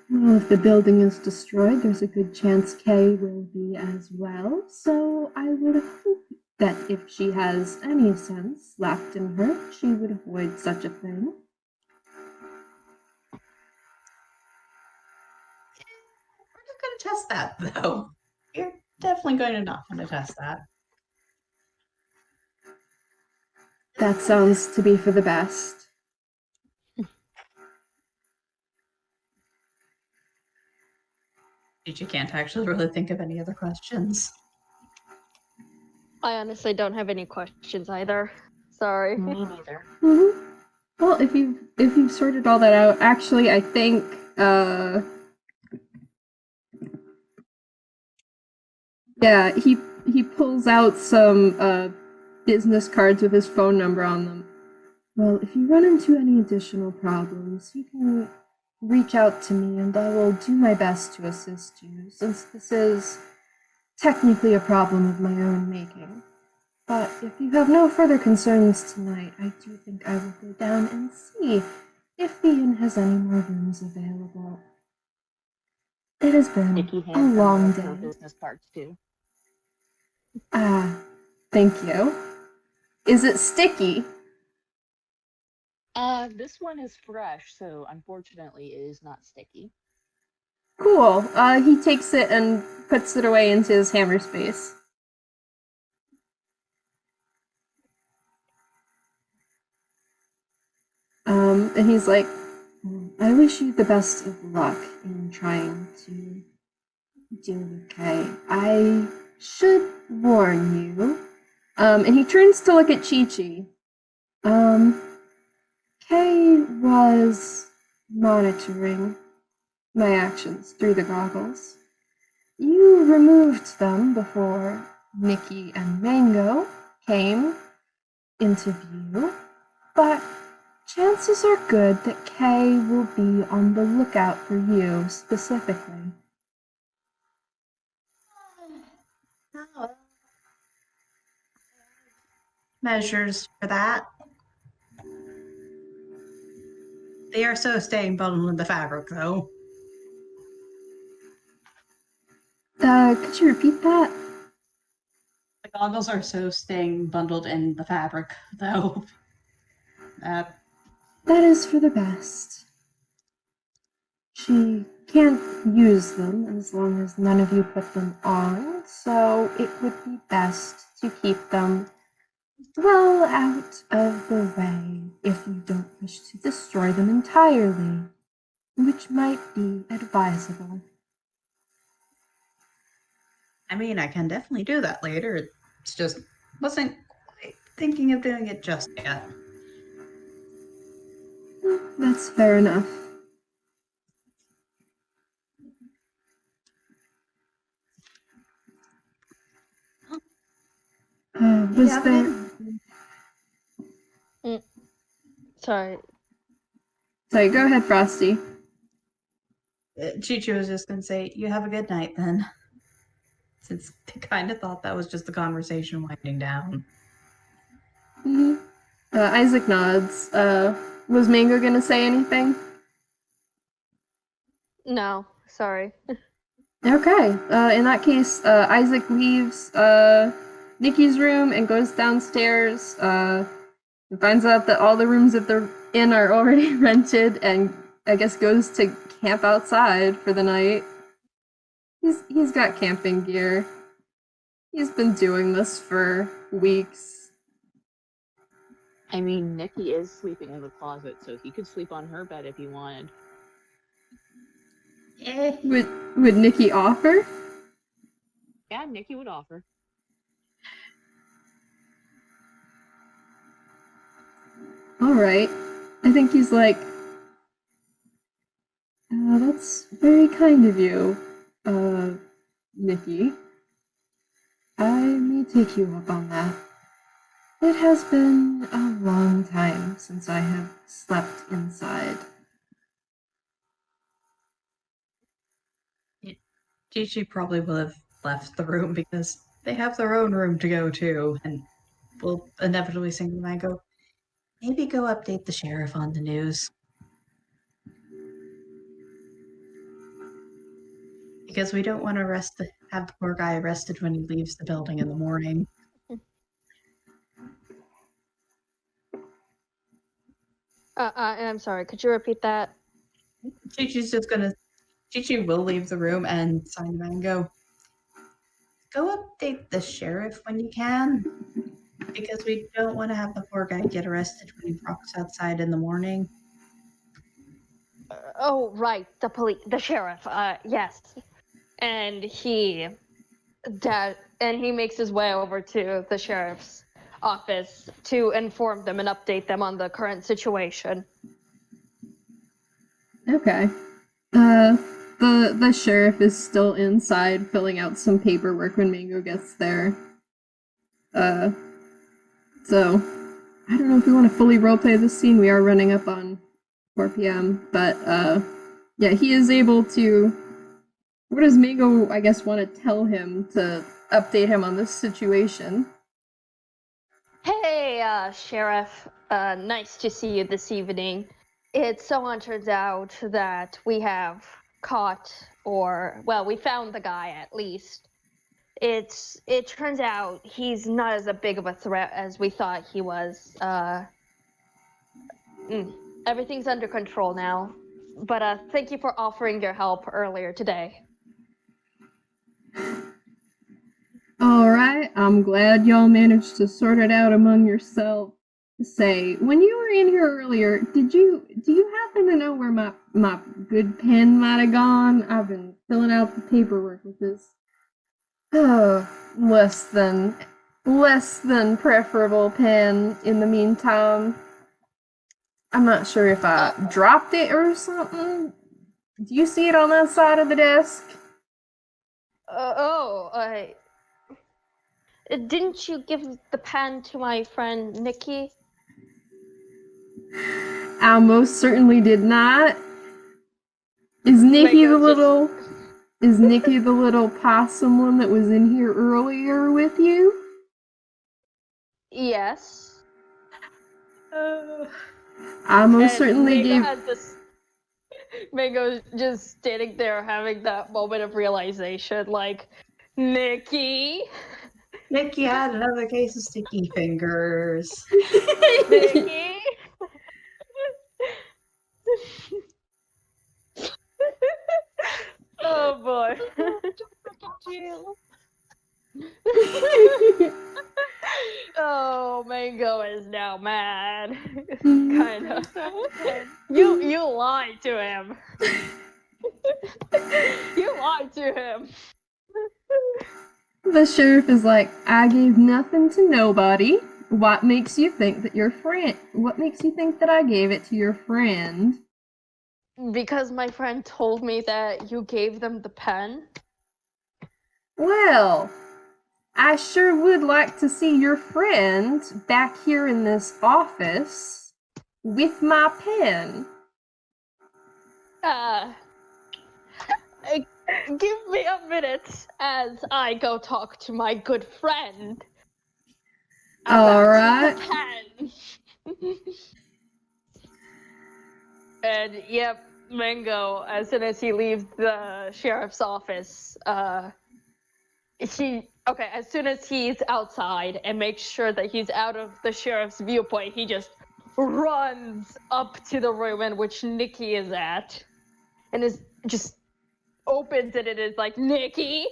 Well, if the building is destroyed, there's a good chance Kay will be as well, so I would hope that if she has any sense left in her, she would avoid such a thing. We're not going to test that, though. You're definitely going to not want to test that. That sounds to be for the best. Chichi can't actually really think of any other questions. I honestly don't have any questions either. Sorry. Me neither. Mm-hmm. Well, if you've sorted all that out, actually, I think yeah, he pulls out some business cards with his phone number on them. Well, if you run into any additional problems, you can reach out to me and I will do my best to assist you, since this is technically a problem of my own making. But if you have no further concerns tonight, I do think I will go down and see if the inn has any more rooms available. It has been Nicky a hands long her day. business cards too. Thank you. Is it sticky? This one is fresh, so unfortunately it is not sticky. Cool. He takes it and puts it away into his hammer space. And he's like, I wish you the best of luck in trying to deal with Kay. I should warn you. And he turns to look at Chichi. Kay was monitoring my actions through the goggles. You removed them before Nicky and Mango came into view, but chances are good that Kay will be on the lookout for you specifically. Measures for that. They are so staying bundled in the fabric, though. Could you repeat that? The goggles are so staying bundled in the fabric, though. That is for the best. She can't use them as long as none of you put them on, so it would be best to keep them well out of the way if you don't wish to destroy them entirely, which might be advisable. I mean, I can definitely do that later. It's just wasn't quite thinking of doing it just yet. That's fair enough. Was Yeah, there... Sorry. Sorry, go ahead, Frosty. Chichi was just going to say, you have a good night then. Since they kind of thought that was just the conversation winding down. Mm-hmm. Isaac nods. Was Mango gonna say anything? No, sorry. Okay. In that case, Isaac leaves Nikki's room and goes downstairs. And finds out that all the rooms that they're in are already rented, and I guess goes to camp outside for the night. He's got camping gear. He's been doing this for weeks. I mean, Nicky is sleeping in the closet, so he could sleep on her bed if he wanted. Would Nicky offer? Yeah, Nicky would offer. Alright. I think he's like, that's very kind of you, Nicky. I may take you up on that. It has been a long time since I have slept inside. Chichi probably will have left the room because they have their own room to go to, and will inevitably sing to Mango, maybe go update the sheriff on the news. Because we don't want to have the poor guy arrested when he leaves the building in the morning. I'm sorry, could you repeat that? Chichi will leave the room and sign to Mango. Go update the sheriff when you can. Because we don't want to have the poor guy get arrested when he walks outside in the morning. Oh, right, the sheriff, yes. And he makes his way over to the sheriff's office to inform them and update them on the current situation. Okay. The sheriff is still inside filling out some paperwork when Mango gets there. So I don't know if we want to fully roleplay this scene. We are running up on 4 p.m. But yeah, he is able to. What does Mango, I guess, want to tell him to update him on this situation? Hey, Sheriff. Nice to see you this evening. It so on turns out that we have caught, we found the guy at least. It turns out he's not as big of a threat as we thought he was. Everything's under control now. But thank you for offering your help earlier today. Alright, I'm glad y'all managed to sort it out among yourselves. Say, when you were in here earlier, do you happen to know where my good pen might have gone? I've been filling out the paperwork with this less than preferable pen in the meantime. I'm not sure if I dropped it or something. Do you see it on that side of the desk? Didn't you give the pen to my friend Nicky? I most certainly did not. Is Nicky the little possum one that was in here earlier with you? Yes. I most certainly gave. Mango's just standing there having that moment of realization, like, Nicky. Nicky had another case of sticky fingers. Nicky. Oh boy. Oh, Mango is now mad. Kinda. You lied to him. You lied to him. The sheriff is like, I gave nothing to nobody. What makes you think that What makes you think that I gave it to your friend? Because my friend told me that you gave them the pen. Well, I sure would like to see your friend back here in this office with my pen. Give me a minute as I go talk to my good friend. All right. The pen. And yep, Mango, as soon as he leaves the sheriff's office, as soon as he's outside and makes sure that he's out of the sheriff's viewpoint, he just runs up to the room in which Nicky is at, and is just opens it and is like, Nicky,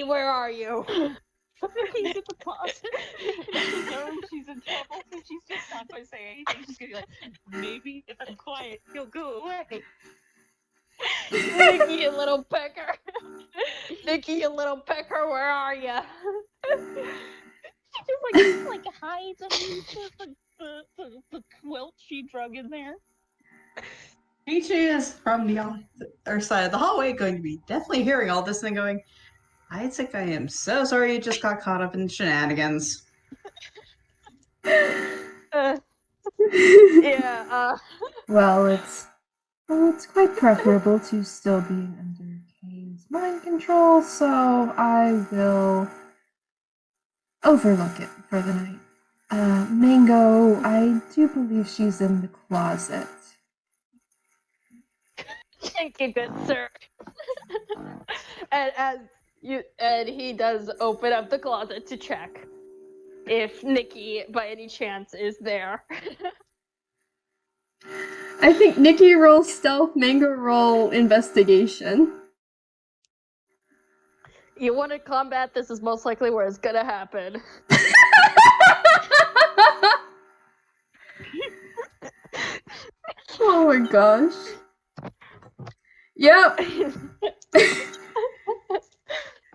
where are you? He's in the closet. She knows she's in trouble, so she's just not going to say anything. She's going to be like, maybe if I'm quiet, he'll go away. Nicky, you little pecker. Nicky, you little pecker, where are you? She just like hides underneath the quilt she drug in there. Chichi is from the other side of the hallway going to be definitely hearing all this and going, Isaac, I am so sorry you just got caught up in shenanigans. Well, it's quite preferable to still being under K's mind control, so I will overlook it for the night. Mango, I do believe she's in the closet. Thank you, good sir. And he does open up the closet to check if Nicky, by any chance, is there. I think Nicky rolls stealth, Mango roll investigation. You want to combat, this is most likely where it's gonna happen. Oh my gosh. Yep.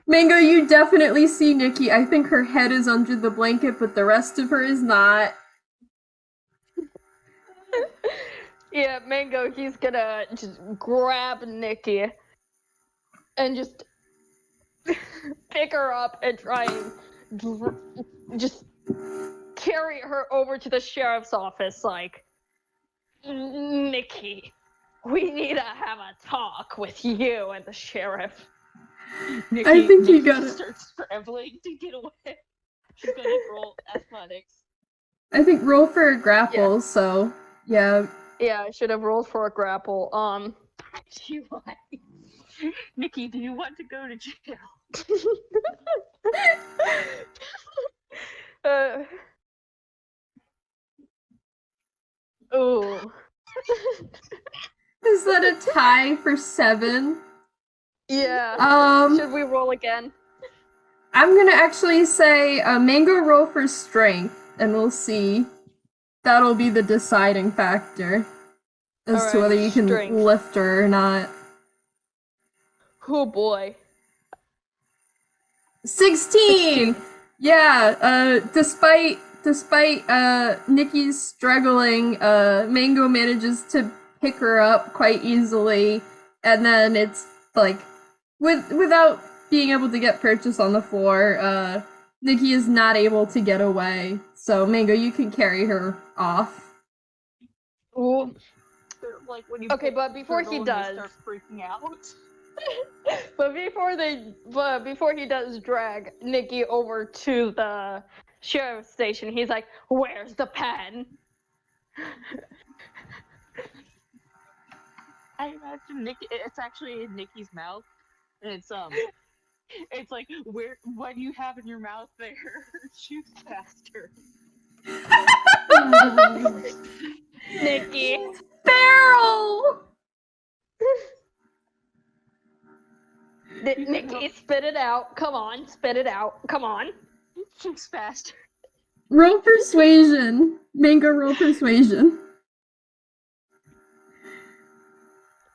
Mango, you definitely see Nicky. I think her head is under the blanket, but the rest of her is not. Yeah, Mango, he's gonna just grab Nicky and just pick her up and try and just carry her over to the sheriff's office, like, Nicky, we need to have a talk with you and the sheriff. Nicky, I think you got it. Starts scrambling to get away. She's gonna roll athletics. I think roll for a grapple, so yeah. Yeah, I should have rolled for a grapple. She lied. Nicky, do you want to go to jail? Ooh. Is that a tie for 7? Yeah. Should we roll again? I'm gonna actually say Mango roll for strength, and we'll see. That'll be the deciding factor as to whether you can lift her or not. Oh boy. 16! Yeah, despite Nicky's struggling, Mango manages to pick her up quite easily, and then it's like, without being able to get purchase on the floor, Nicky is not able to get away. So Mango, you can carry her off. Ooh. Like when you but before he does, start freaking out. but before he does drag Nicky over to the sheriff's station, he's like, "Where's the pen?" I imagine Nicky. It's actually in Nicky's mouth, and it's like what do you have in your mouth there? Shoot faster. Nicky. Feral! Nicky, spit it out. Come on, spit it out. Come on. Shoots faster. Roll persuasion. Mango, roll persuasion.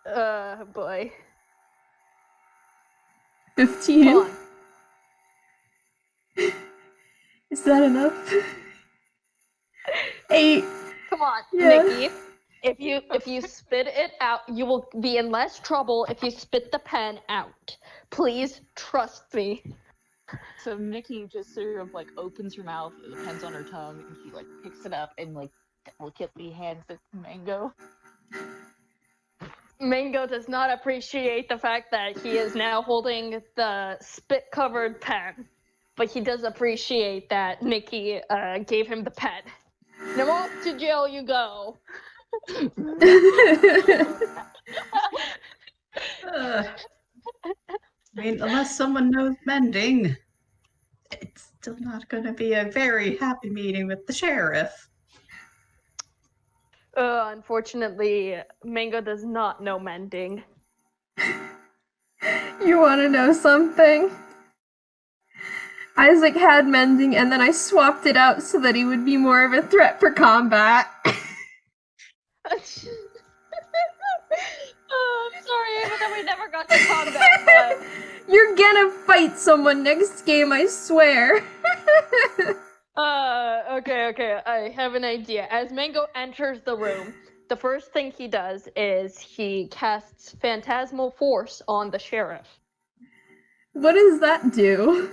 Boy. 15. Come on. Is that enough? 8. Come on, Yeah. Nicky. If you spit it out, you will be in less trouble if you spit the pen out. Please trust me. So Nicky just sort of like opens her mouth, the pen's on her tongue, and she like picks it up and like delicately hands it to Mango. Mango does not appreciate the fact that he is now holding the spit-covered pen, but he does appreciate that Nicky gave him the pen. Now off to jail you go. I mean, unless someone knows mending, it's still not going to be a very happy meeting with the sheriff. Unfortunately, Mango does not know mending. You want to know something? Isaac had mending, and then I swapped it out so that he would be more of a threat for combat. I'm sorry, Ava, that we never got to combat, but... You're gonna fight someone next game, I swear. Okay, I have an idea. As Mango enters the room, the first thing he does is he casts Phantasmal Force on the sheriff. What does that do?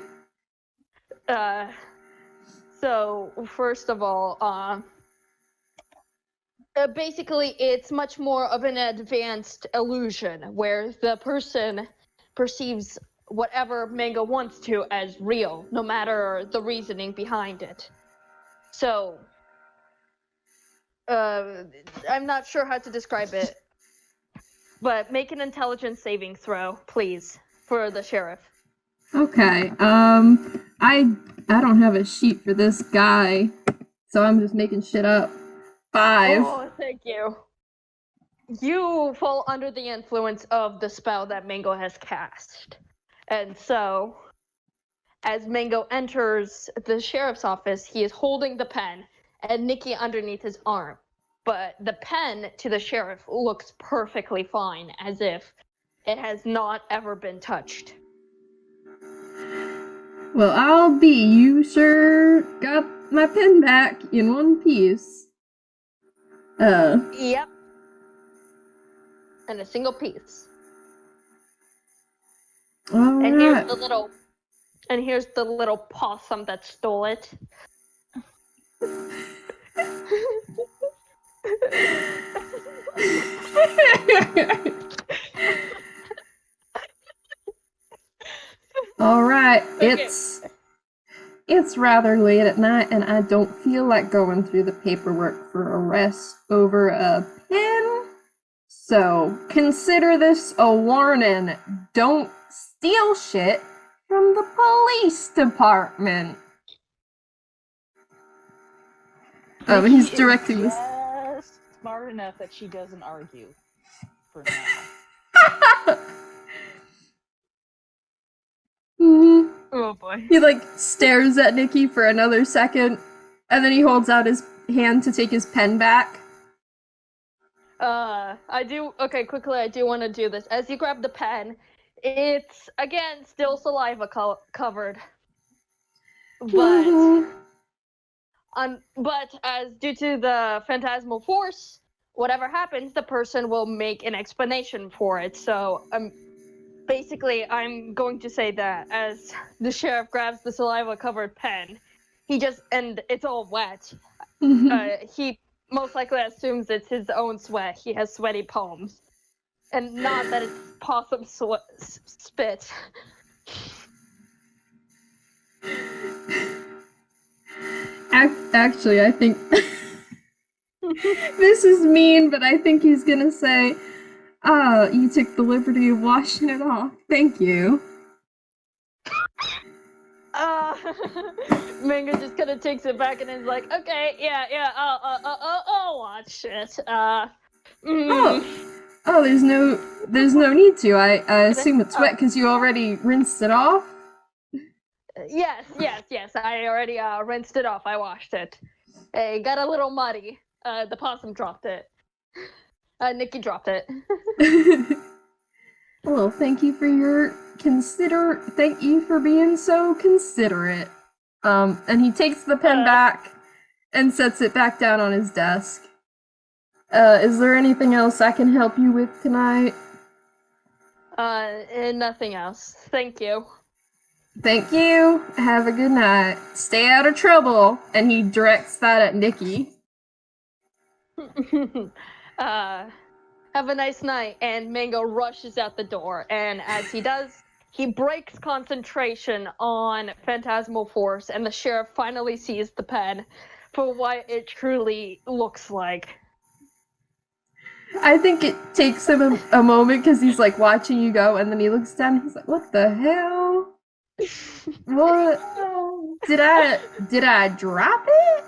So, first of all, basically it's much more of an advanced illusion, where the person perceives whatever Mango wants to as real, no matter the reasoning behind it. So, I'm not sure how to describe it, but make an intelligence saving throw, please, for the sheriff. Okay, I don't have a sheet for this guy, so I'm just making shit up. 5. Oh, thank you. You fall under the influence of the spell that Mango has cast. And so, as Mango enters the sheriff's office, he is holding the pen and Nicky underneath his arm. But the pen to the sheriff looks perfectly fine, as if it has not ever been touched. Well, I'll be. You sure got my pen back in one piece. Yep. And a single piece. All And right. here's the little possum that stole it. All right, Okay. it's rather late at night, and I don't feel like going through the paperwork for arrest over a pen. So consider this a warning. Don't steal shit from the police department. He's directing this. Just smart enough that she doesn't argue. For now. Mm-hmm. Oh boy. He like stares at Nicky for another second, and then he holds out his hand to take his pen back. I do want to do this. As you grab the pen, it's again still saliva covered. But but as due to the phantasmal force, whatever happens, the person will make an explanation for it. So basically, I'm going to say that as the sheriff grabs the saliva covered pen, and it's all wet. He most likely assumes it's his own sweat. He has sweaty palms. And not that it's possum spit. Actually, I think this is mean, but I think he's gonna say, you took the liberty of washing it off. Thank you. Mango just kind of takes it back and is like, okay, yeah, I'll watch it. There's no need to. I assume it's wet because you already rinsed it off. Yes. I already rinsed it off. I washed it. It got a little muddy. The possum dropped it. Nicky dropped it. Well, thank you for being so considerate. And he takes the pen back and sets it back down on his desk. Is there anything else I can help you with tonight? Nothing else. Thank you. Thank you. Have a good night. Stay out of trouble. And he directs that at Nicky. Have a nice night. And Mango rushes out the door. And as he does, he breaks concentration on Phantasmal Force. And the sheriff finally sees the pen for what it truly looks like. I think it takes him a moment because he's like watching you go, and then he looks down and he's like, "What the hell? What? Did I drop it?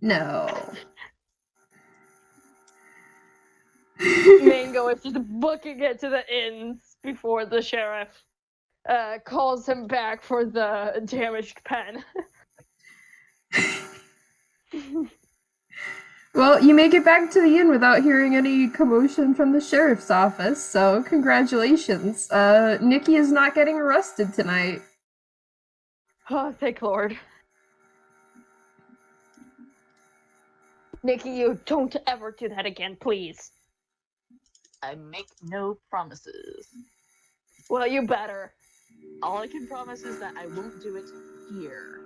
No." Mango is just booking it to the ends before the sheriff calls him back for the damaged pen. Well, you make it back to the inn without hearing any commotion from the sheriff's office, so congratulations. Nicky is not getting arrested tonight. Oh, thank Lord. Nicky, you don't ever do that again, please. I make no promises. Well, you better. All I can promise is that I won't do it here.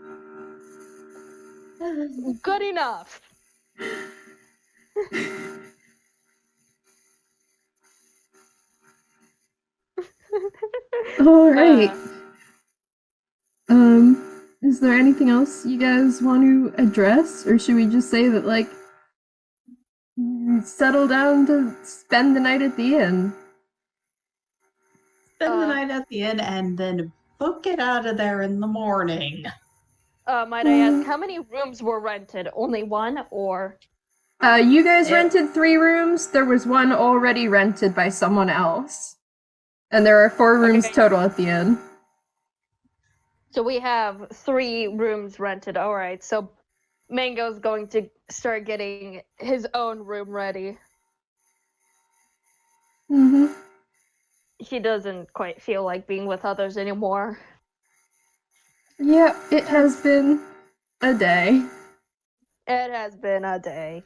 Good enough. All right. Is there anything else you guys want to address, or should we just say that, like, settle down to spend the night at the inn? Spend the night at the inn and then book it out of there in the morning. Might I ask, how many rooms were rented? Only one, or? You guys rented 3 rooms. There was one already rented by someone else. And there are 4 rooms total at the inn. So we have 3 rooms rented. All right. So Mango's going to start getting his own room ready. Mm-hmm. He doesn't quite feel like being with others anymore. Yeah, it has been a day. It has been a day.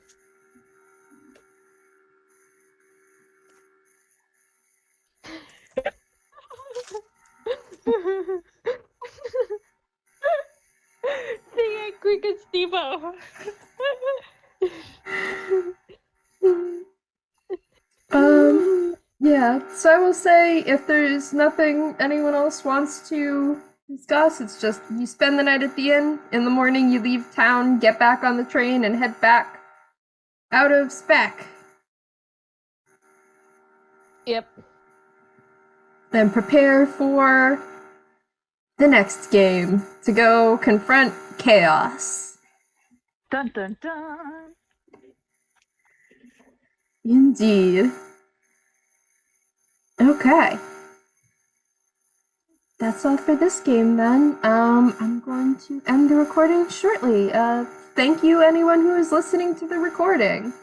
The angry Gazebo. Yeah, so I will say if there's nothing anyone else wants to discuss, it's just you spend the night at the inn, in the morning you leave town, get back on the train, and head back out of Spec. Yep. Then prepare for the next game to go confront K.OS. Dun dun dun. Indeed. Okay. That's all for this game then. I'm going to end the recording shortly. Thank you anyone who is listening to the recording.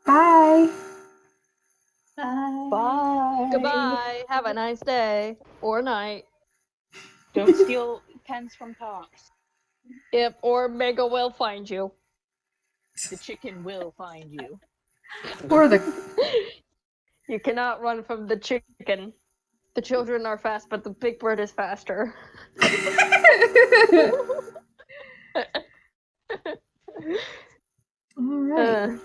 Bye. Bye. Bye. Goodbye. Have a nice day or night. Don't steal pens from cops. Yep, or Mega will find you. The chicken will find you. Or the... You cannot run from the chicken. The children are fast, but the big bird is faster. All right.